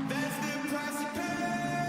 E: That's the price you pay.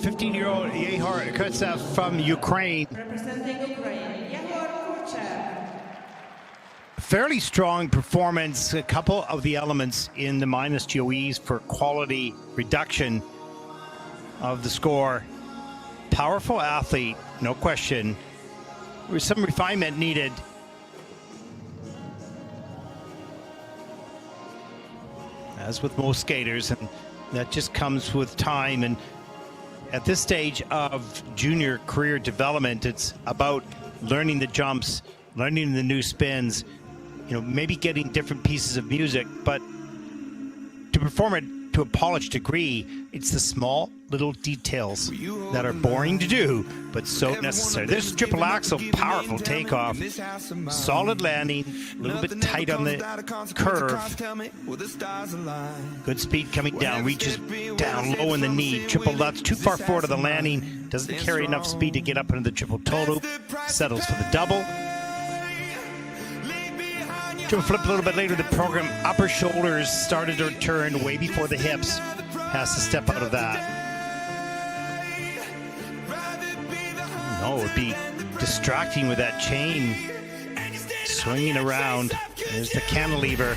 B: 15-year-old Yehor Kurtsev from Ukraine.
C: Representing Ukraine, Yehor Kurtsev.
B: Fairly strong performance. A couple of the elements in the minus GOEs for quality reduction of the score. Powerful athlete, no question. There was some refinement needed. As with most skaters, and that just comes with time. And at this stage of junior career development, it's about learning the jumps, learning the new spins, you know, maybe getting different pieces of music, but to perform it to a polished degree, it's the small little details that are boring to do, but so necessary. This triple axel, powerful takeoff, solid landing, a little bit tight on the curve. Good speed coming down, reaches down low in the knee. Triple lutz, too far forward of the landing, doesn't carry enough speed to get up into the triple toe loop, settles for the double. Triple flip a little bit later in the program. Upper shoulders started to turn way before the hips. Has to step out of that. No, it would be distracting with that chain swinging around. There's the cantilever.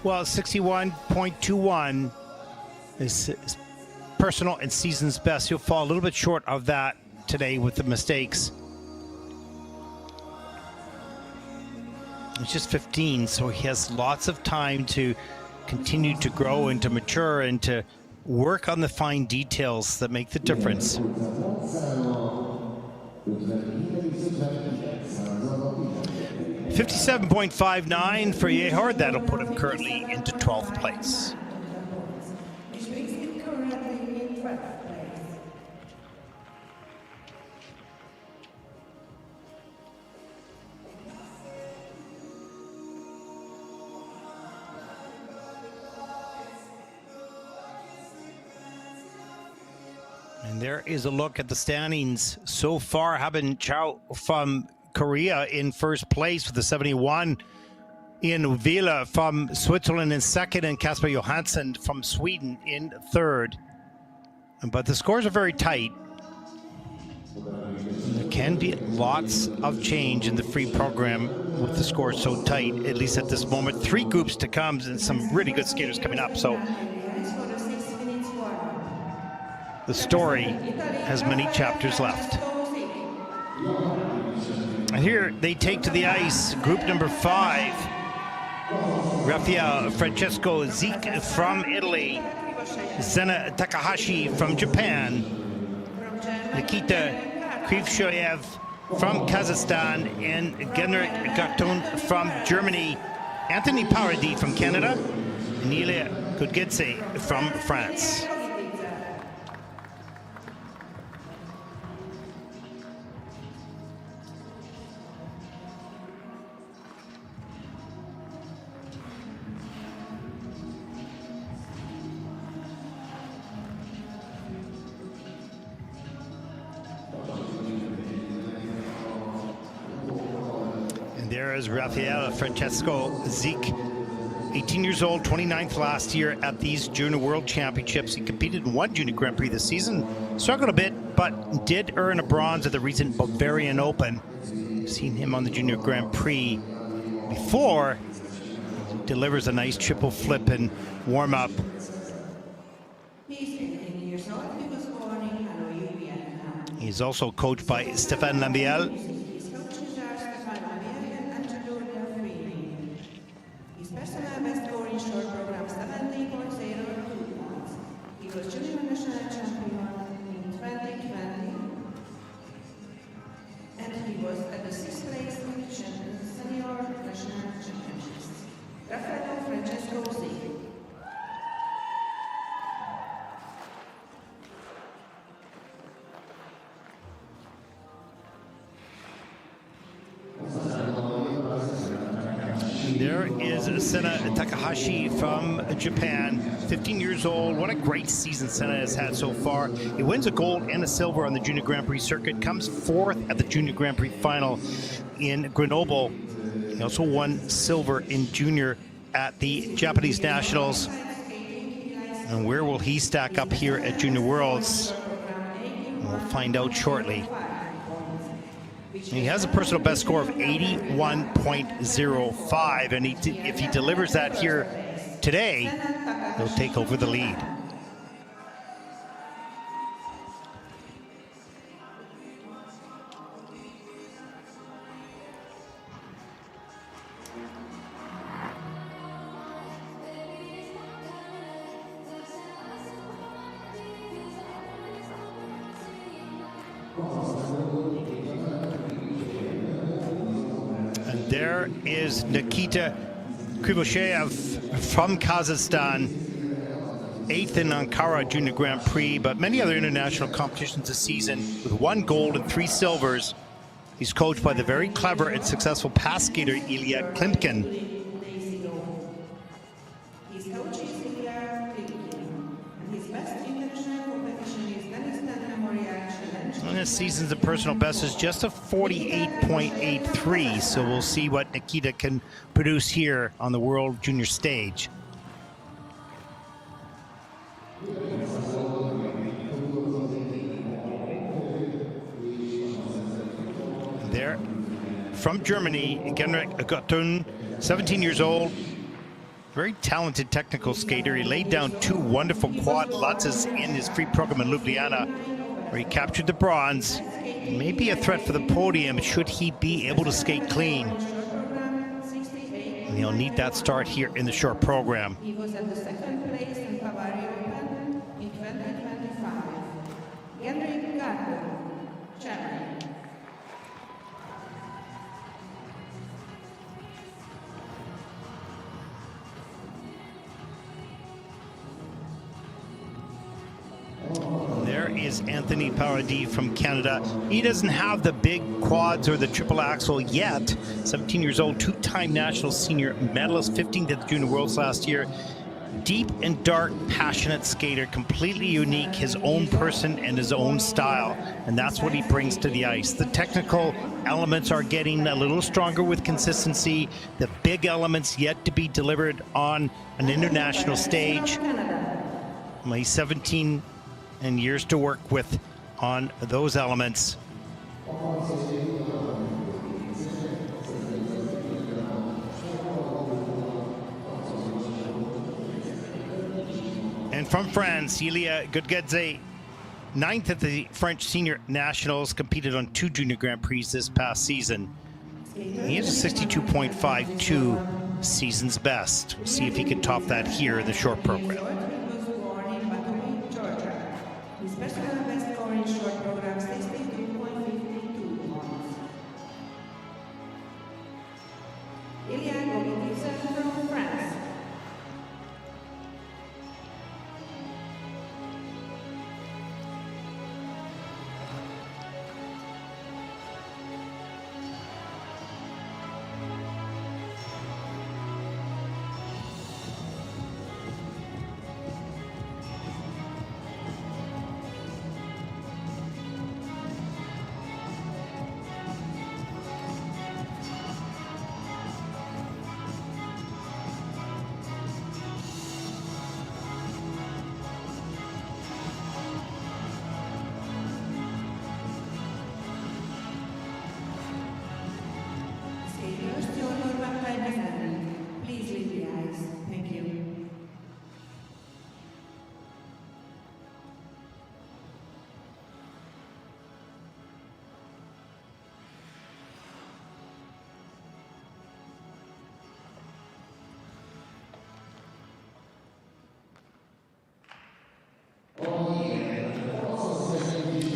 B: Well, 61.21 is personal and season's best. He'll fall a little bit short of that today with the mistakes. He's just 15, so he has lots of time to continue to grow and to mature and to work on the fine details that make the difference. 57.59 for Yehor. That'll put him currently into 12th place. And there is a look at the standings so far. Habin Choi from Korea in first place with the 71. Ean Weiler from Switzerland in second, and Casper Johansson from Sweden in third. But the scores are very tight. There can be lots of change in the free program with the scores so tight, at least at this moment. 3 groups to come and some really good skaters coming up. So the story has many chapters left. And here they take to the ice group number 5. Rafael Francesco Zik from Italy. Sena Takahashi from Japan. Nikita Krivosheyev from Kazakhstan. And Genrikh Gartung from Germany. Anthony Paradis from Canada. And Ilia Gogitidze from France. There is Rafael Francesco Zik, 18 years old, 29th last year at these Junior World Championships. He competed in 1 Junior Grand Prix this season. Struggled a bit, but did earn a bronze at the recent Bavarian Open. Seen him on the Junior Grand Prix before. He delivers a nice triple flip and warm up. He's also coached by Stéphane Lambiel. is Sena Takahashi from Japan, 15 years old. What a great season Sena has had so far. He wins a gold and a silver on the Junior Grand Prix circuit, comes fourth at the Junior Grand Prix final in Grenoble. He also won silver in junior at the Japanese Nationals. And where will he stack up here at Junior Worlds? We'll find out shortly. He has a personal best score of 81.05, and if he delivers that here today, he'll take over the lead. There is Nikita Krivosheyev from Kazakhstan, 8th in Ankara Junior Grand Prix, but many other international competitions this season with 1 gold and 3 silvers. He's coached by the very clever and successful pass skater Ilia Gogitidze.
C: His coach is Ilia Gogitidze, and his best international competition is Denis Krouglov.
B: And this season's personal best is just a 48.83, so we'll see what Nikita can produce here on the World Junior stage. There, from Germany, Genrikh Gartung, 17 years old, very talented technical skater. He laid down 2 wonderful quad lutzes in his free program in Ljubljana, where he captured the bronze. Maybe a threat for the podium should he be able to skate clean. And he'll need that start here in the short program.
C: He was at the 2nd place in Bavaria Open in 2025. Genrikh Gartung, Germany.
B: There is Anthony Paradis from Canada. He doesn't have the big quads or the triple axel yet. 17 years old, 2-time national senior medalist, 15th at the Junior Worlds last year. Deep and dark, passionate skater, completely unique, his own person and his own style. And that's what he brings to the ice. The technical elements are getting a little stronger with consistency. The big elements yet to be delivered on an international stage. He's 17 and years to work with on those elements. And from France, Ilia Gogitidze, 9th at the French Senior Nationals, competed on 2 Junior Grand Prix this past season. He has a 62.52 season's best. We'll see if he can top that here in the short program.
C: His personal best score in short program, 62.52 points. Ilia Gogitidze from France. Please leave the ice. Thank you.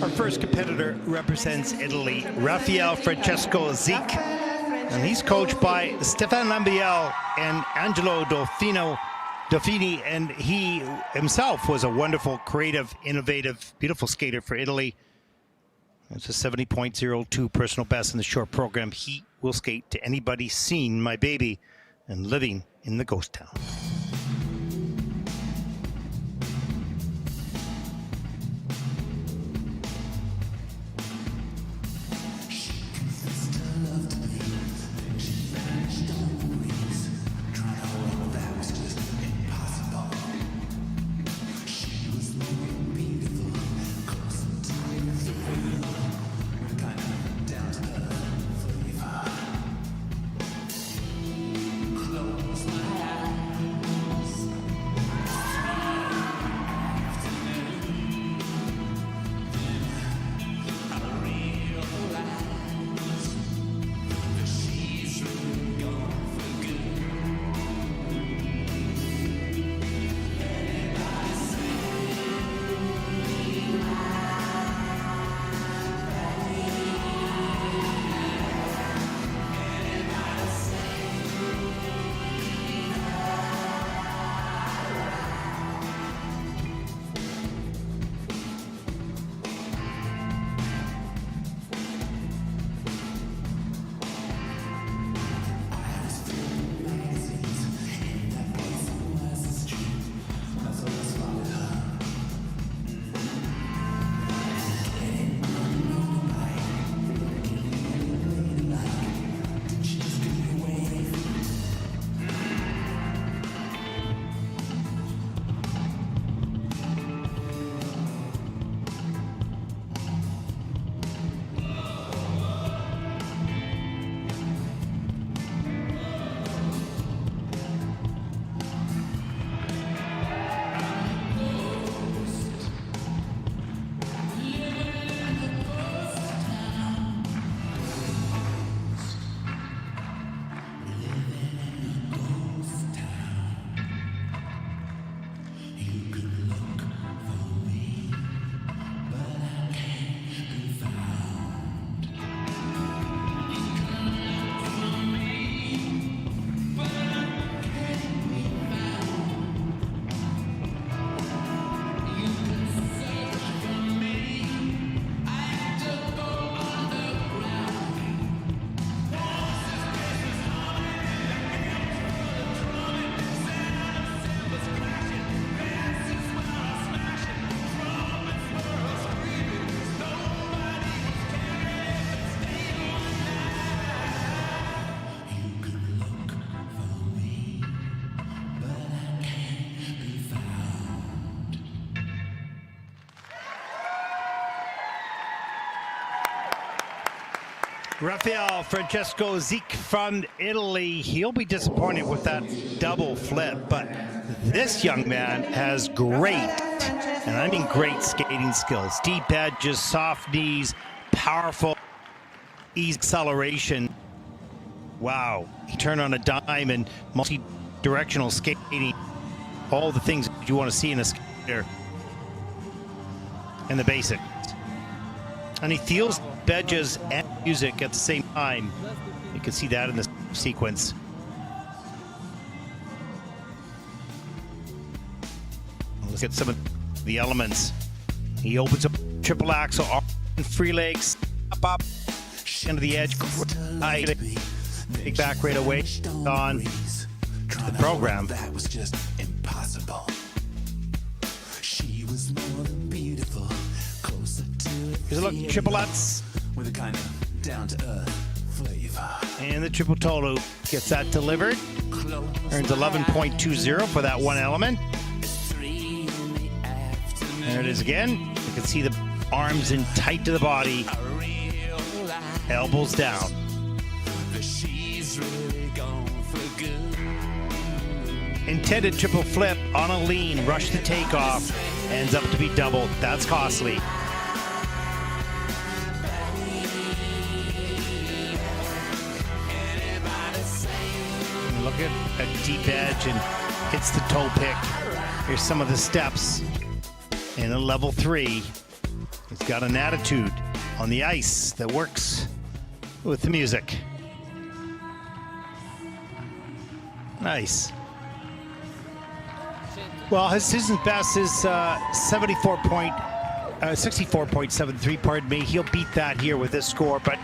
B: Our first competitor represents Italy, Raffaele Francesco Zik, and he's coached by Stefan Lambiel and Angelo Dauphini, and he himself was a wonderful, creative, innovative, beautiful skater for Italy. It's a 70.02 personal best in the short program. He will skate to anybody seen my baby. and living in the ghost town. Rafael Francesco Zik from Italy. He'll be disappointed with that double flip, but this young man has great, and I mean great, skating skills. Deep edges, soft knees, powerful ease acceleration. Wow, he turned on a dime and multi-directional skating. All the things you want to see in a skater and the basics. And he feels edges and music at the same time. You can see that in the sequence. Let's get some of the elements. He opens up triple axel, free legs, up, into the edge, big back right away, on to the program.
G: That was just impossible. She was more than beautiful, closer to
B: Here's a look, triple Lutz.
G: with a kind of down-to-earth flavor.
B: And the triple Tolu gets that delivered. Earns 11.20 for that one element. There it is again. You can see the arms in tight to the body. Elbows down. Intended triple flip on a lean, rush to takeoff, ends up to be doubled. That's costly. And look at a deep edge and hits the toe pick. Here's some of the steps in a level 3. He's got an attitude on the ice that works with the music. Nice. Well, his season best is 64.73, pardon me. He'll beat that here with this score, but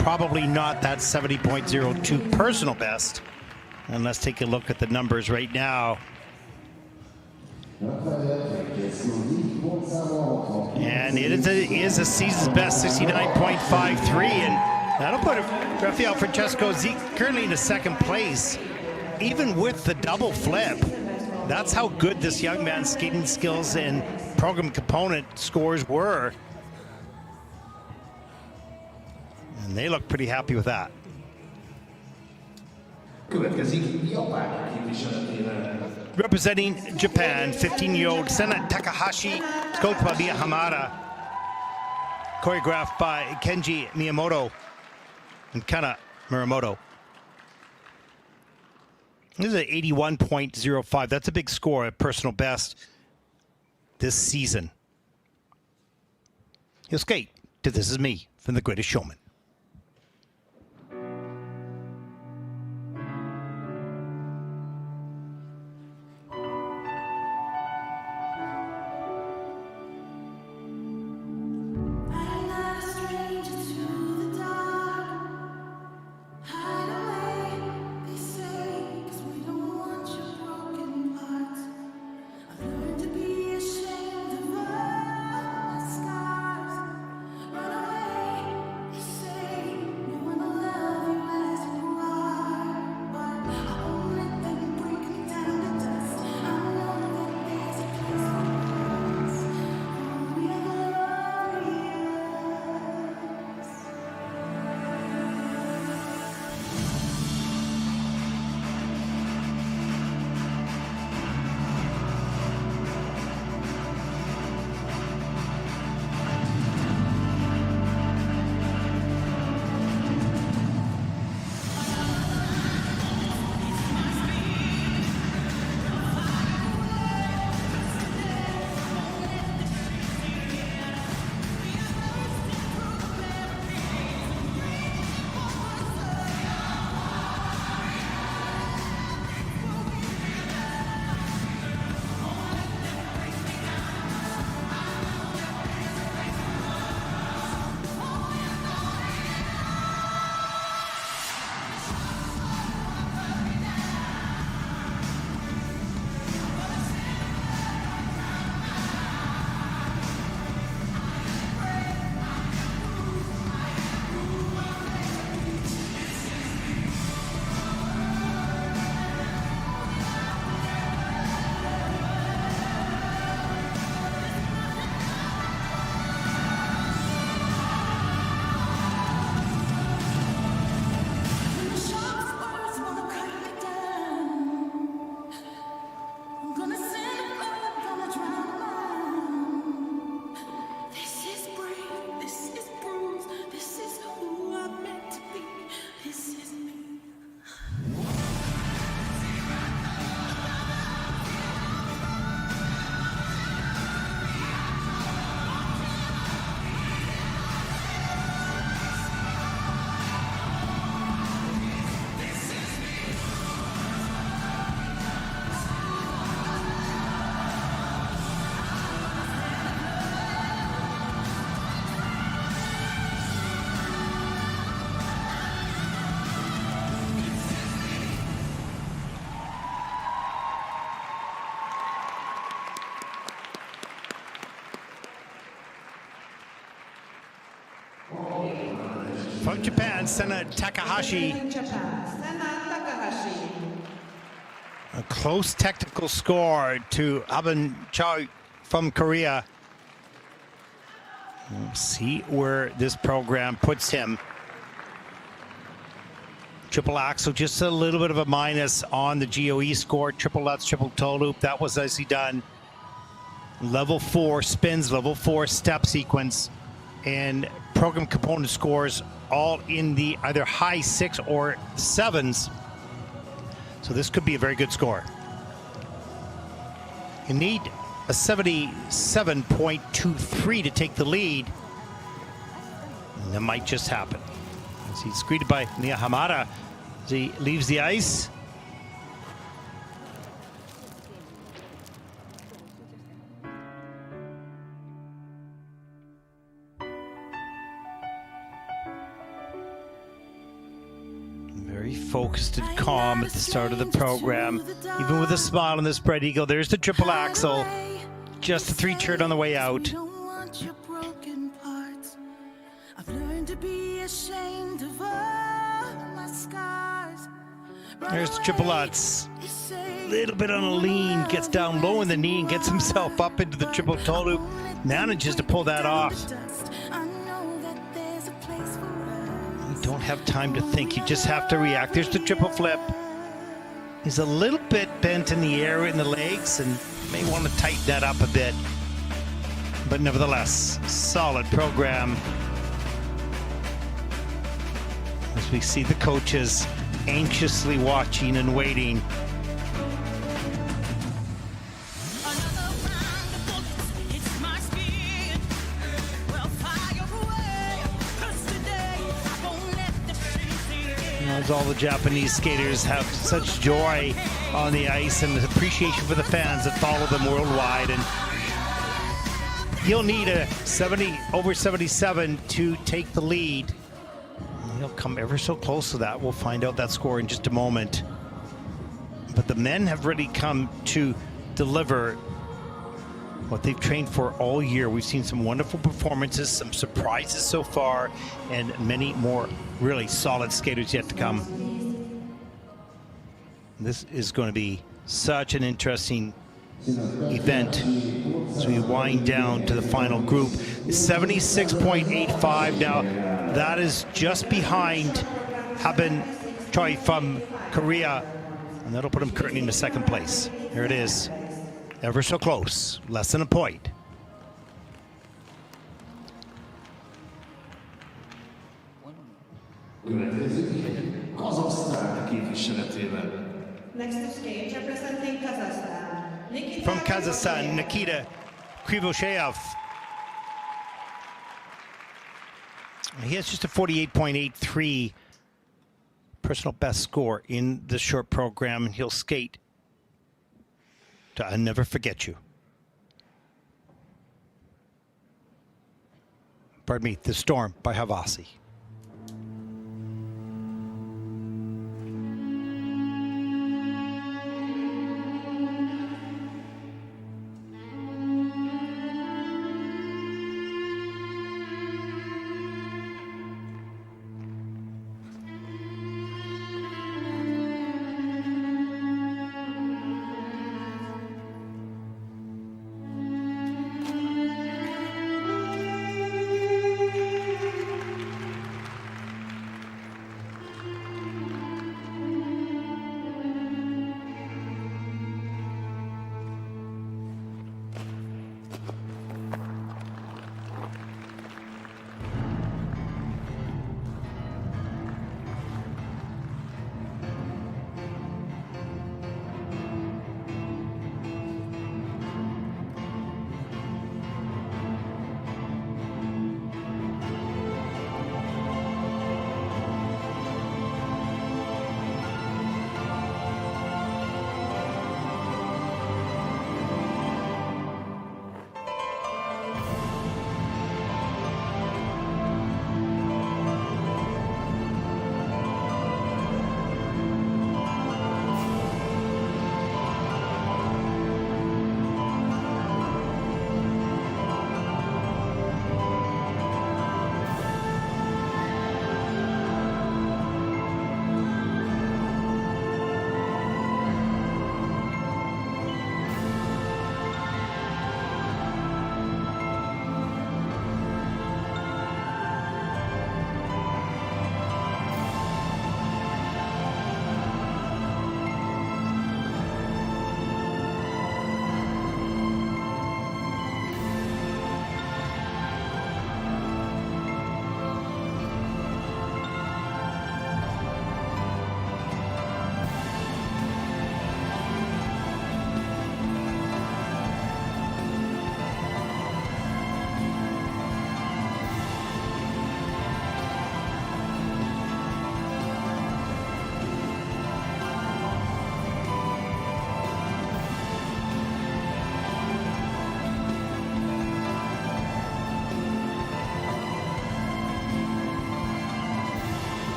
B: probably not that 70.02 personal best. And let's take a look at the numbers right now. And it is a season's best 69.53, and that'll put Rafael Francesco currently into second place, even with the double flip. That's how good this young man's skating skills and program component scores were. And they look pretty happy with that. Representing Japan, 15-year-old Sena Takahashi, coached by Mia Hamada, choreographed by Kenji Miyamoto and Kana Muramoto. This is an 81.05. That's a big score, a personal best this season. He'll skate to This Is Me from The Greatest Showman. From Japan, Sena Takahashi. A close technical score to Habin Choi from Korea. We'll see where this program puts him. Triple axel, just a little bit of a minus on the GOE score. Triple Lutz, triple toe loop, that was nicely done. Level 4 spins, level 4 step sequence, and program component scores all in the either high 6 or 7s. So this could be a very good score. You need a 77.23 to take the lead. And that might just happen. As he's greeted by Mia Hamada as he leaves the ice. Very Very focused and calm at the start of the program. Even with a smile on the spread eagle, there's the triple axel. Just a 3 turn on the way out. There's the triple Lutz. Little bit on a lean, gets down low in the knee and gets himself up into the triple toe loop. Manages to pull that off. You don't have time to think, you just have to react. There's the triple flip. He's a little bit bent in the air in the legs and may want to tighten that up a bit. But nevertheless, solid program. As we see the coaches anxiously watching and waiting. As all the Japanese skaters have such joy on the ice and appreciation for the fans that follow them worldwide. And he'll need a over 77 to take the lead. He'll come ever so close to that. We'll find out that score in just a moment. But the men have really come to deliver what they've trained for all year. We've seen some wonderful performances, some surprises so far, and many more really solid skaters yet to come. This is going to be such an interesting event as we wind down to the final group. 76.85 now. That is just behind Habin Choi from Korea, and that'll put him currently into second place. There it is. Ever so close, less than a point.
C: Next to skate, representing Kazakhstan.
B: From Kazakhstan, Nikita Krivosheyev. He has just a 48.83 personal best score in the short program, and he'll skate to I'll Never Forget You. Pardon me, The Storm by Havasi.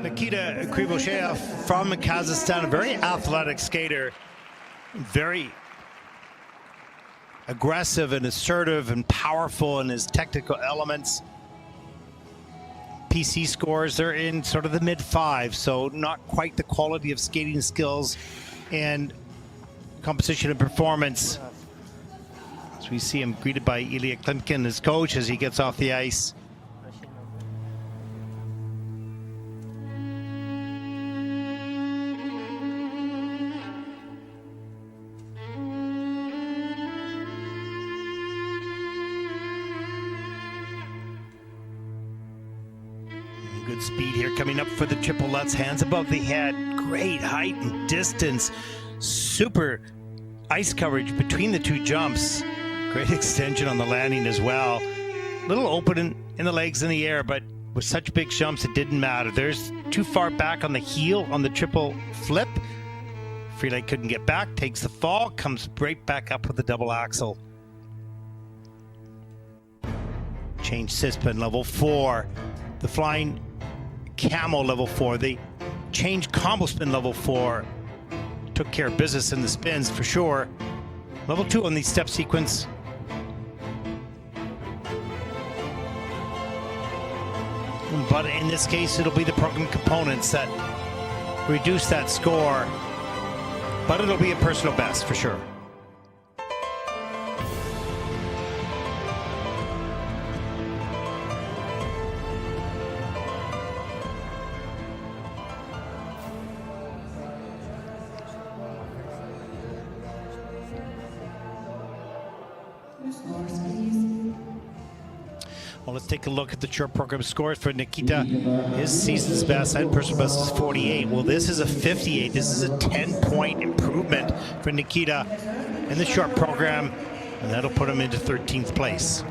B: Nikita Krivosheyev from Kazakhstan, a very athletic skater, very aggressive and assertive and powerful in his technical elements. PC scores are in sort of the mid-5, so not quite the quality of skating skills and composition and performance. As we see him greeted by Ilya Klimkin, his coach, as he gets off the ice. Good speed here coming up for the triple Lutz. Hands above the head. Great height and distance. Super ice coverage between the two jumps. Great extension on the landing as well. Little open in the legs in the air, but with such big jumps, it didn't matter. There's too far back on the heel on the triple flip. Freeleg couldn't get back, takes the fall, comes right back up with the double axel. Change Sispin, level 4. The flying camel, level 4. The change combo spin, level 4. Took care of business in the spins for sure. Level 2 on the step sequence. But in this case, it'll be the program components that reduce that score. But it'll be a personal best for sure. Well, let's take a look at the short program scores for Nikita. His season's best and personal best is 48. Well, this is a 58. This is a 10-point improvement for Nikita in the short program, and that'll put him into 13th place.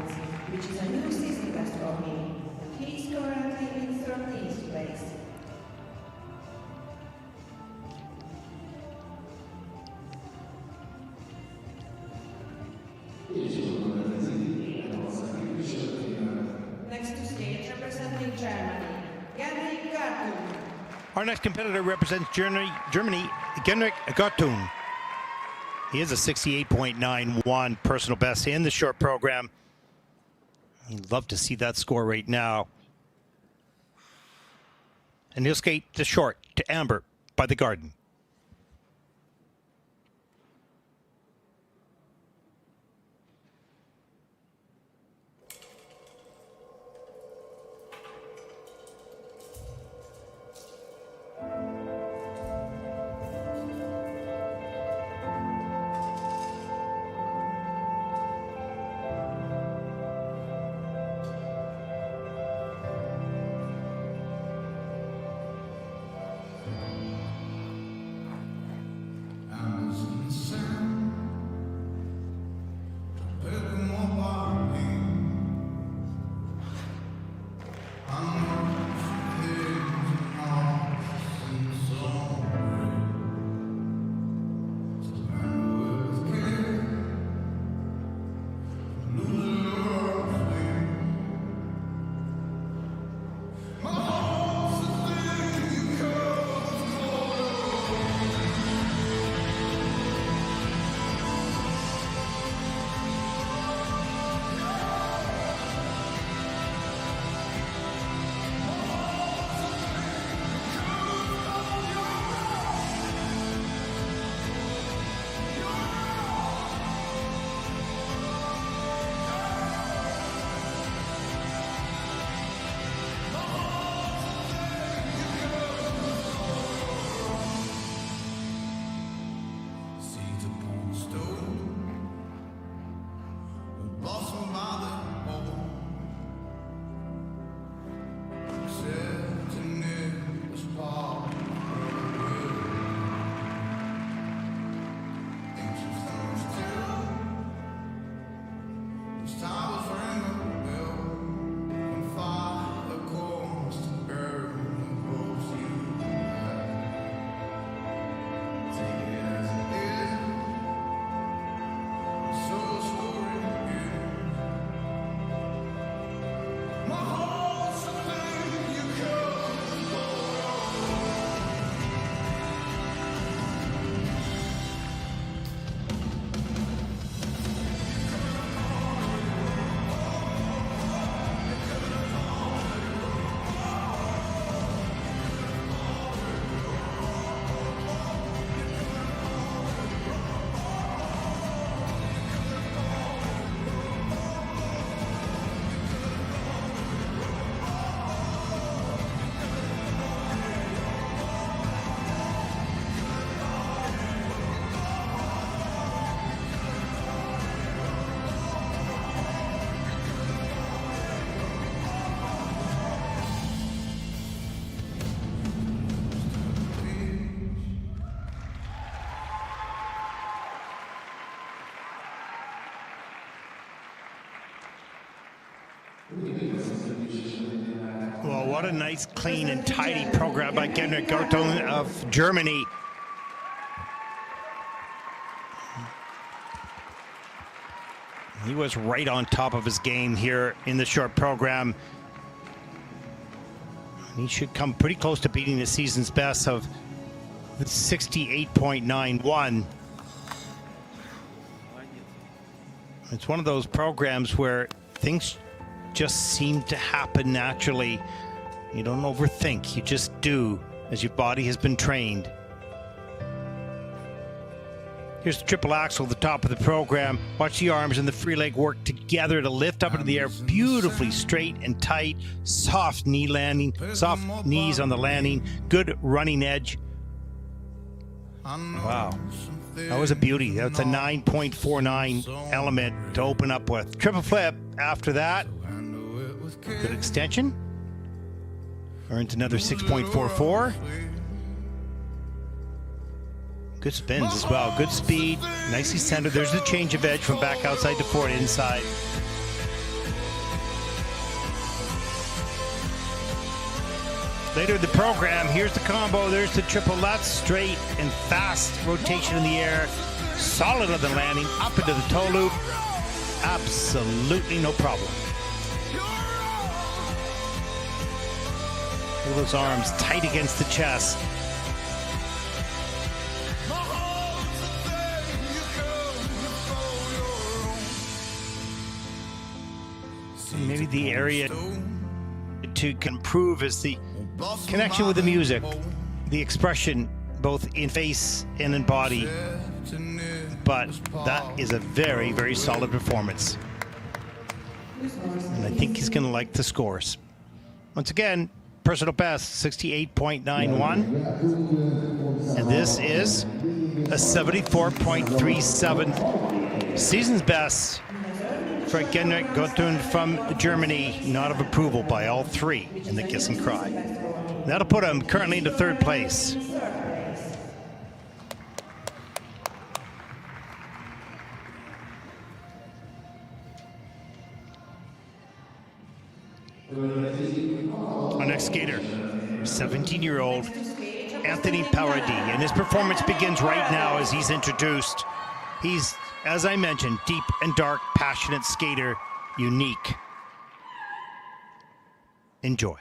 C: Which is a new season best for him. He is currently in 13th place. Next to skate, representing Germany, Genrikh Gartung.
B: Our next competitor represents Germany, Genrikh Gartung. He is a 68.91 personal best in the short program. You'd love to see that score right now. And he'll skate the short to Amber by the Garden. Well, what a nice, clean, and tidy program by Genrikh Gartung of Germany. He was right on top of his game here in the short program. He should come pretty close to beating the season's best of 68.91. It's one of those programs where things just seem to happen naturally. You don't overthink, you just do as your body has been trained. Here's the triple axel at the top of the program. Watch the arms and the free leg work together to lift up into the air beautifully straight and tight. Soft knee landing, soft knees on the landing. Good running edge. Wow. That was a beauty. That's a 9.49 element to open up with. Triple flip after that. Good extension. Earns another 6.44. Good spins as well. Good speed. Nicely centered. There's the change of edge from back outside to forward inside. Later in the program, here's the combo. There's the triple lutz. Straight and fast rotation in the air. Solid on the landing. Up into the toe loop. Absolutely no problem. Look at those arms tight against the chest. Maybe the area to improve is the connection with the music, the expression both in face and in body. But that is a very, very solid performance. And I think he's going to like the scores. Once again, personal best, 68.91. And this is a 74.37 season's best for Genrikh Gartung from Germany. Not of approval by all three in the kiss and cry. That'll put him currently into third place. Our next skater, 17-year-old Anthony Paradis, and his performance begins right now as he's introduced. He's, as I mentioned, deep and dark, passionate skater, unique. Enjoy.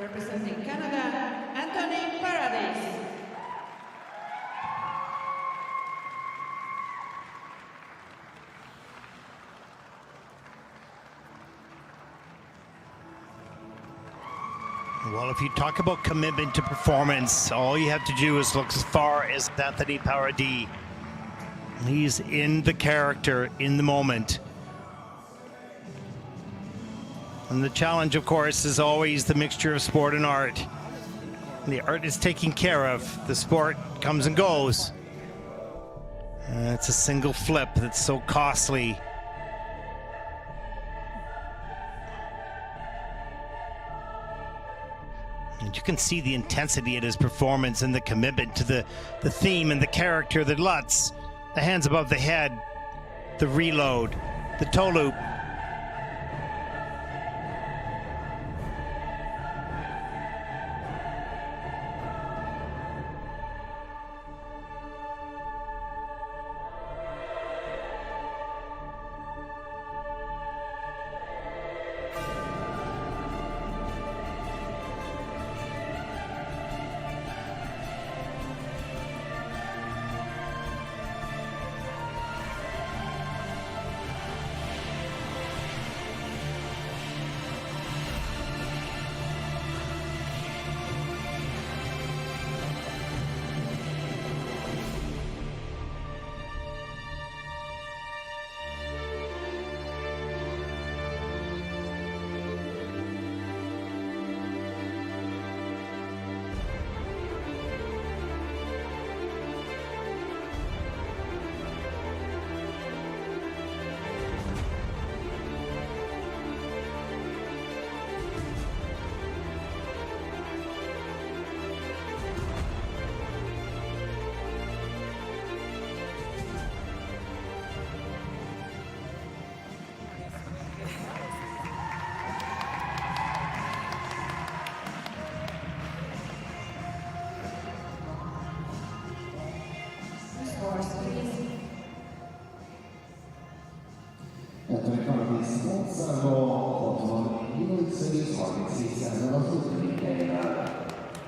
C: Representing Canada, Anthony Paradis.
B: Well, if you talk about commitment to performance, all you have to do is look as far as Anthony Paradis. He's in the character, in the moment. And the challenge, of course, is always the mixture of sport and art. The art is taken care of. The sport comes and goes. It's a single flip that's so costly. And you can see the intensity in his performance and the commitment to the theme and the character, the Lutz, the hands above the head, the reload, the toe loop.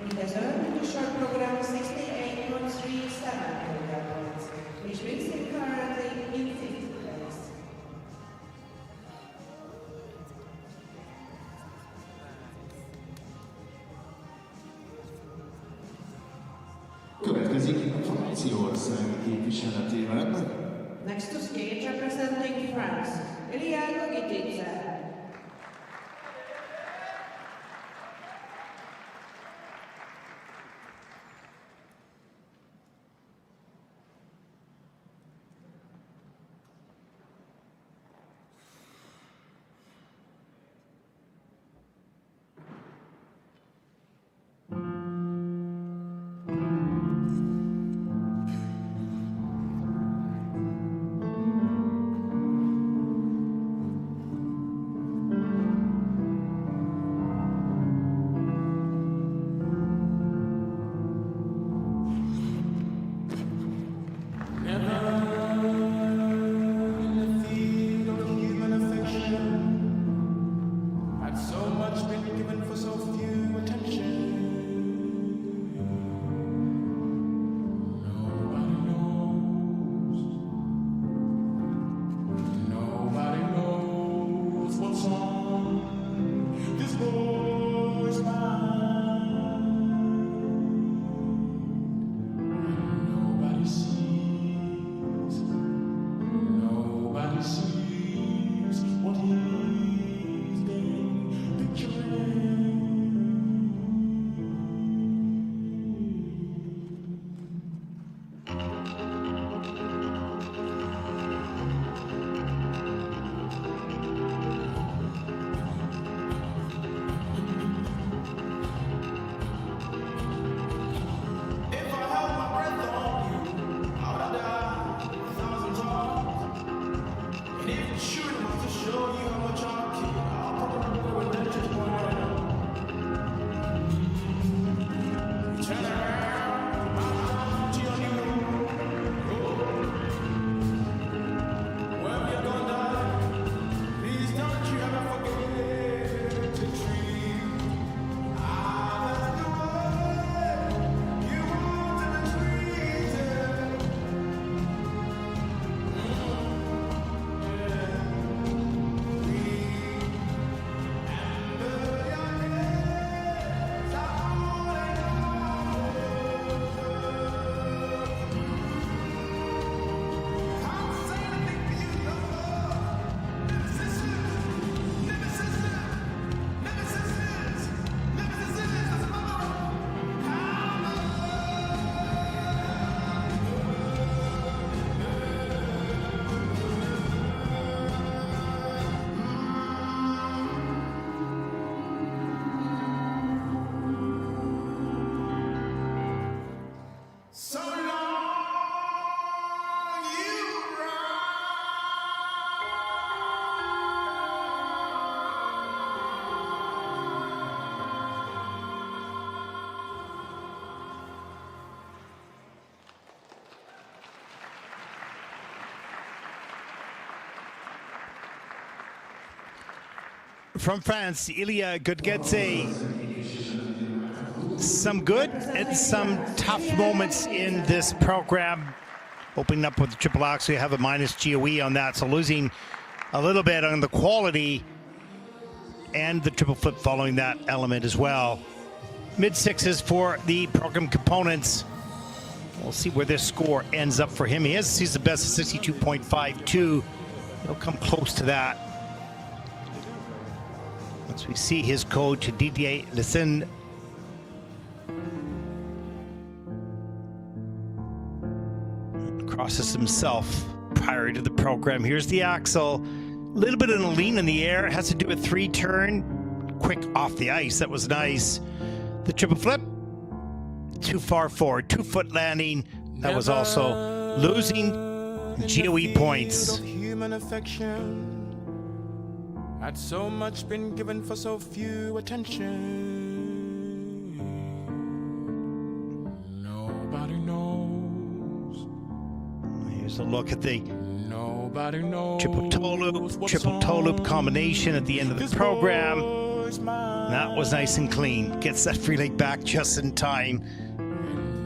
C: It has earned the short program 68.37 points, which makes him currently in 5th place.
H: Következik Franciaország képviseletében.
C: Next to skate representing France, Ilia Gogitidze.
B: from France, Ilia Gogitidze. Some good and some tough moments in this program. Opening up with the triple axel, you have a minus GOE on that, so losing a little bit on the quality, and the triple flip following that element as well. Mid sixes for the program components. We'll see where this score ends up for him. He's the best of 62.52. He'll come close to that. Once we see his coach, Didier Lessin. Crosses himself prior to the program. Here's the axle. A little bit of a lean in the air. It has to do with 3-turn. Quick off the ice. That was nice. The triple flip. Too far forward. 2-foot landing. That was also losing GOE points.
I: Human affection had so much been given for so few attention. Nobody knows.
B: Here's a look at the
I: Nobody knows.
B: triple toe loop combination at the end of the program. That was nice and clean. Gets that free leg back just in time.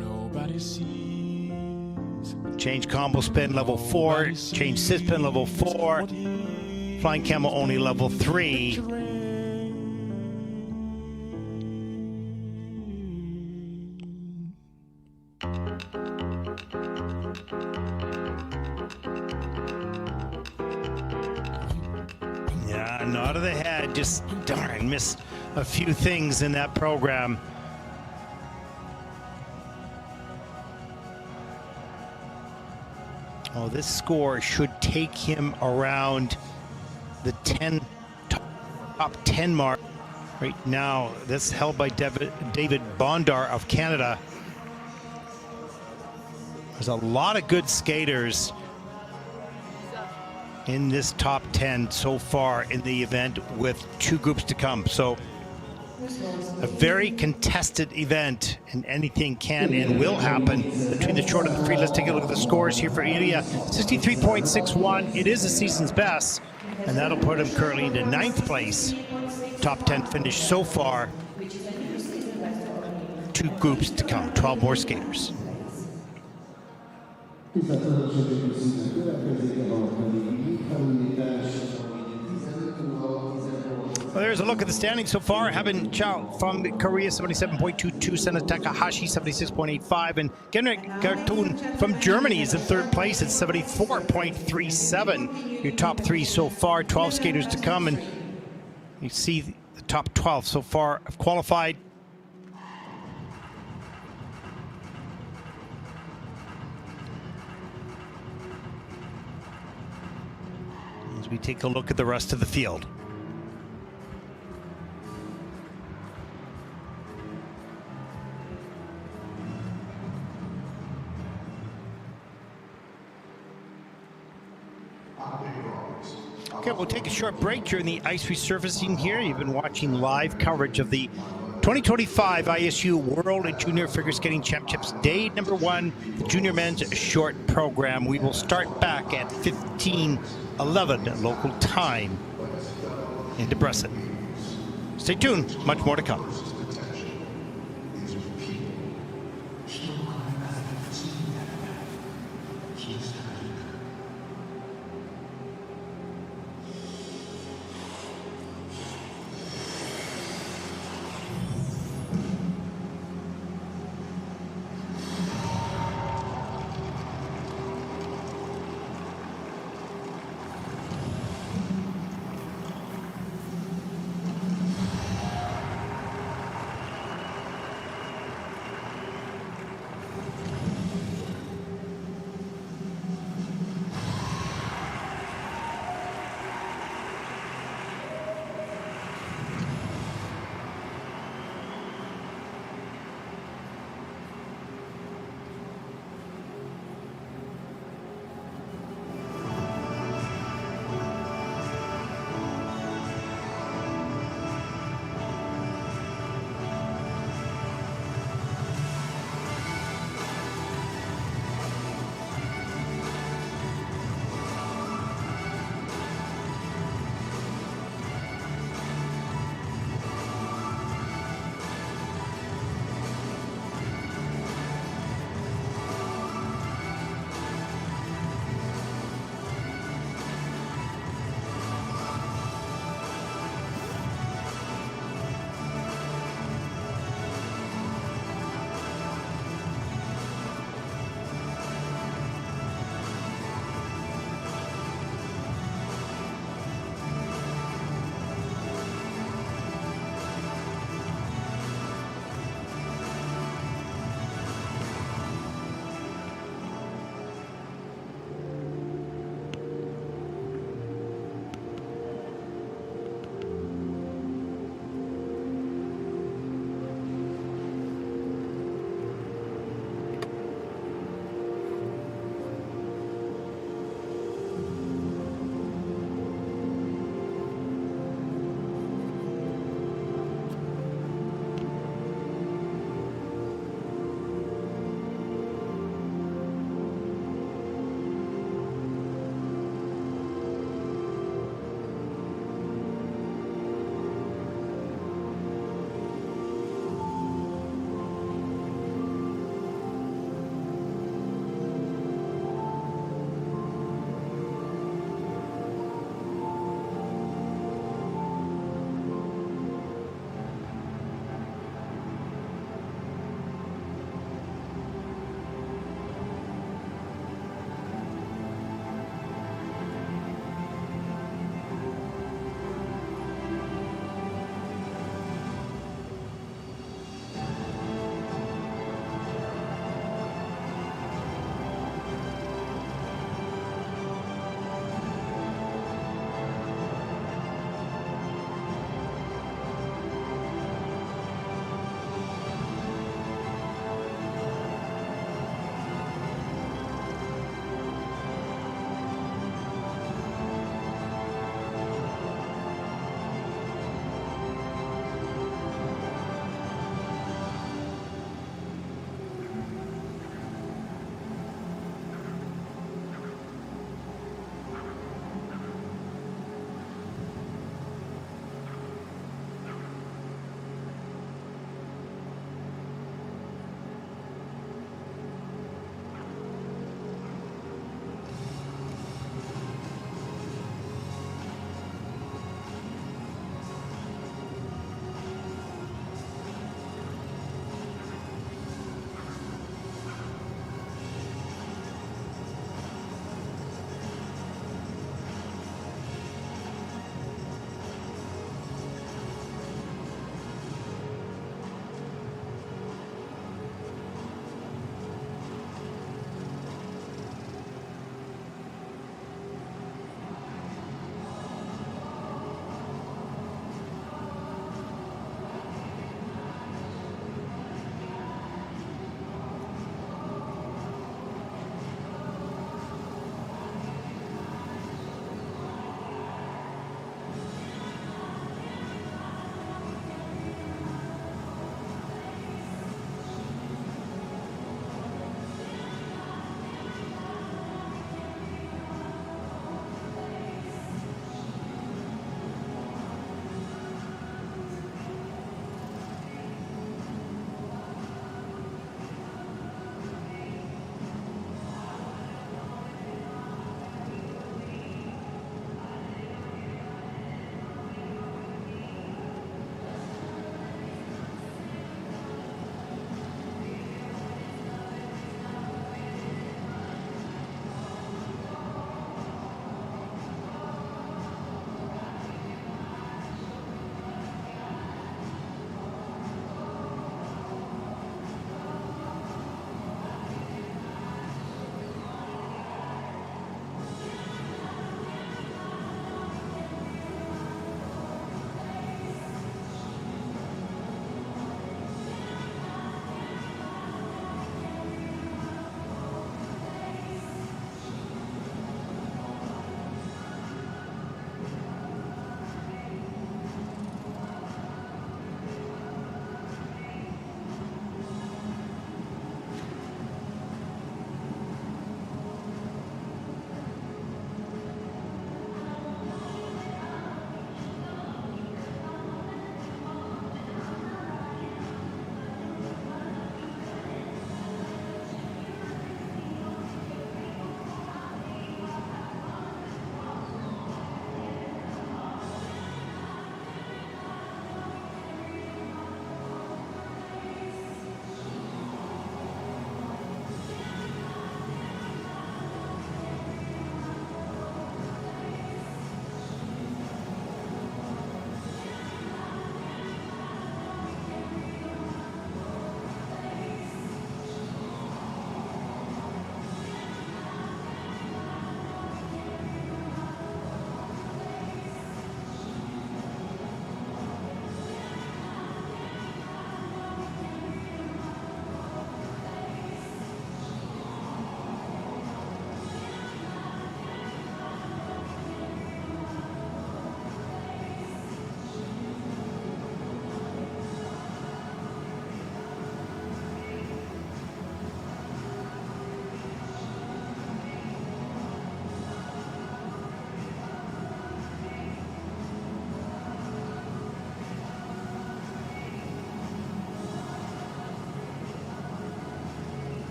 I: Nobody sees.
B: Change combo spin level 4. Change sit spin level 4. Flying camel only level 3. Yeah, nod of the head. Just darn, missed a few things in that program. Oh, this score should take him around the top 10 mark right now. That's held by David Bondar of Canada. There's a lot of good skaters in this top 10 so far in the event, with 2 groups to come. So a very contested event, and anything can and will happen between the short and the free. Let's take a look at the scores here for Ilia. 63.61. It is the season's best, and that'll put him currently into 9th place. Top 10 finish so far. 2 groups to come, 12 more skaters. Well, there's a look at the standings so far. Habin Choi from Korea, 77.22. Sena Takahashi, 76.85. And Genrikh Gartung from Germany is in 3rd place at 74.37. Your top 3 so far, 12 skaters to come. And you see the top 12 so far have qualified. As we take a look at the rest of the field. Okay, we'll take a short break during the ice resurfacing here. You've been watching live coverage of the 2025 ISU World Junior Figure Skating Championships Day number 1, the Junior Men's Short Program. We will start back at 15:11 local time in Debrecen. Stay tuned, much more to come.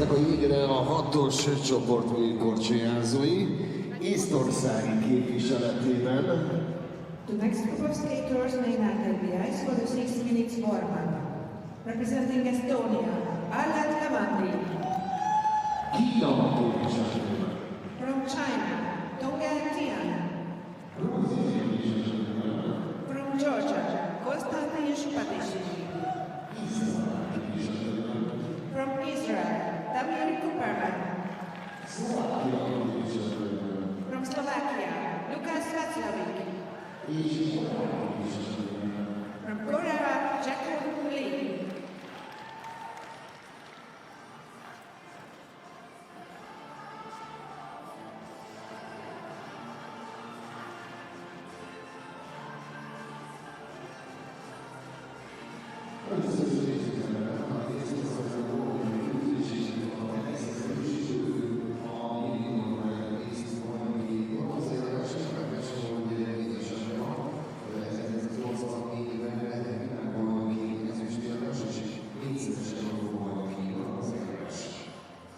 H: a jégre a 6-os csoportmű korcsolyázói, észtországi képviseletében.
C: The next group of skaters may now take the ice for the 6 minutes warm-up. Representing Estonia, Alat Lavandi.
H: Kína képviseletében.
C: From China, Tobia Oellerer. From Georgia, Konstantin Shupatishvili. From Israel, Damir Kuperman. From Slovakia, Lukas Václavík. From Korea, Jakub Li.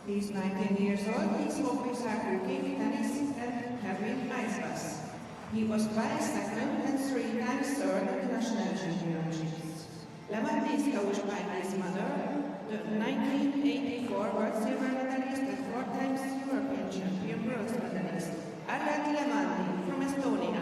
C: He's 19 years old. His hobbies are cooking, tennis, and Habin Choi. He was twice second and 3 times third at national championships. Lavandi is coached by his mother, the 1984 World Silver medalist and 4 times European champion bronze medalist, Alat Lavandi from Estonia.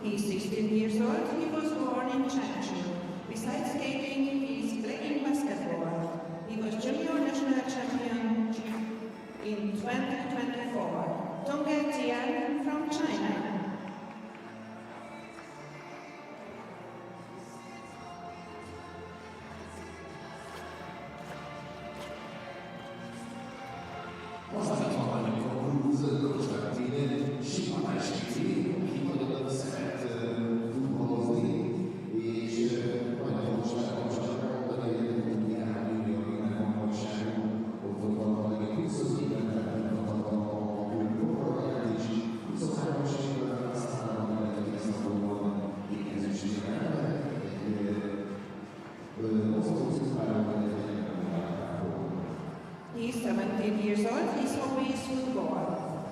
C: He's 16 years old. He was born in Chengdu. Besides skating, he is playing basketball. He was junior national champion in 2024. Tongge Tian from China. He's 17 years old. His hobby is football.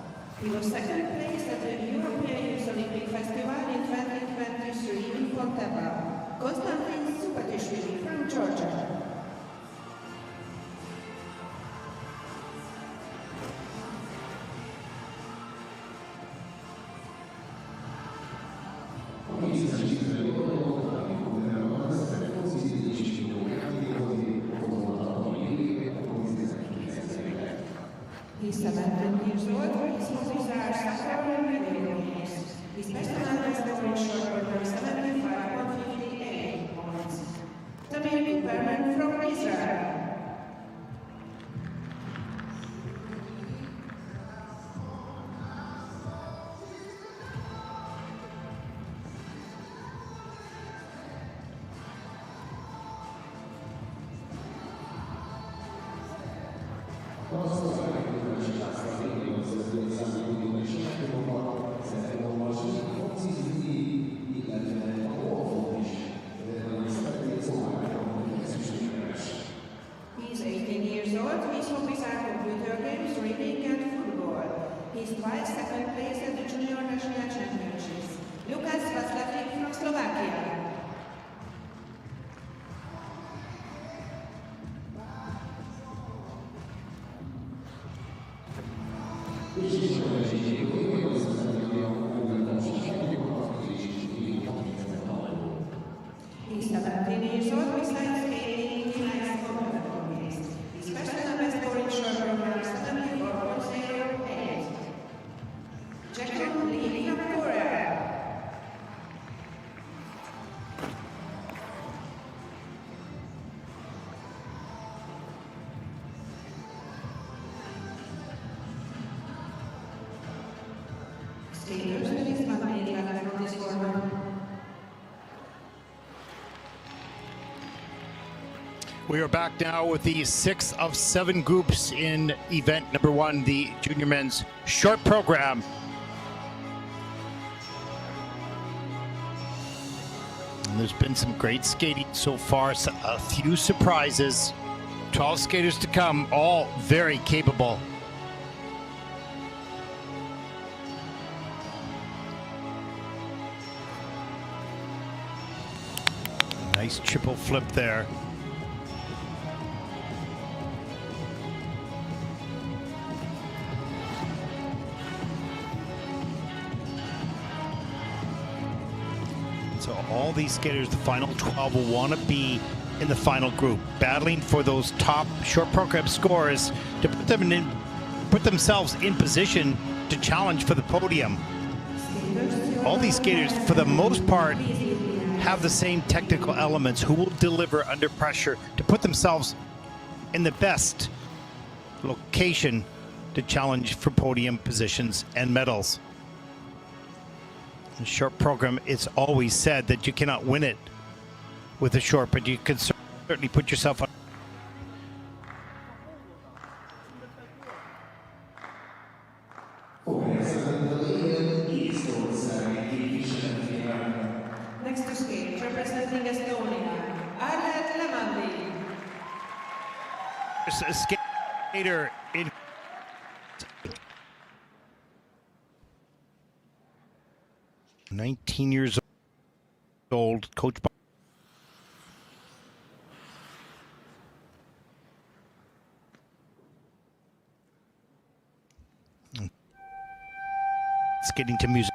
C: He was second place at the European Youth Olympic Festival in 2023 in Ponteva. Konstantin Shupatishvili from Georgia. He's 17 years old. His hobbies are soccer and video games. His personal best score is short order 75.58 points. Damir Kuperman from Israel. He's 18 years old. His hobbies are computer games, reading, and football. He's twice second place at the Junior National Championships. Lukas Václavík from Slovakia. He's 17 years old. Besides skating, he likes computer games. His personal best score in short program 74.08. Jakub Li from
B: We are back now with the 6 of 7 groups in event number 1, the junior men's short program. And there's been some great skating so far, a few surprises. 12 skaters to come, all very capable. Nice triple flip there. So all these skaters, the final 12, will want to be in the final group, battling for those top short program scores to put themselves in position to challenge for the podium. All these skaters, for the most part, have the same technical elements, who will deliver under pressure to put themselves in the best location to challenge for podium positions and medals. In short program, it's always said that you cannot win it with a short, but you can certainly put yourself on.
C: Next to skate, representing Estonia, Aleksei Vlasenko.
B: A skater in 19 years old, coached by skating to music.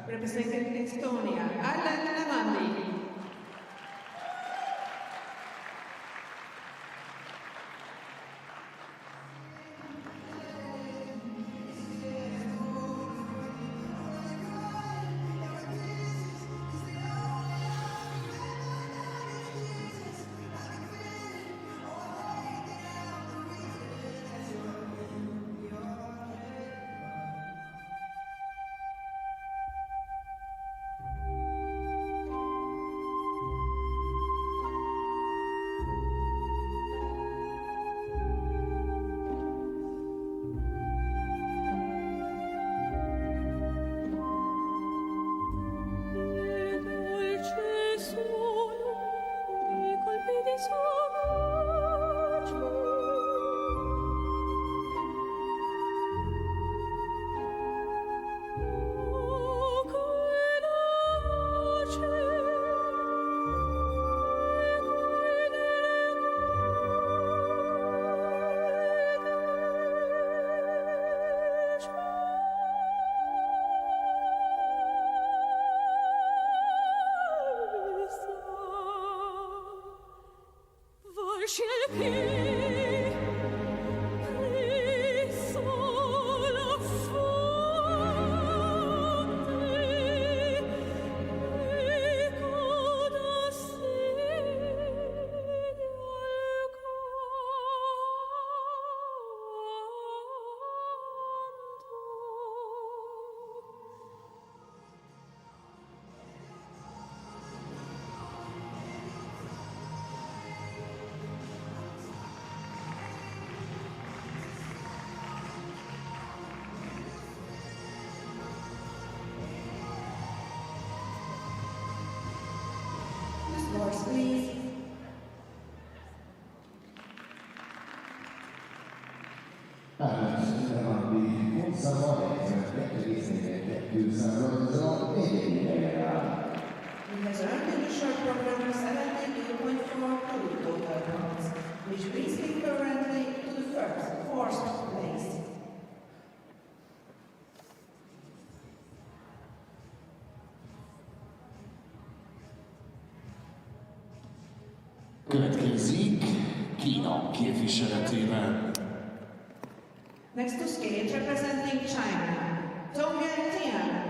C: Representing Estonia, Aleksei Vlasenko. Please. He has earned in the short program 72.42 total points, which brings him currently to the fourth place.
F: Következik Kína képviseletében.
C: Next to skate representing China, Tobia Oellerer.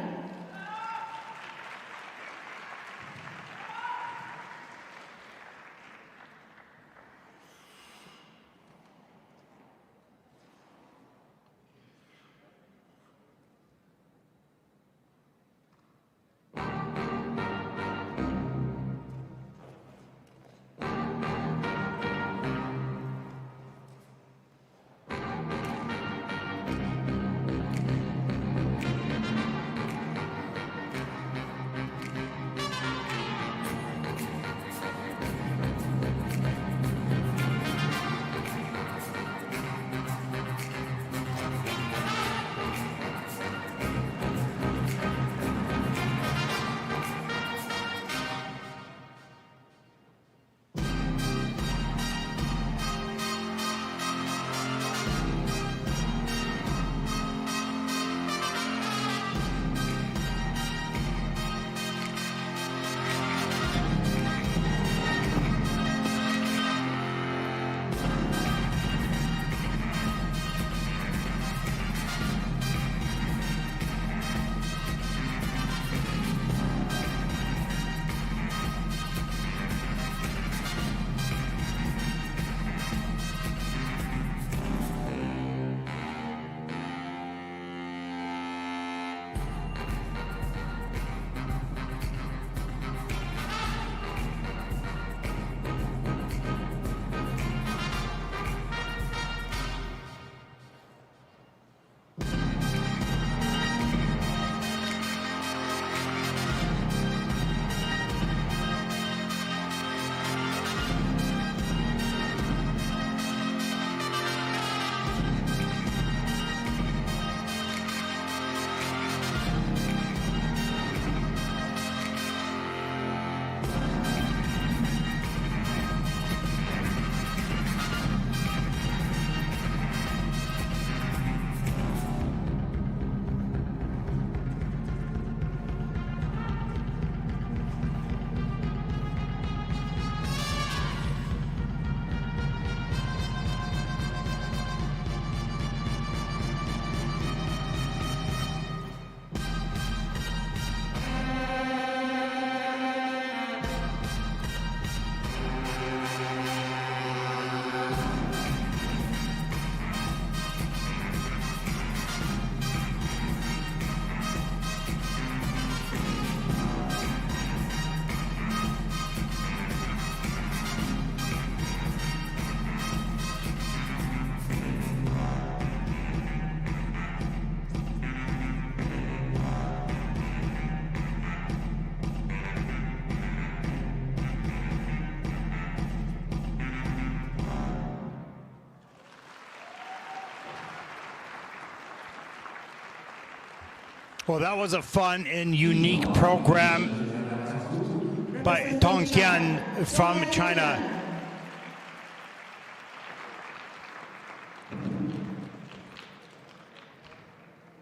B: Well, that was a fun and unique program by Tongqian from China.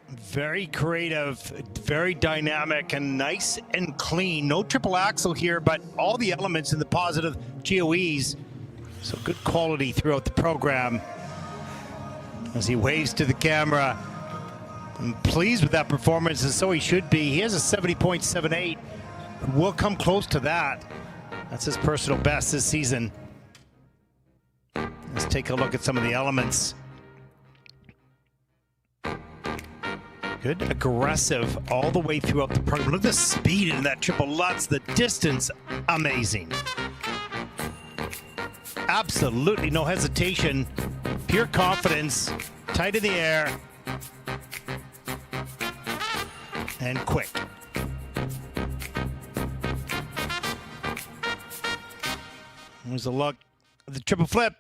B: Very creative, very dynamic, and nice and clean. No triple axel here, but all the elements in the positive GOEs So good quality throughout the program. As he waves to the camera. I'm pleased with that performance, and so he should be. He has a 70.78. Will come close to that. That's his personal best this season. Let's take a look at some of the elements. Good, aggressive all the way throughout the program. Look at the speed in that triple Lutz, the distance, amazing. Absolutely no hesitation, pure confidence, tight in the air, and quick. There's a look at the triple flip.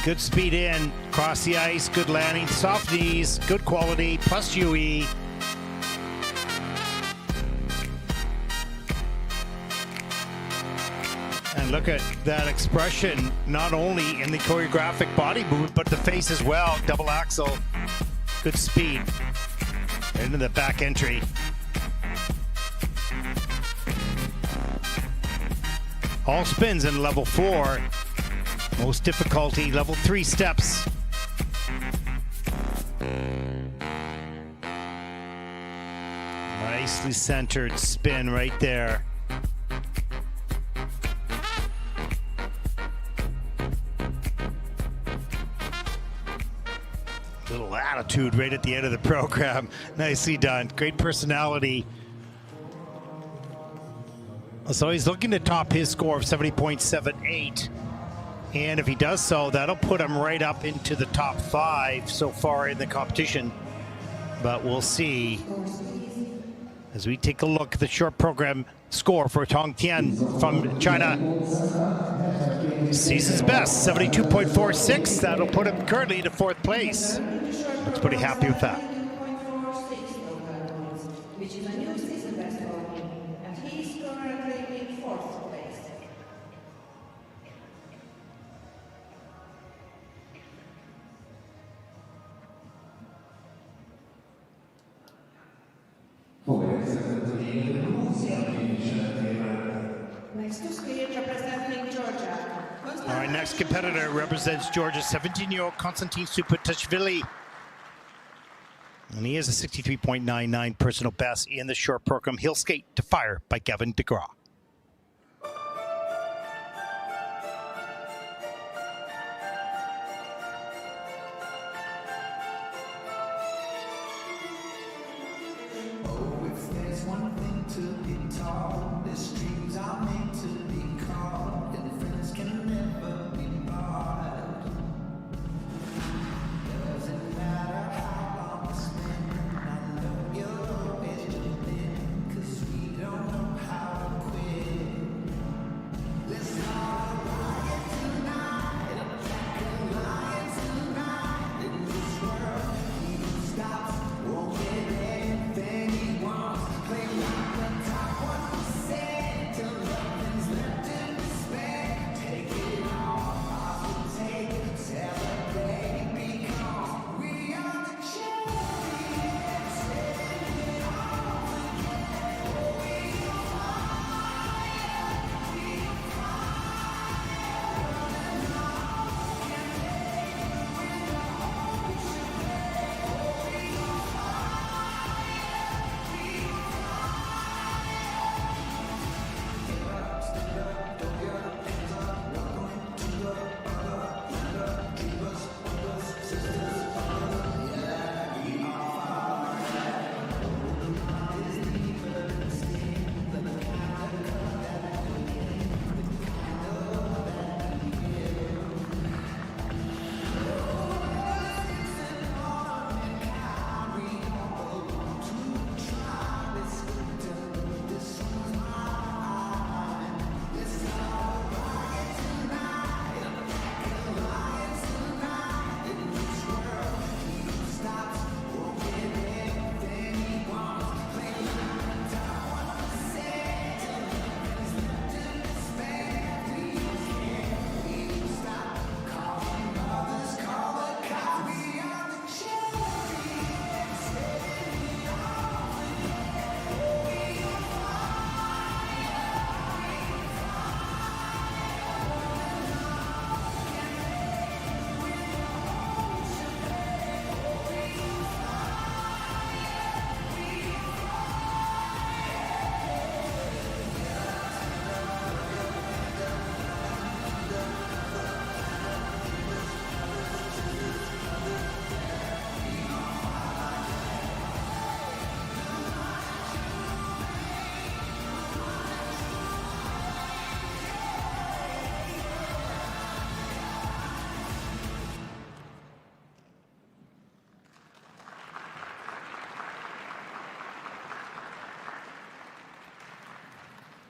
B: Good speed in, across the ice, good landing, soft knees, good quality, plus UE. And look at that expression, not only in the choreographic body movement, but the face as well. Double axel, good speed. Into the back entry. All spins in level 4. Most difficulty, level 3 steps. Nicely centered spin right there. Little attitude right at the end of the program. Nicely done. Great personality. So he's looking to top his score of 70.78. And if he does so, that'll put him right up into the top 5 so far in the competition. But we'll see as we take a look at the short program score for Tong Tian from China. Season's best, 72.46. That'll put him currently into 4th place. Looks pretty happy with that.
C: Which is a new season best for him, and he is currently in 4th place. Next to stage representing Georgia.
B: All right, next competitor represents Georgia, 17-year-old Konstantin Supatashvili. And he has a 63.99 personal best in the short program. He'll skate to Fire by Gavin DeGraw.
G: Oh, if there's one thing to be taught, this dreams are made to be caught, and friends can never be bought. Doesn't matter how long it's been, I know you'll always jump in, 'cause we don't know how to quit.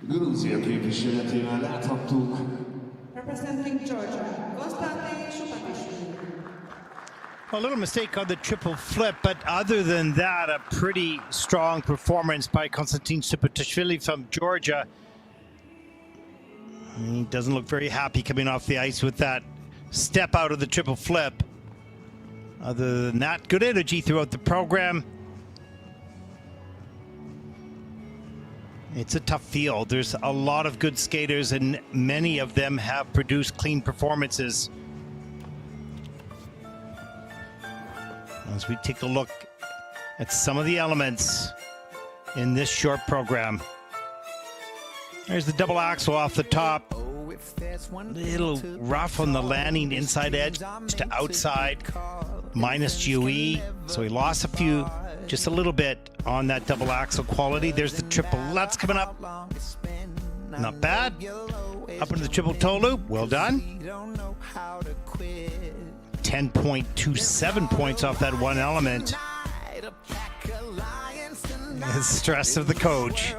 H: Grúzia képviseletében láthattuk.
C: Representing Georgia, Konstantin Shupatishvili.
B: A little mistake on the triple flip, but other than that, a pretty strong performance by Konstantin Shupatishvili from Georgia. He doesn't look very happy coming off the ice with that step out of the triple flip. Other than that, good energy throughout the program. It's a tough field. There's a lot of good skaters, and many of them have produced clean performances. As we take a look at some of the elements in this short program. There's the double axel off the top. A little rough on the landing, inside edge to outside, minus GOE. So he lost a few, just a little bit on that double axel quality. There's the triple Lutz coming up. Not bad. Up into the triple toe loop. Well done. 10.27 points off that one element. The stress of the coach.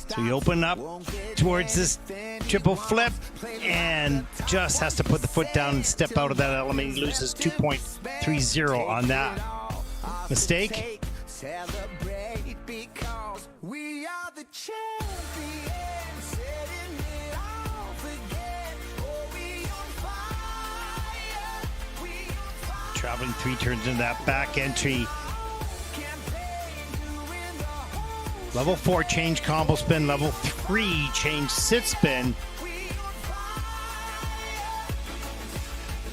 B: So you open up towards this triple flip and just has to put the foot down and step out of that element. He loses 2.30 on that mistake.
G: Celebrate because we are the champions, setting it off again. Oh, we on fire, we on fire.
B: Traveling 3 turns into that back entry. Level 4 change combo spin, level 3 change sit spin.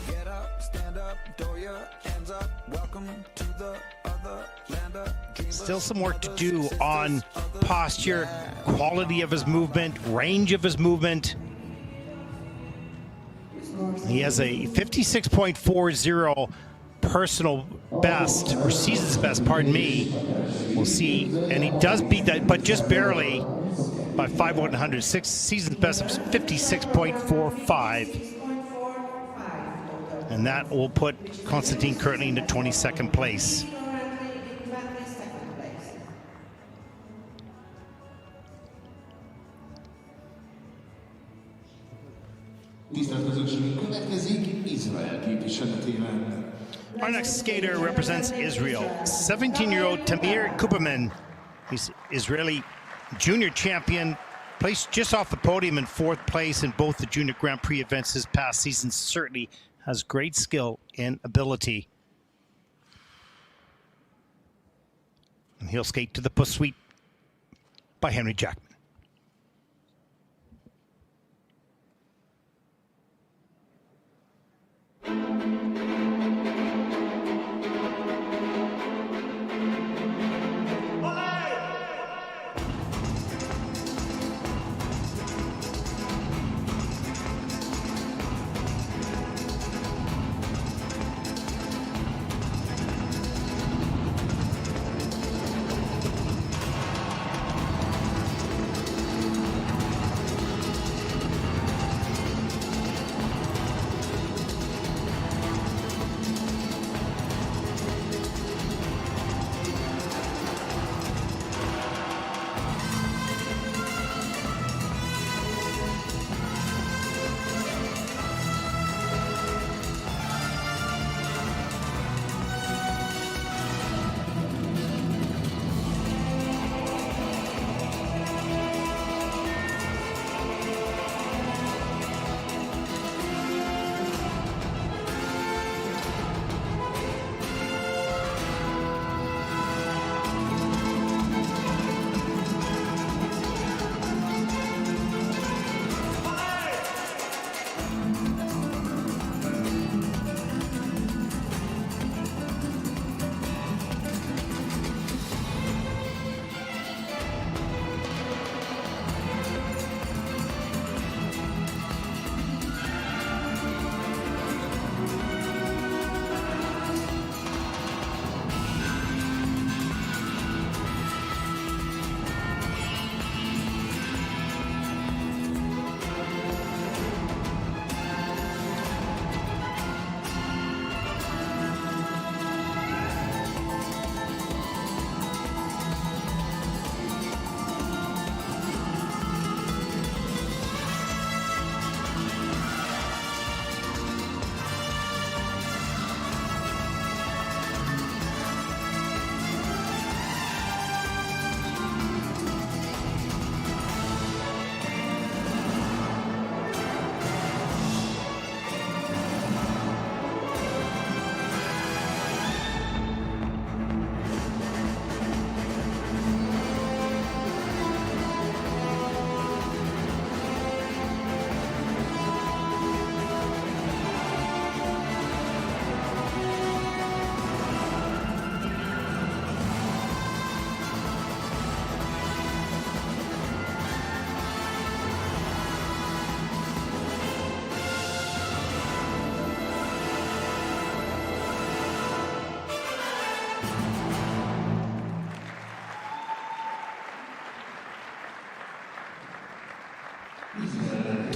G: Get up, stand up, throw your hands up. Welcome to the other land of dreamers.
B: Still some work to do on posture, quality of his movement, range of his movement. He has a 56.40 personal best, or season's best, pardon me. We'll see, and he does beat that, but just barely by 5/106. Season's best of 56.45. And that will put Konstantin currently into 22nd place.
H: Tisztelt közönség, következik Izrael képviseletében.
B: Our next skater represents Israel, 17-year-old Tamir Kuperman. He's Israeli junior champion, placed just off the podium in 4th place in both the Junior Grand Prix events this past season. Certainly has great skill and ability. And he'll skate to the push sweep by Henry Jackman.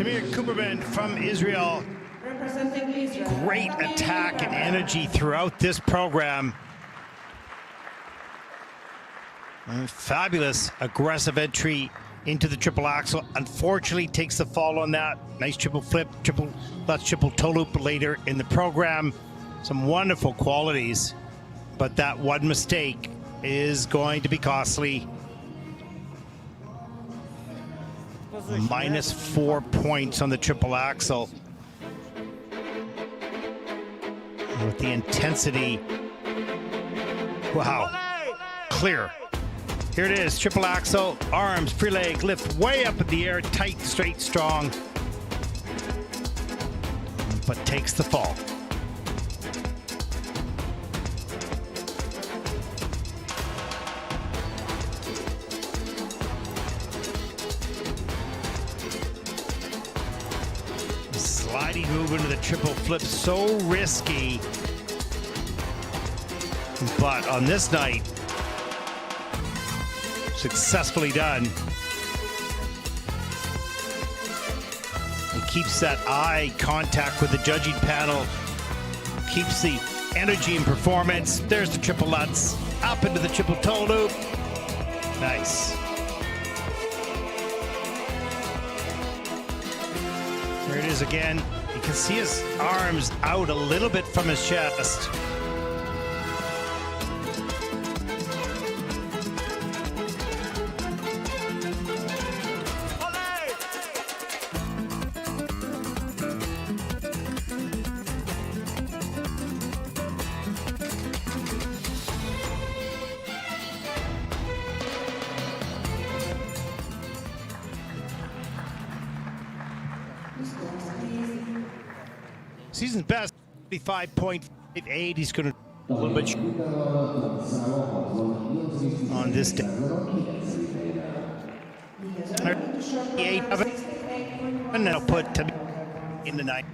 B: Tamir Kuperman from Israel.
C: Representing Israel.
B: Great attack and energy throughout this program. And fabulous aggressive entry into the triple axel. Unfortunately takes the fall on that. Nice triple flip, triple toe loop later in the program. Some wonderful qualities, but that one mistake is going to be costly. -4 points on the triple axel. With the intensity. Wow. Clear. Here it is, triple axel, arms, free leg, lift way up in the air, tight, straight, strong. But takes the fall. Sliding move into the triple flip, so risky. But on this night, successfully done. He keeps that eye contact with the judging panel, keeps the energy and performance. There's the triple lutz, up into the triple toe loop. Nice. There it is again. You can see his arms out a little bit from his chest. Season's best, 35.58. He's going to a little bit on this day. 38 of it, and then I'll put in the night.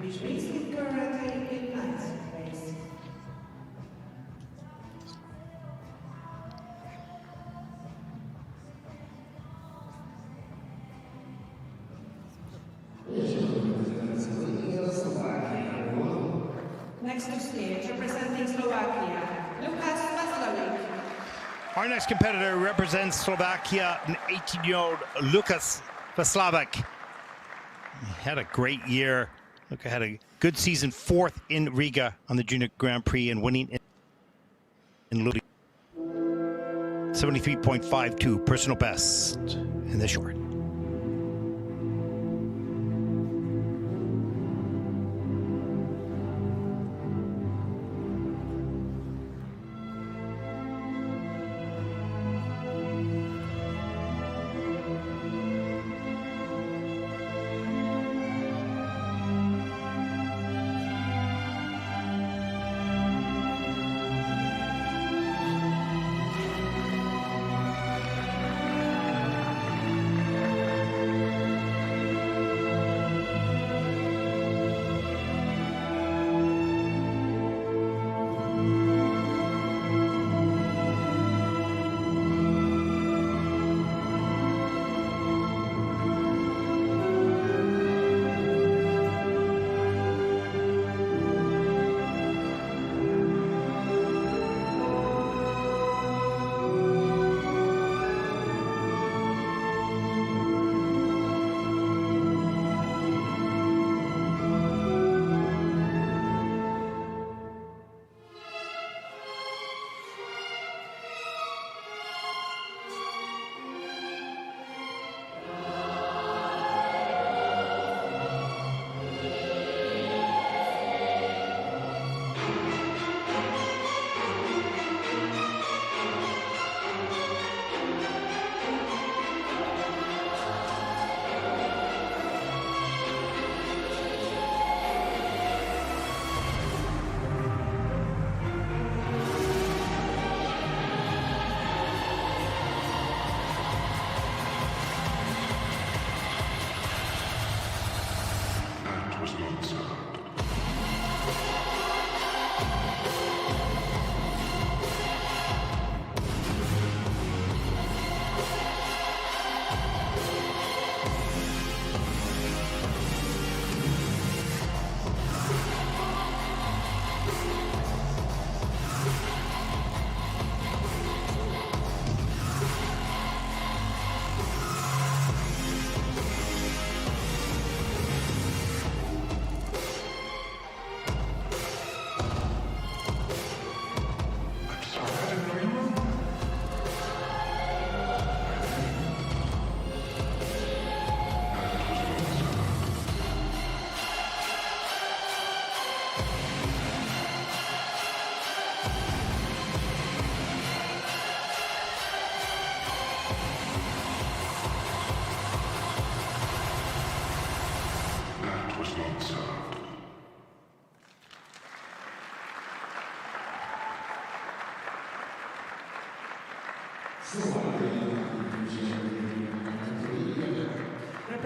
C: Next to stage, representing Slovakia, Lukas Vaslavic.
B: Our next competitor represents Slovakia, an 18-year-old Lukas Vaslavic. He had a great year. Luka had a good season, 4th in Riga on the Junior Grand Prix and winning in Ludi. 73.52 personal best in the short.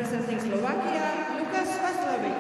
C: Representing Slovakia, Lukas Vaslavic.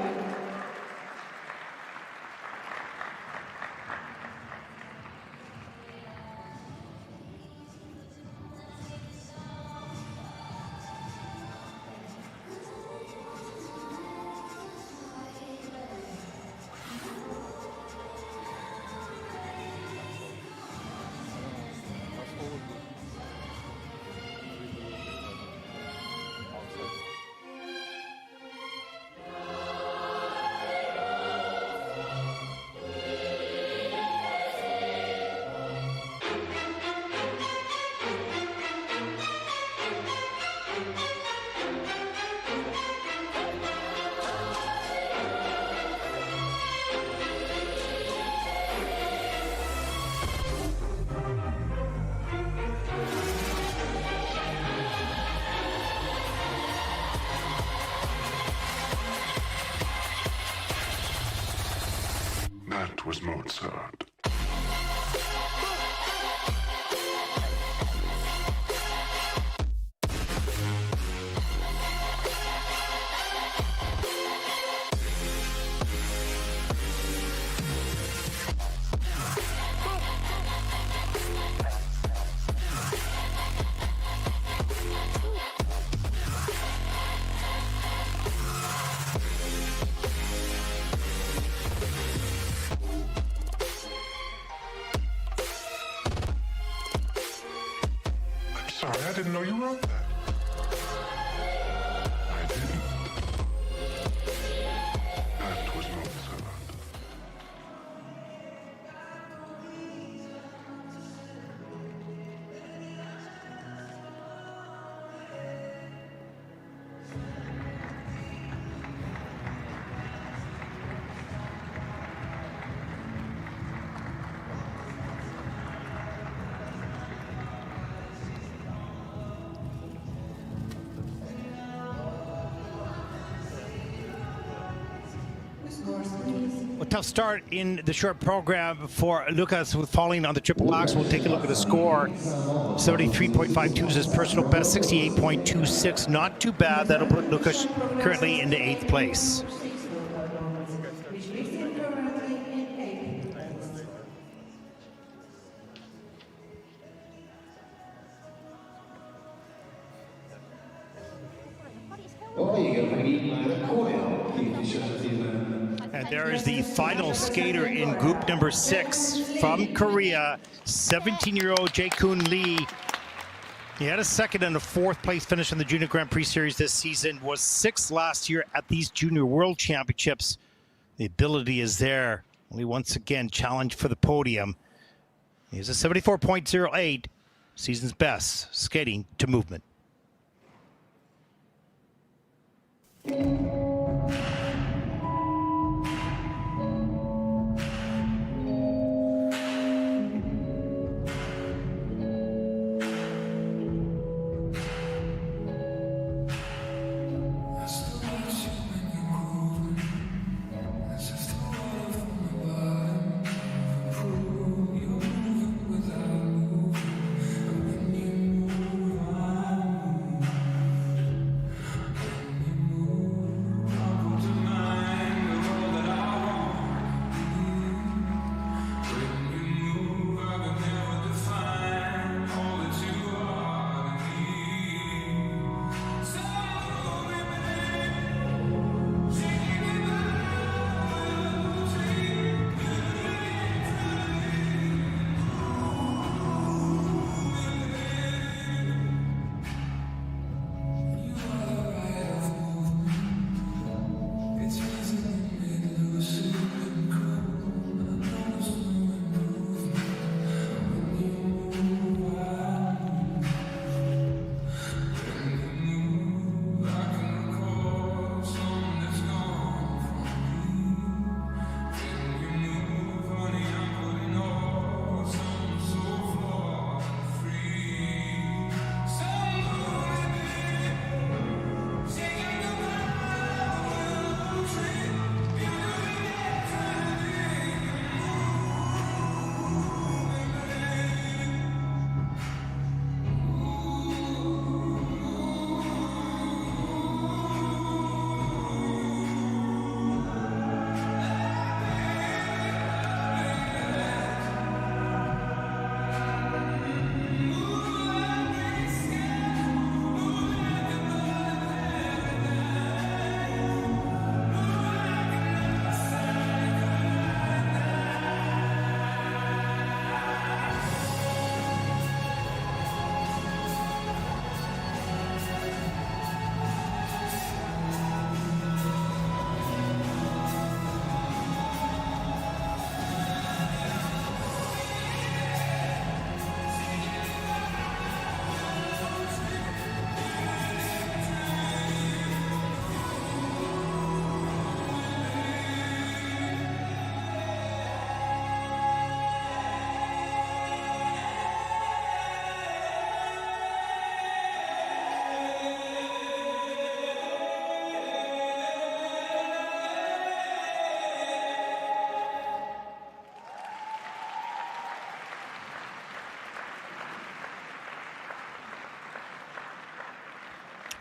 D: That was Mozart. Sorry, I didn't know you wrote that. I didn't. That was Mozart.
B: A tough start in the short program for Lukas with falling on the triple axe. We'll take a look at the score. 73.52 is his personal best, 68.26. Not too bad. That'll put Lukas currently into 8th place. And there is the final skater in group number 6 from Korea, 17-year-old Jiarui Li. He had a 2nd and a 4th place finish in the Junior Grand Prix Series this season, was 6th last year at these Junior World Championships. The ability is there. Only once again challenge for the podium. He has a 74.08, season's best, skating to movement.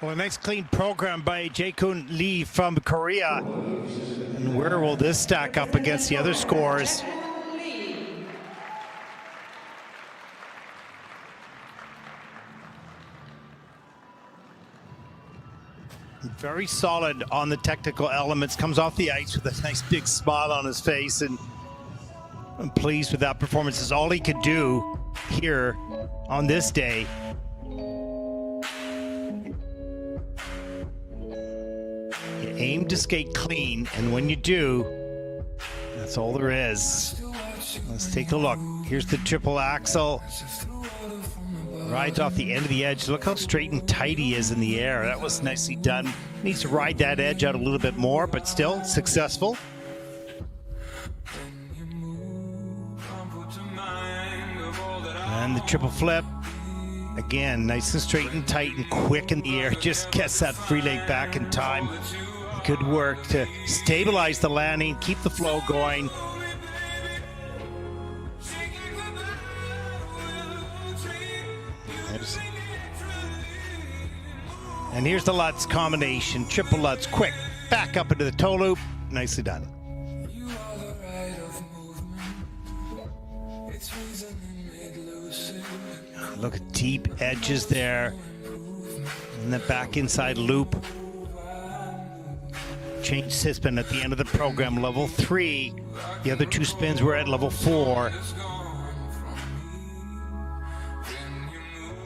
B: Well, a nice clean program by Jiarui Li from Korea. And where will this stack up against the other scores? Very solid on the technical elements. Comes off the ice with a nice big smile on his face, and I'm pleased with that performance. Is all he could do here on this day. You aim to skate clean, and when you do, that's all there is. Let's take a look. Here's the triple axel. Rides off the end of the edge. Look how straight and tight he is in the air. That was nicely done. Needs to ride that edge out a little bit more, but still successful. And the triple flip. Again, nice and straight and tight and quick in the air. Just gets that free leg back in time. Good work to stabilize the landing, keep the flow going. And here's the Lutz combination, triple Lutz, quick, back up into the toe loop, nicely done. Look at deep edges there, and the back inside loop. Change spin at the end of the program, level 3. The other 2 spins were at level 4.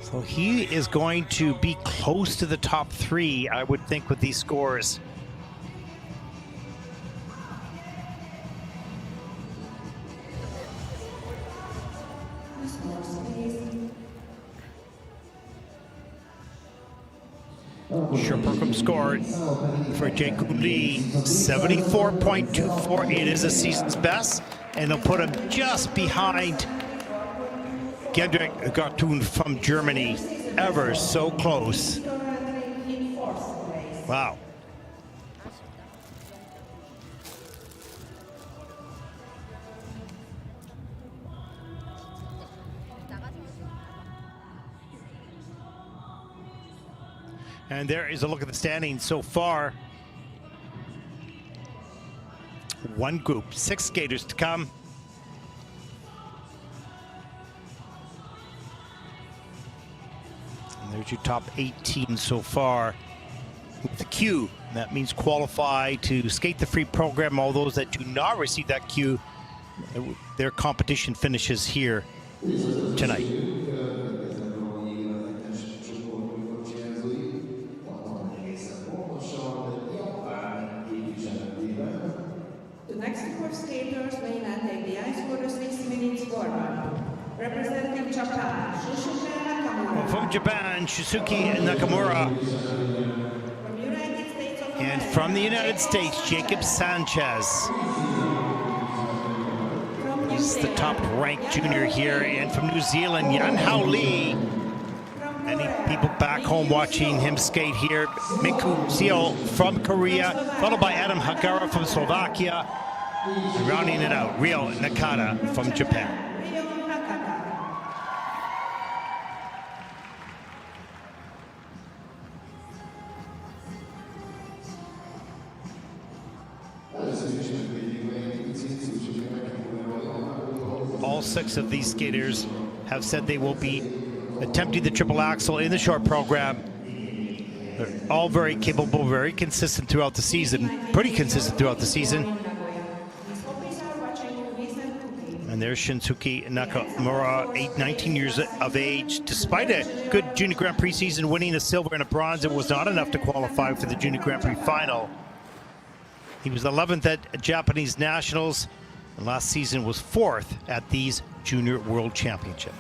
B: So he is going to be close to the top 3, I would think, with these scores. Short program score for Jiarui Li, 74.24. It is a season's best, and they'll put him just behind Genrikh Gartung from Germany. Ever so close. Wow. And there is a look at the standings so far. One group, 6 skaters to come. And there's your top 18 so far. With the Q, that means qualify to skate the free program. All those that do not receive that Q, their competition finishes here tonight.
C: The next group of skaters may now take the ice for the 6 minutes forward. Representing Japan, Shunsuke Nakamura.
B: From Japan, Shunsuke Nakamura. And from the United States, Jakub Sanchez. He's the top-ranked junior here. And from New Zealand, Yanhao Li. Many people back home watching him skate here. Minku Seo from Korea, followed by Adam Hagara from Slovakia. And rounding it out, Rio Nakata from Japan. All 6 of these skaters have said they will be attempting the triple axel in the short program. They're all very capable, very consistent throughout the season, pretty consistent throughout the season. And there's Shunsuke Nakamura, 19 years of age. Despite a good Junior Grand Prix season, winning a silver and a bronze, it was not enough to qualify for the Junior Grand Prix final. He was 11th at Japanese Nationals, and last season was 4th at these Junior World Championship.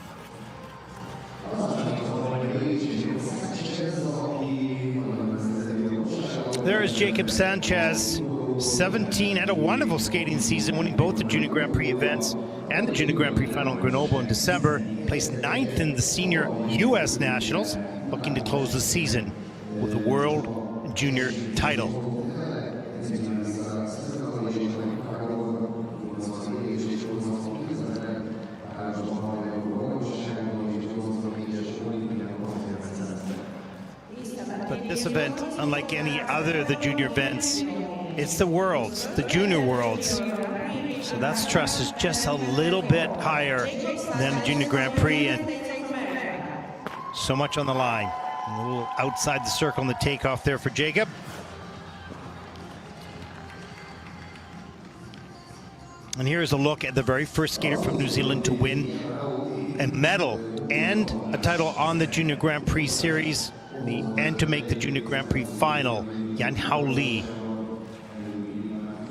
B: There is Jakub Sanchez, 17, had a wonderful skating season, winning both the Junior Grand Prix events and the Junior Grand Prix final in Grenoble in December. Placed 9th in the Senior U.S. Nationals, looking to close the season with a World Junior title. But this event unlike any other of the junior events. It's the Worlds, the Junior Worlds. So that stress is just a little bit higher than the Junior Grand Prix, and so much on the line. A little outside the circle on the takeoff there for Jacob. And here's a look at the very first skater from New Zealand to win a medal and a title on the Junior Grand Prix series, and to make the Junior Grand Prix final, Yanhao Li.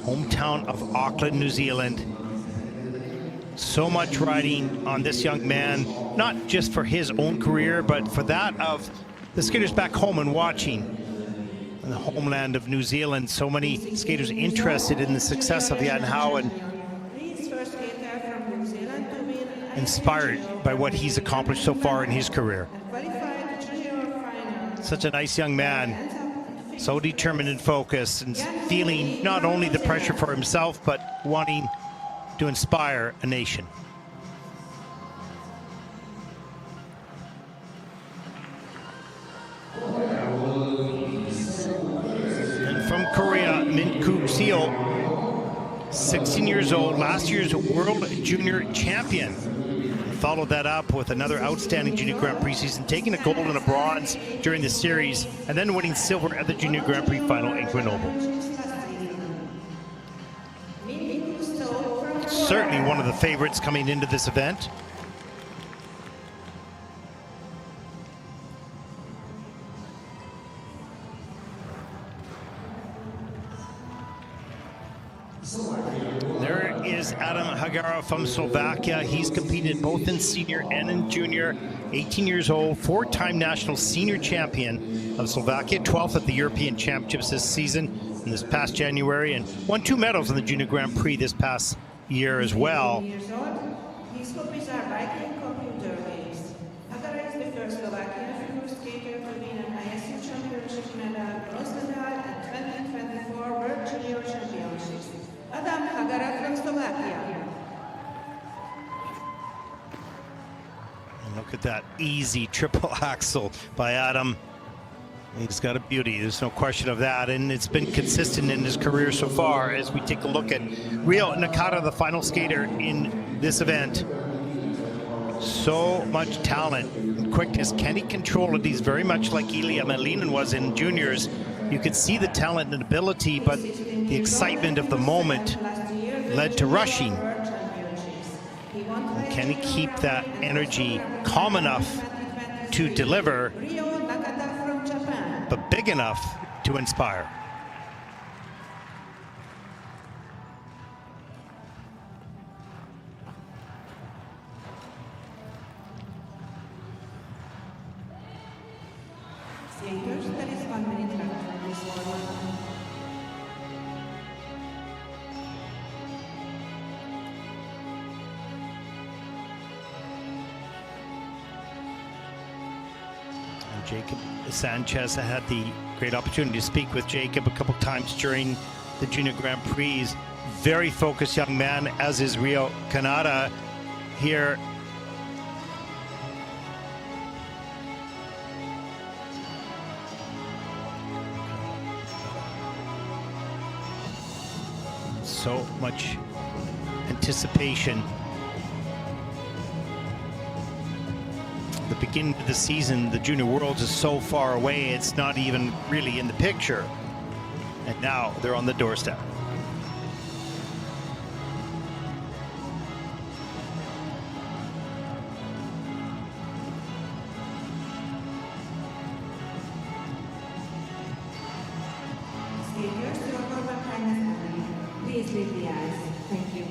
B: Hometown of Auckland, New Zealand. So much riding on this young man, not just for his own career, but for that of the skaters back home and watching. In the homeland of New Zealand, so many skaters interested in the success of Yanhao and inspired by what he's accomplished so far in his career. Such a nice young man, so determined and focused, and feeling not only the pressure for himself, but wanting to inspire a nation. And from Korea, Minku Seo, 16 years old, last year's World Junior Champion. Followed that up with another outstanding Junior Grand Prix season, taking a gold and a bronze during the series, and then winning silver at the Junior Grand Prix final in Grenoble. Certainly one of the favorites coming into this event. There is Adam Hagara from Slovakia. He's competed both in senior and in junior. 18 years old, four-time national senior champion of Slovakia, 12th at the European Championships this season, in this past January, and won 2 medals in the Junior Grand Prix this past year as well.
C: His hobbies are biking and computer games. Hagara is the first Slovakian figure skater to win an ISU championship medal, bronze medal at 2024 World Junior Championships. Adam Hagara from Slovakia.
B: And look at that easy triple axel by Adam. He's got a beauty, there's no question of that, and it's been consistent in his career so far. As we take a look at Rio Nakata, the final skater in this event. So much talent and quickness. Can he control it? He's very much like Ilia Gogitidze was in juniors. You could see the talent and ability, but the excitement of the moment led to rushing. And can he keep that energy calm enough to deliver, but big enough to inspire?
C: There is 1 minute left on this one.
B: Jacob Sanchez, I had the great opportunity to speak with Jacob a couple times during the Junior Grand Prix. Very focused young man, as is Rio Nakata here. So much anticipation. The beginning of the season, the Junior Worlds is so far away, it's not even really in the picture. And now they're on the doorstep.
C: Please leave the ice. Thank you.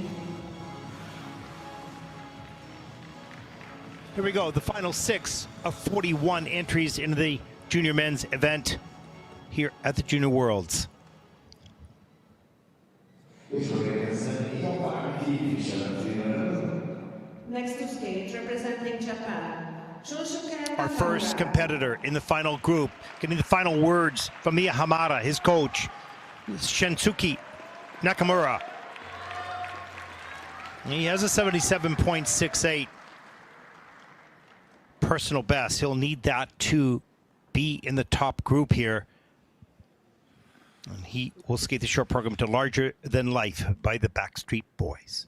B: Here we go, the final 6 of 41 entries into the junior men's event here at the Junior Worlds.
C: Next to stage, representing Japan, Shunsuke Nakamura.
B: Our first competitor in the final group, getting the final words from Mia Hamada, his coach, Shunsuke Nakamura. He has a 77.68 personal best. He'll need that to be in the top group here And he will skate the short program to Larger Than Life by the Backstreet Boys.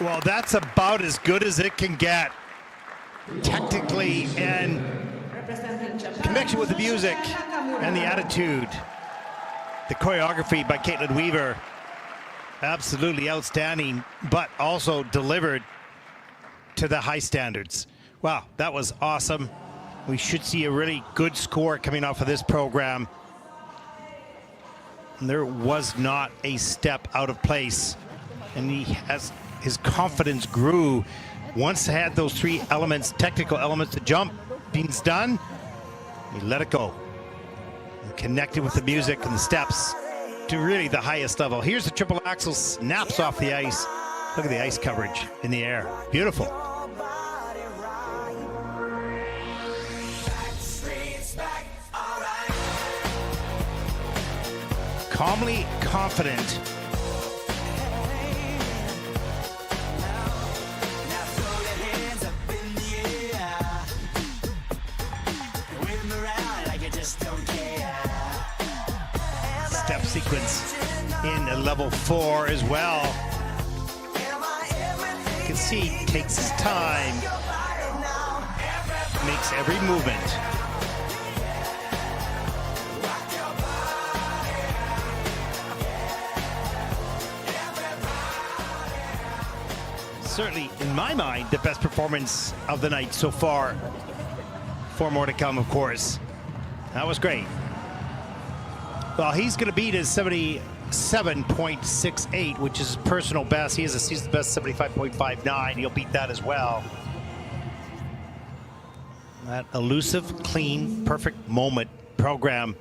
B: Well, that's about as good as it can get, technically, and connection with the music and the attitude. The choreography by Caitlin Weaver, absolutely outstanding, but also delivered to the high standards. Wow, that was awesome. We should see a really good score coming off of this program. And there was not a step out of place, and his confidence grew once he had those three elements, technical elements, the jump being done. He let it go and connected with the music and the steps to really the highest level. Here's the triple axel, snaps off the ice. Look at the ice coverage in the air. Beautiful. Calmly confident. Step sequence in level 4 as well. You can see he takes his time, makes every movement. Certainly, in my mind, the best performance of the night so far. 4 more to come, of course. That was great. Well, he's going to beat his 77.68, which is his personal best. He has a season best 75.59. He'll beat that as well. That elusive, clean, perfect moment program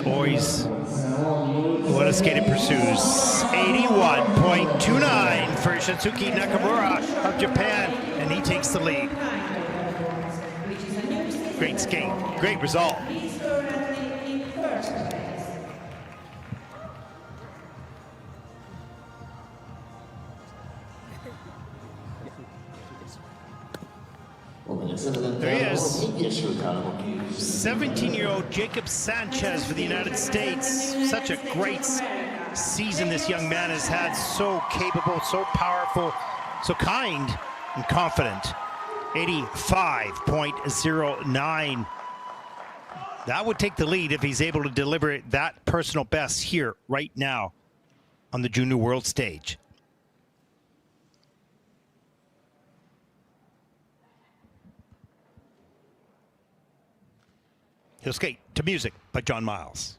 B: Always what a skater pursues. 81.29 for Shunsuke Nakamura of Japan, and he takes the lead. Great skate, great result. There he is. 17-year-old Jakub Sanchez for the United States. Such a great season this young man has had. So capable, so powerful, so kind and confident. 85.09. That would take the lead if he's able to deliver that personal best here right now on the Junior World stage. He'll skate to music by John Miles.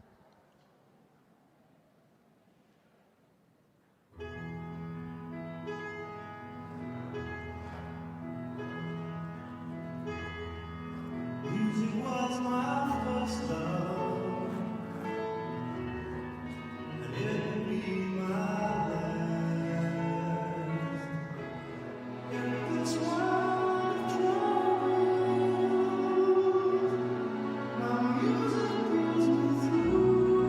G: Music was my first love, and it will be my last. In this world of trouble, my music brings me through.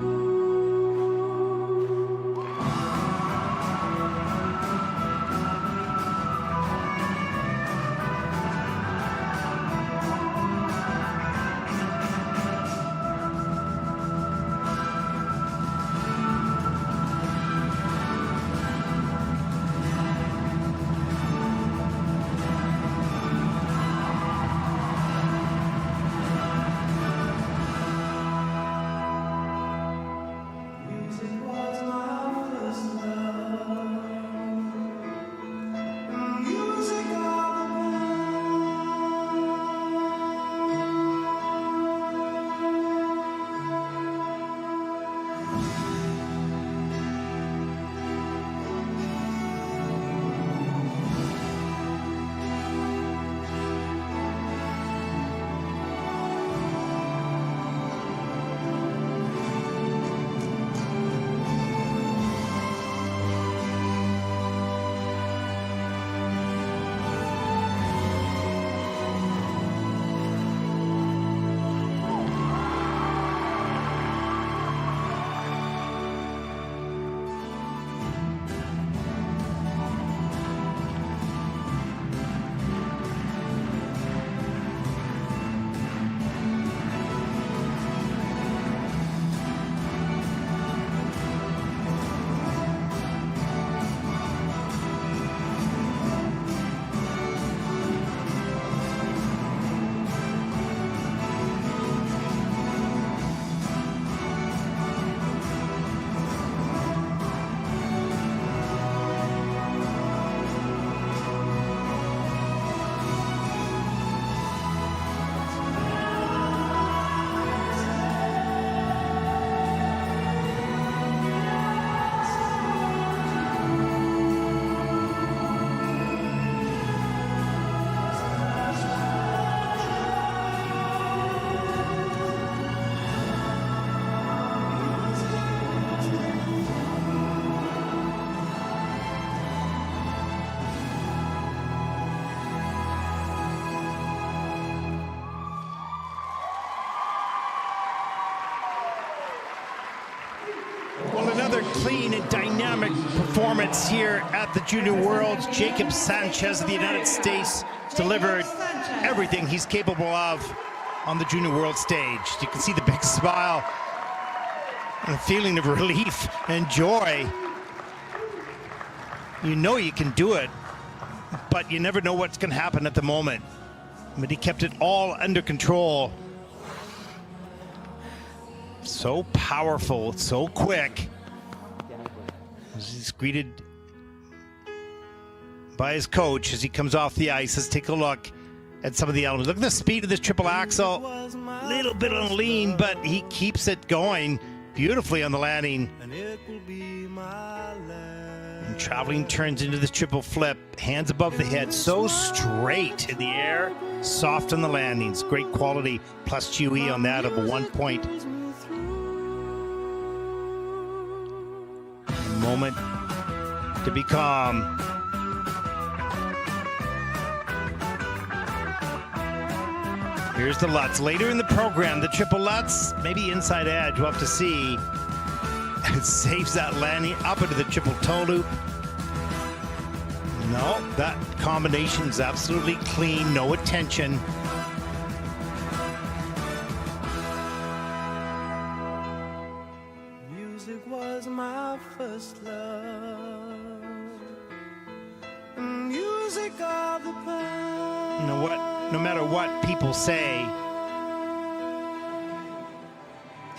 G: Music was my first love. Music all
B: Well, another clean and dynamic performance here at the Junior Worlds. Jakub Sanchez of the United States delivered everything he's capable of on the Junior World stage. You can see the big smile and a feeling of relief and joy. You know you can do it, but you never know what's going to happen at the moment. But he kept it all under control. So powerful, so quick. He's greeted by his coach as he comes off the ice. Let's take a look at some of the elements. Look at the speed of this triple axel. A little bit on lean, but he keeps it going beautifully on the landing. And traveling turns into this triple flip. Hands above the head, so straight in the air, soft on the landings. Great quality, plus QE on that of a 1.0. moment to be calm. Here's the Lutz. Later in the program, the triple Lutz, maybe inside edge, we'll have to see. It saves that landing up into the triple toe loop. No, that combination is absolutely clean, no attention.
G: Music was my first love. Music of the past.
B: You know what? No matter what people say,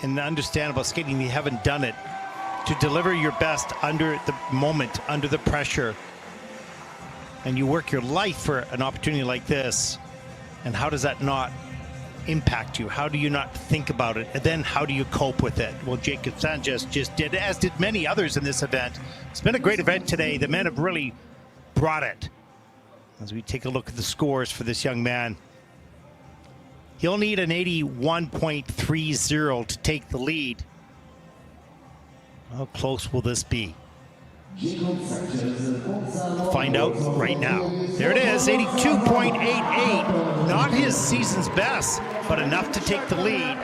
B: in the understandable skating, you haven't done it. To deliver your best under the moment, under the pressure, and you work your life for an opportunity like this, and how does that not impact you? How do you not think about it? And then how do you cope with it? Well, Jacob Sanchez just did, as did many others in this event. It's been a great event today. The men have really brought it. As we take a look at the scores for this young man, he'll need an 81.30 to take the lead. How close will this be? Find out right now. There it is, 82.88. Not his season's best, but enough to take the lead.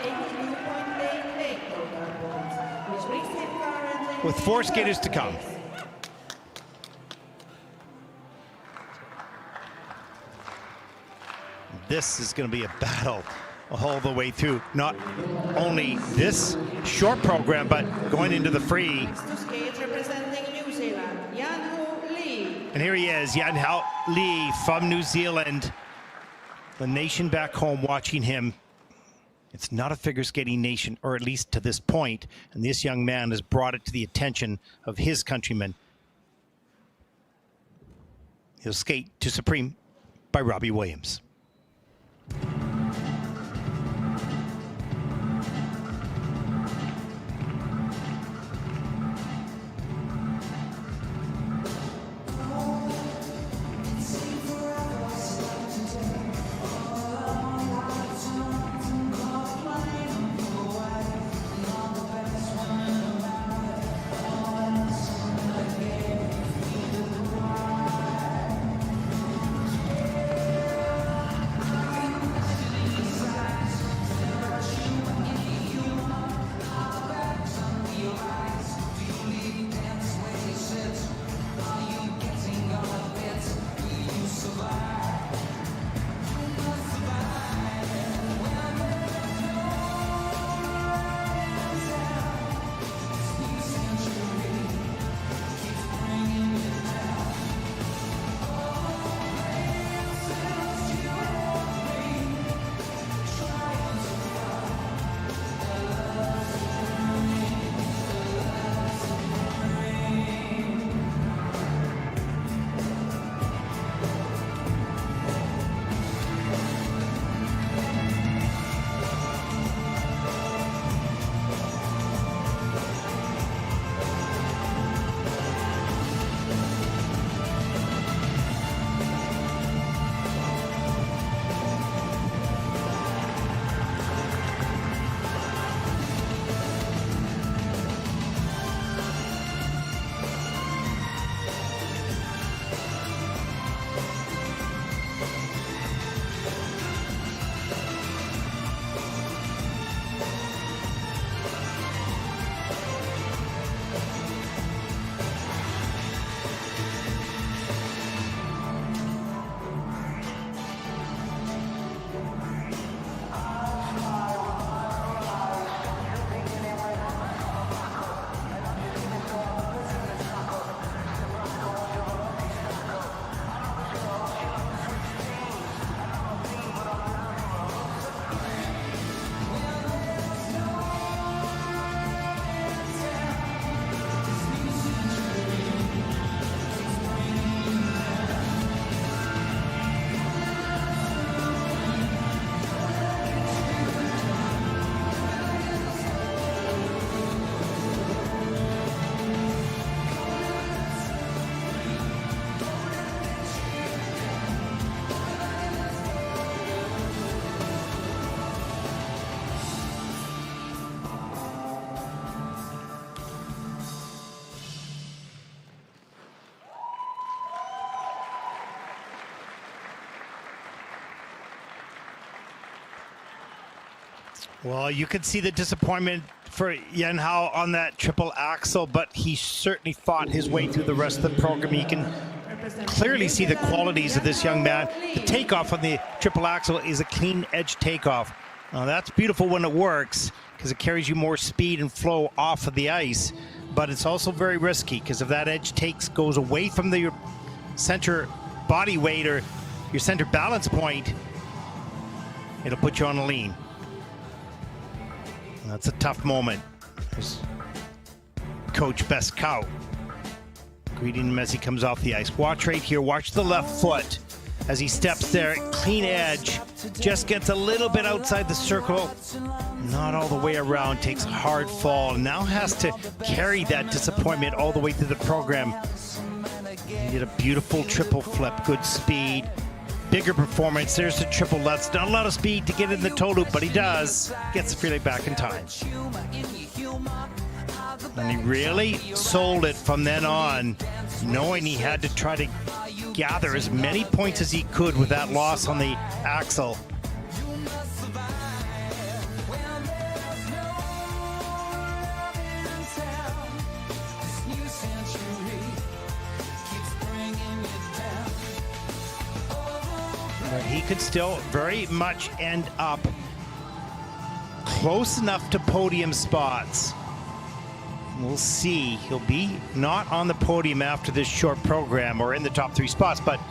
B: With 4 skaters to come. This is going to be a battle all the way through. Not only this short program, but going into the free.
C: Representing New Zealand, Yanhao Li.
B: And here he is, Yanhao Li from New Zealand. The nation back home watching him. It's not a figure skating nation, or at least to this point, and this young man has brought it to the attention of his countrymen. He'll skate to Supreme by Robbie Williams. Well, you could see the disappointment for Yanhao on that triple axel, but he certainly fought his way through the rest of the program. You can clearly see the qualities of this young man. The takeoff on the triple axel is a clean edge takeoff. Now, that's beautiful when it works because it carries you more speed and flow off of the ice, but it's also very risky because if that edge goes away from your center body weight or your center balance point, it'll put you on a lean. That's a tough moment. There's Coach Beskau greeting him as he comes off the ice. Watch right here. Watch the left foot as he steps there. Clean edge. Just gets a little bit outside the circle. Not all the way around. Takes a hard fall. Now has to carry that disappointment all the way through the program. He did a beautiful triple flip. Good speed. Bigger performance. There's the triple lutz. Not a lot of speed to get in the toe loop, but he does. Gets the relay back in time. And he really sold it from then on, knowing he had to try to gather as many points as he could with that loss on the axle. But he could still very much end up close enough to podium spots. We'll see. He'll be not on the podium after this short program or in the top 3 spots, but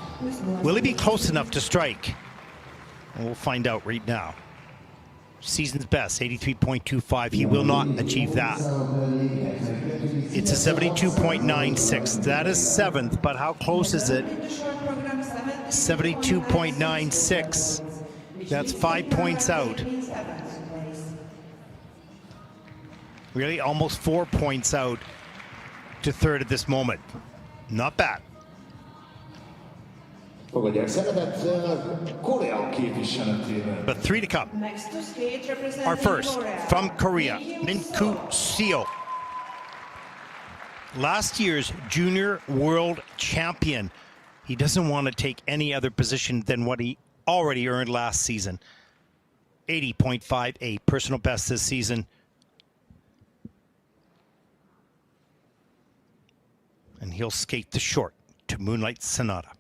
B: will he be close enough to strike? And we'll find out right now. Season's best, 83.25. He will not achieve that. It's a 72.96. That is 7th, but how close is it? 72.96. That's 5 points out. Really almost 4 points out to 3rd at this moment. Not bad.
H: Fogadják Sedevet Korea képviseletében.
B: But 3 to come.
C: Next to skate representing
B: Our first
C: Korea.
B: from Korea, Minku Seo. Last year's junior world champion. He doesn't want to take any other position than what he already earned last season. 80.58, personal best this season. And he'll skate the short to Moonlight Sonata.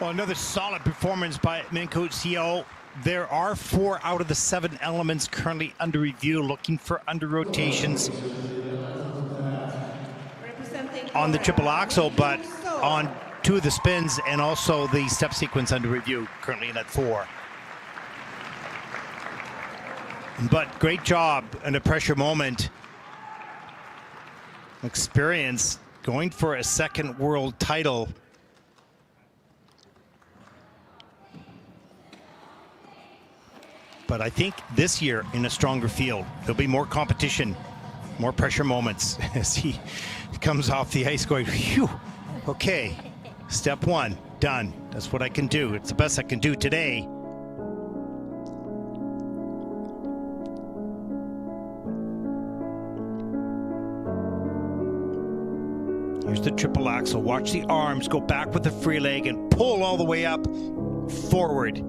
B: Well, another solid performance by Minku Seo. There are 4 out of the 7 elements currently under review, looking for under rotations on the triple axel, but on 2 of the spins and also the step sequence under review, currently in at 4. But great job in a pressure moment. Experience going for a second world title. But I think this year in a stronger field, there'll be more competition, more pressure moments as he comes off the ice going, phew, okay, step 1, done. That's what I can do. It's the best I can do today. Here's the triple axel. Watch the arms go back with the free leg and pull all the way up forward.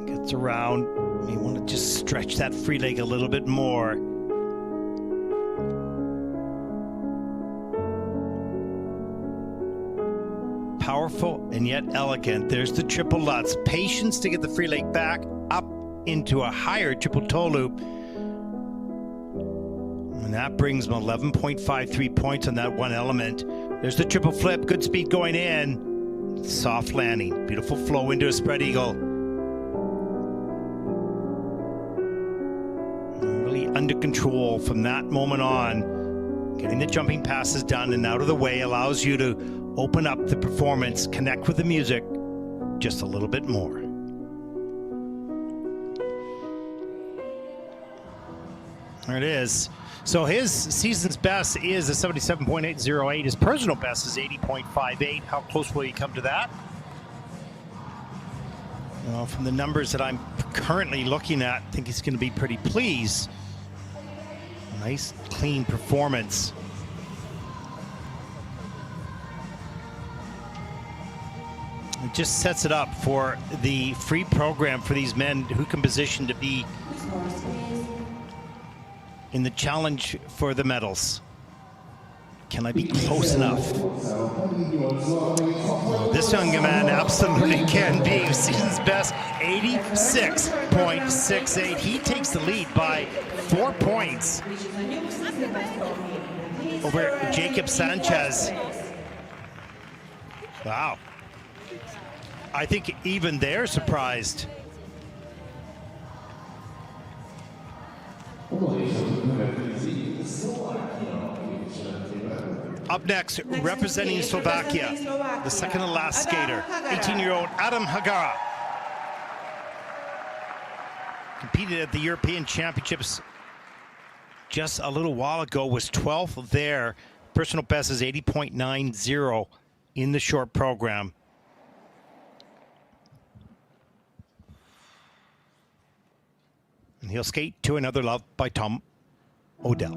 B: Gets around. You want to just stretch that free leg a little bit more. Powerful and yet elegant. There's the triple Lutz. Patience to get the free leg back up into a higher triple toe loop. And that brings him 11.53 points on that one element. There's the triple flip, good speed going in. Soft landing, beautiful flow into a spread eagle. Really under control from that moment on. Getting the jumping passes done and out of the way allows you to open up the performance, connect with the music just a little bit more. There it is. So his season's best is a 77.808. His personal best is 80.58. How close will he come to that? Well, from the numbers that I'm currently looking at, I think he's going to be pretty pleased. Nice, clean performance. It just sets it up for the free program for these men who can position to be in the challenge for the medals. Can I be close enough? Well, this young man absolutely can be. Season's best, 86.68. He takes the lead by 4 points over Jacob Sanchez. Wow. I think even they're surprised. Up next, representing Slovakia, the second to last skater, 18-year-old Adam Hagara. Competed at the European Championships just a little while ago, was 12th there. Personal best is 80.90 in the short program. And he'll skate to Another Love by Tom Odell.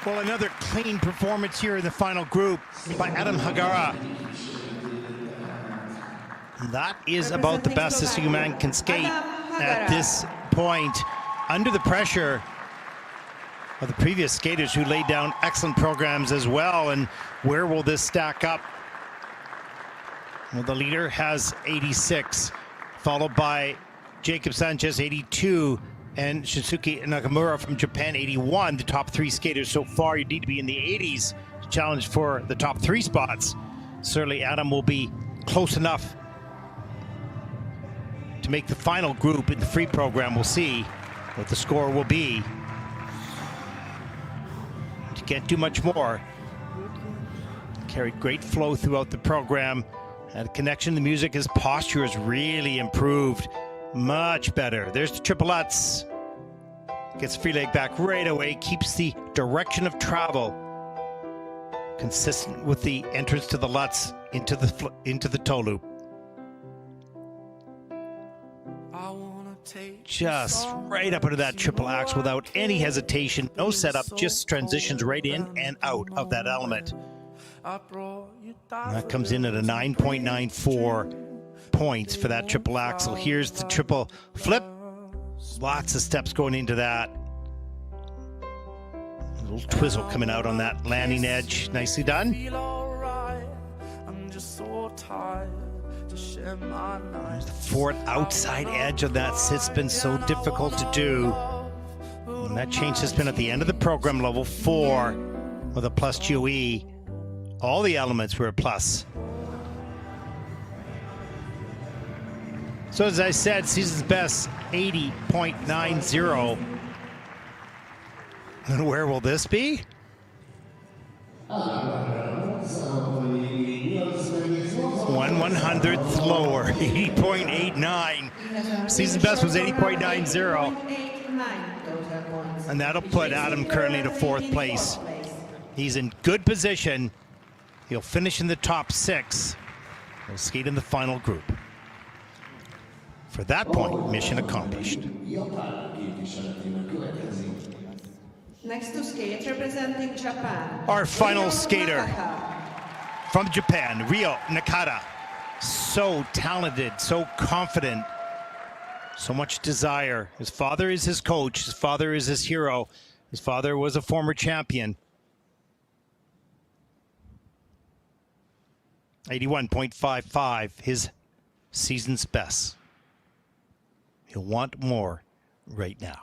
B: Well, another clean performance here in the final group by Adam Hagara. That is about the best this young man can skate at this point, under the pressure of the previous skaters who laid down excellent programs as well. And where will this stack up? Well, the leader has 86, followed by Jacob Sanchez, 82, and Shunsuke Nakamura from Japan, 81. The top three skaters so far. You need to be in the 80s to challenge for the top three spots. Certainly Adam will be close enough to make the final group in the free program. We'll see what the score will be. You can't do much more. Carried great flow throughout the program. Had a connection, the music, his posture has really improved. Much better. There's the triple Lutz. Gets free leg back right away. Keeps the direction of travel consistent with the entrance to the Lutz into the toe loop. Just right up into that triple axe without any hesitation. No setup, just transitions right in and out of that element. And that comes in at a 9.94 points for that triple axel. Here's the triple flip. Lots of steps going into that. A little twizzle coming out on that landing edge. Nicely done. There's the fourth outside edge of that sit spin, so difficult to do. And that change has been at the end of the program, level 4 with a plus GOE. All the elements were a plus. So as I said, season's best 80.90. And where will this be? 1/100th lower, 80.89. Season best was 80.90. And that'll put Adam currently to 4th place. He's in good position. He'll finish in the top 6. He'll skate in the final group. For that point, mission accomplished.
C: Next to skate representing Japan.
B: Our final skater from Japan, Rio Nakata. So talented, so confident, so much desire. His father is his coach. His father is his hero. His father was a former champion. 81.55, his season's best. He'll want more right now.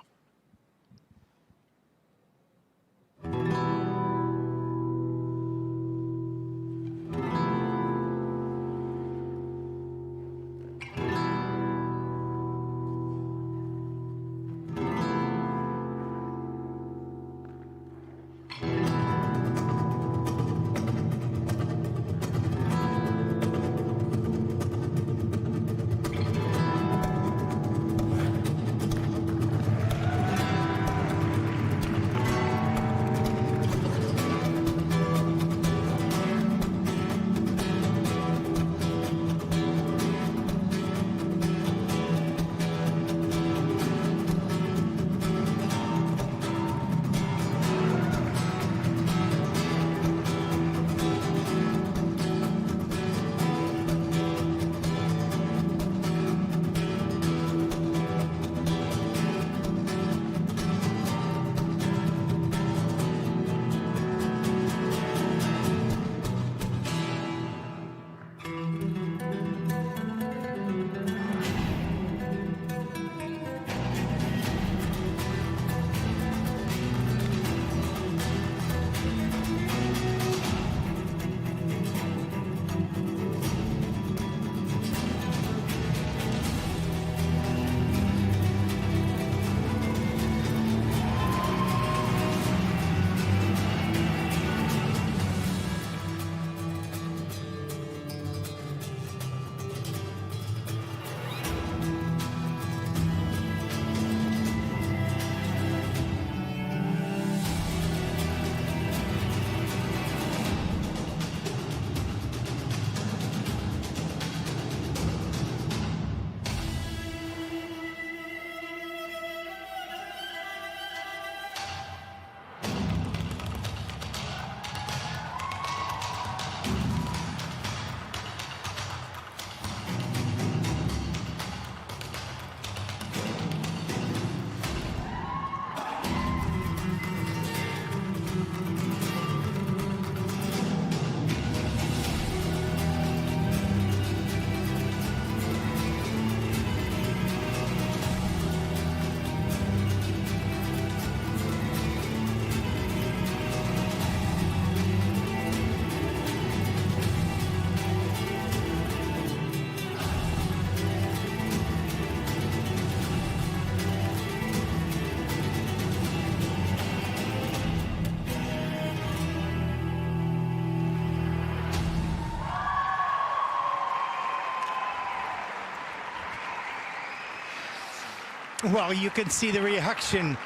B: Well, you can see the reaction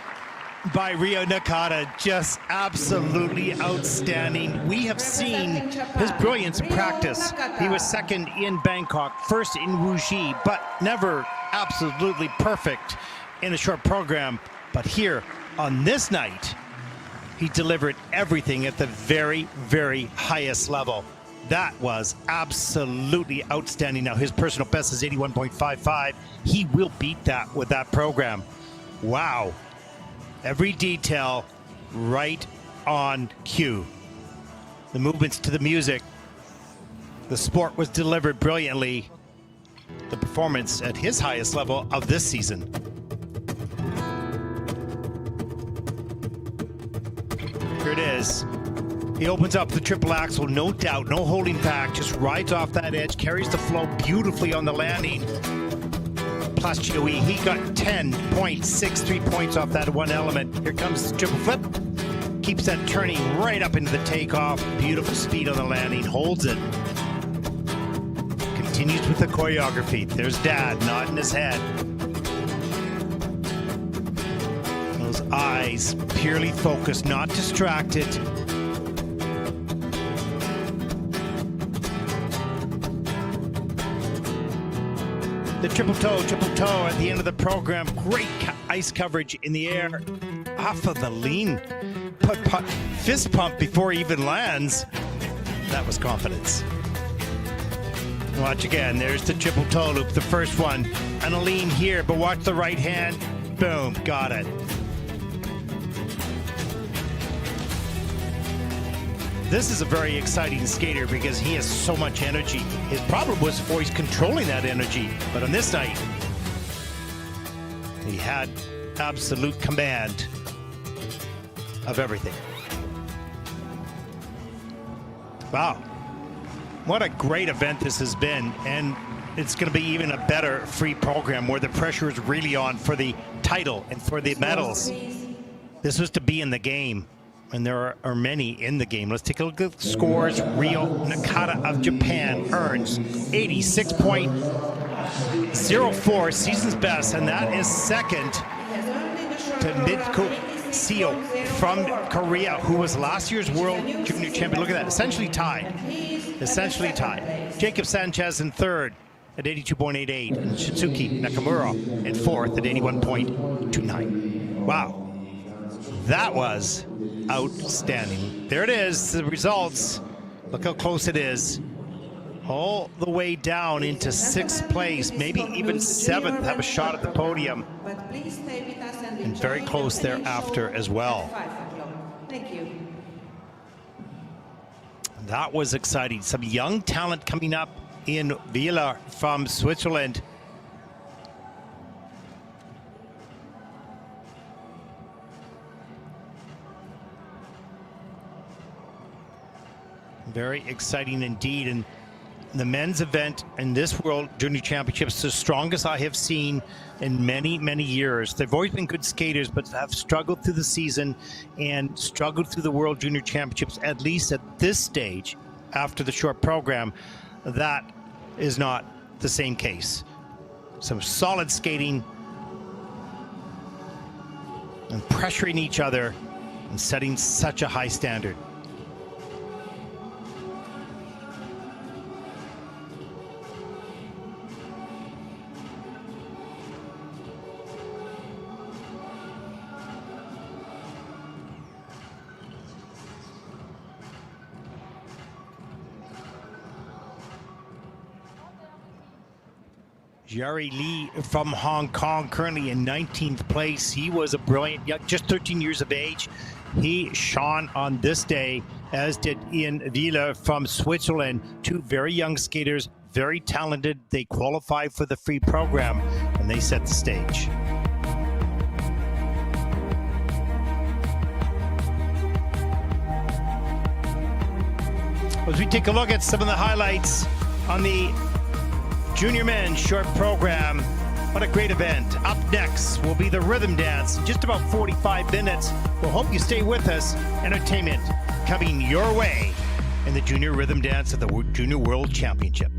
B: by Rio Nakata, just absolutely outstanding. We have seen his brilliance in practice. He was second in Bangkok, first in Wuxi, but never absolutely perfect in a short program. But here on this night, he delivered everything at the very, very highest level. That was absolutely outstanding. Now his personal best is 81.55. He will beat that with that program. Wow. Every detail right on cue. The movements to the music. The sport was delivered brilliantly. The performance at his highest level of this season. Here it is. He opens up the triple axel, no doubt, no holding back, just rides off that edge, carries the flow beautifully on the landing. Plus Joey, he got 10.63 points off that one element. Here comes the triple flip. Keeps that turning right up into the takeoff. Beautiful speed on the landing, holds it. Continues with the choreography. There's Dad nodding his head. Those eyes purely focused, not distracted. The triple toe at the end of the program. Great ice coverage in the air. Off of the lean. Fist pump before he even lands. That was confidence. Watch again. There's the triple toe loop, the first one. And a lean here, but watch the right hand. Boom, got it. This is a very exciting skater because he has so much energy. His problem was always controlling that energy. But on this night, he had absolute command of everything. Wow. What a great event this has been. And it's going to be even a better free program where the pressure is really on for the title and for the medals. This was to be in the game. And there are many in the game. Let's take a look at the scores. Rio Nakata of Japan earns 86.04, season's best, and that is second to Minku Seo from Korea, who was last year's World Junior Champion. Look at that, essentially tied. Essentially tied. Jacob Sanchez in third at 82.88, and Shunsuke Nakamura in fourth at 81.29. Wow. That was outstanding. There it is, the results. Look how close it is. All the way down into sixth place, maybe even seventh, have a shot at the podium. And very close thereafter as well.
C: Thank you.
B: That was exciting. Some young talent coming up in Weiler from Switzerland. Very exciting indeed. And the men's event in this World Junior Championships is the strongest I have seen in many, many years. They've always been good skaters, but have struggled through the season and struggled through the World Junior Championships, at least at this stage, after the short program. That is not the same case. Some solid skating and pressuring each other and setting such a high standard. Jiarui Li from Hong Kong, currently in 19th place. He was a brilliant, just 13 years of age. He shone on this day, as did Ean Weiler from Switzerland. Two very young skaters, very talented. They qualified for the free program, and they set the stage. As we take a look at some of the highlights on the Junior Men's short program. What a great event. Up next will be the rhythm dance in just about 45 minutes. We'll hope you stay with us. Entertainment coming your way in the Junior Rhythm Dance at the Junior World Championship.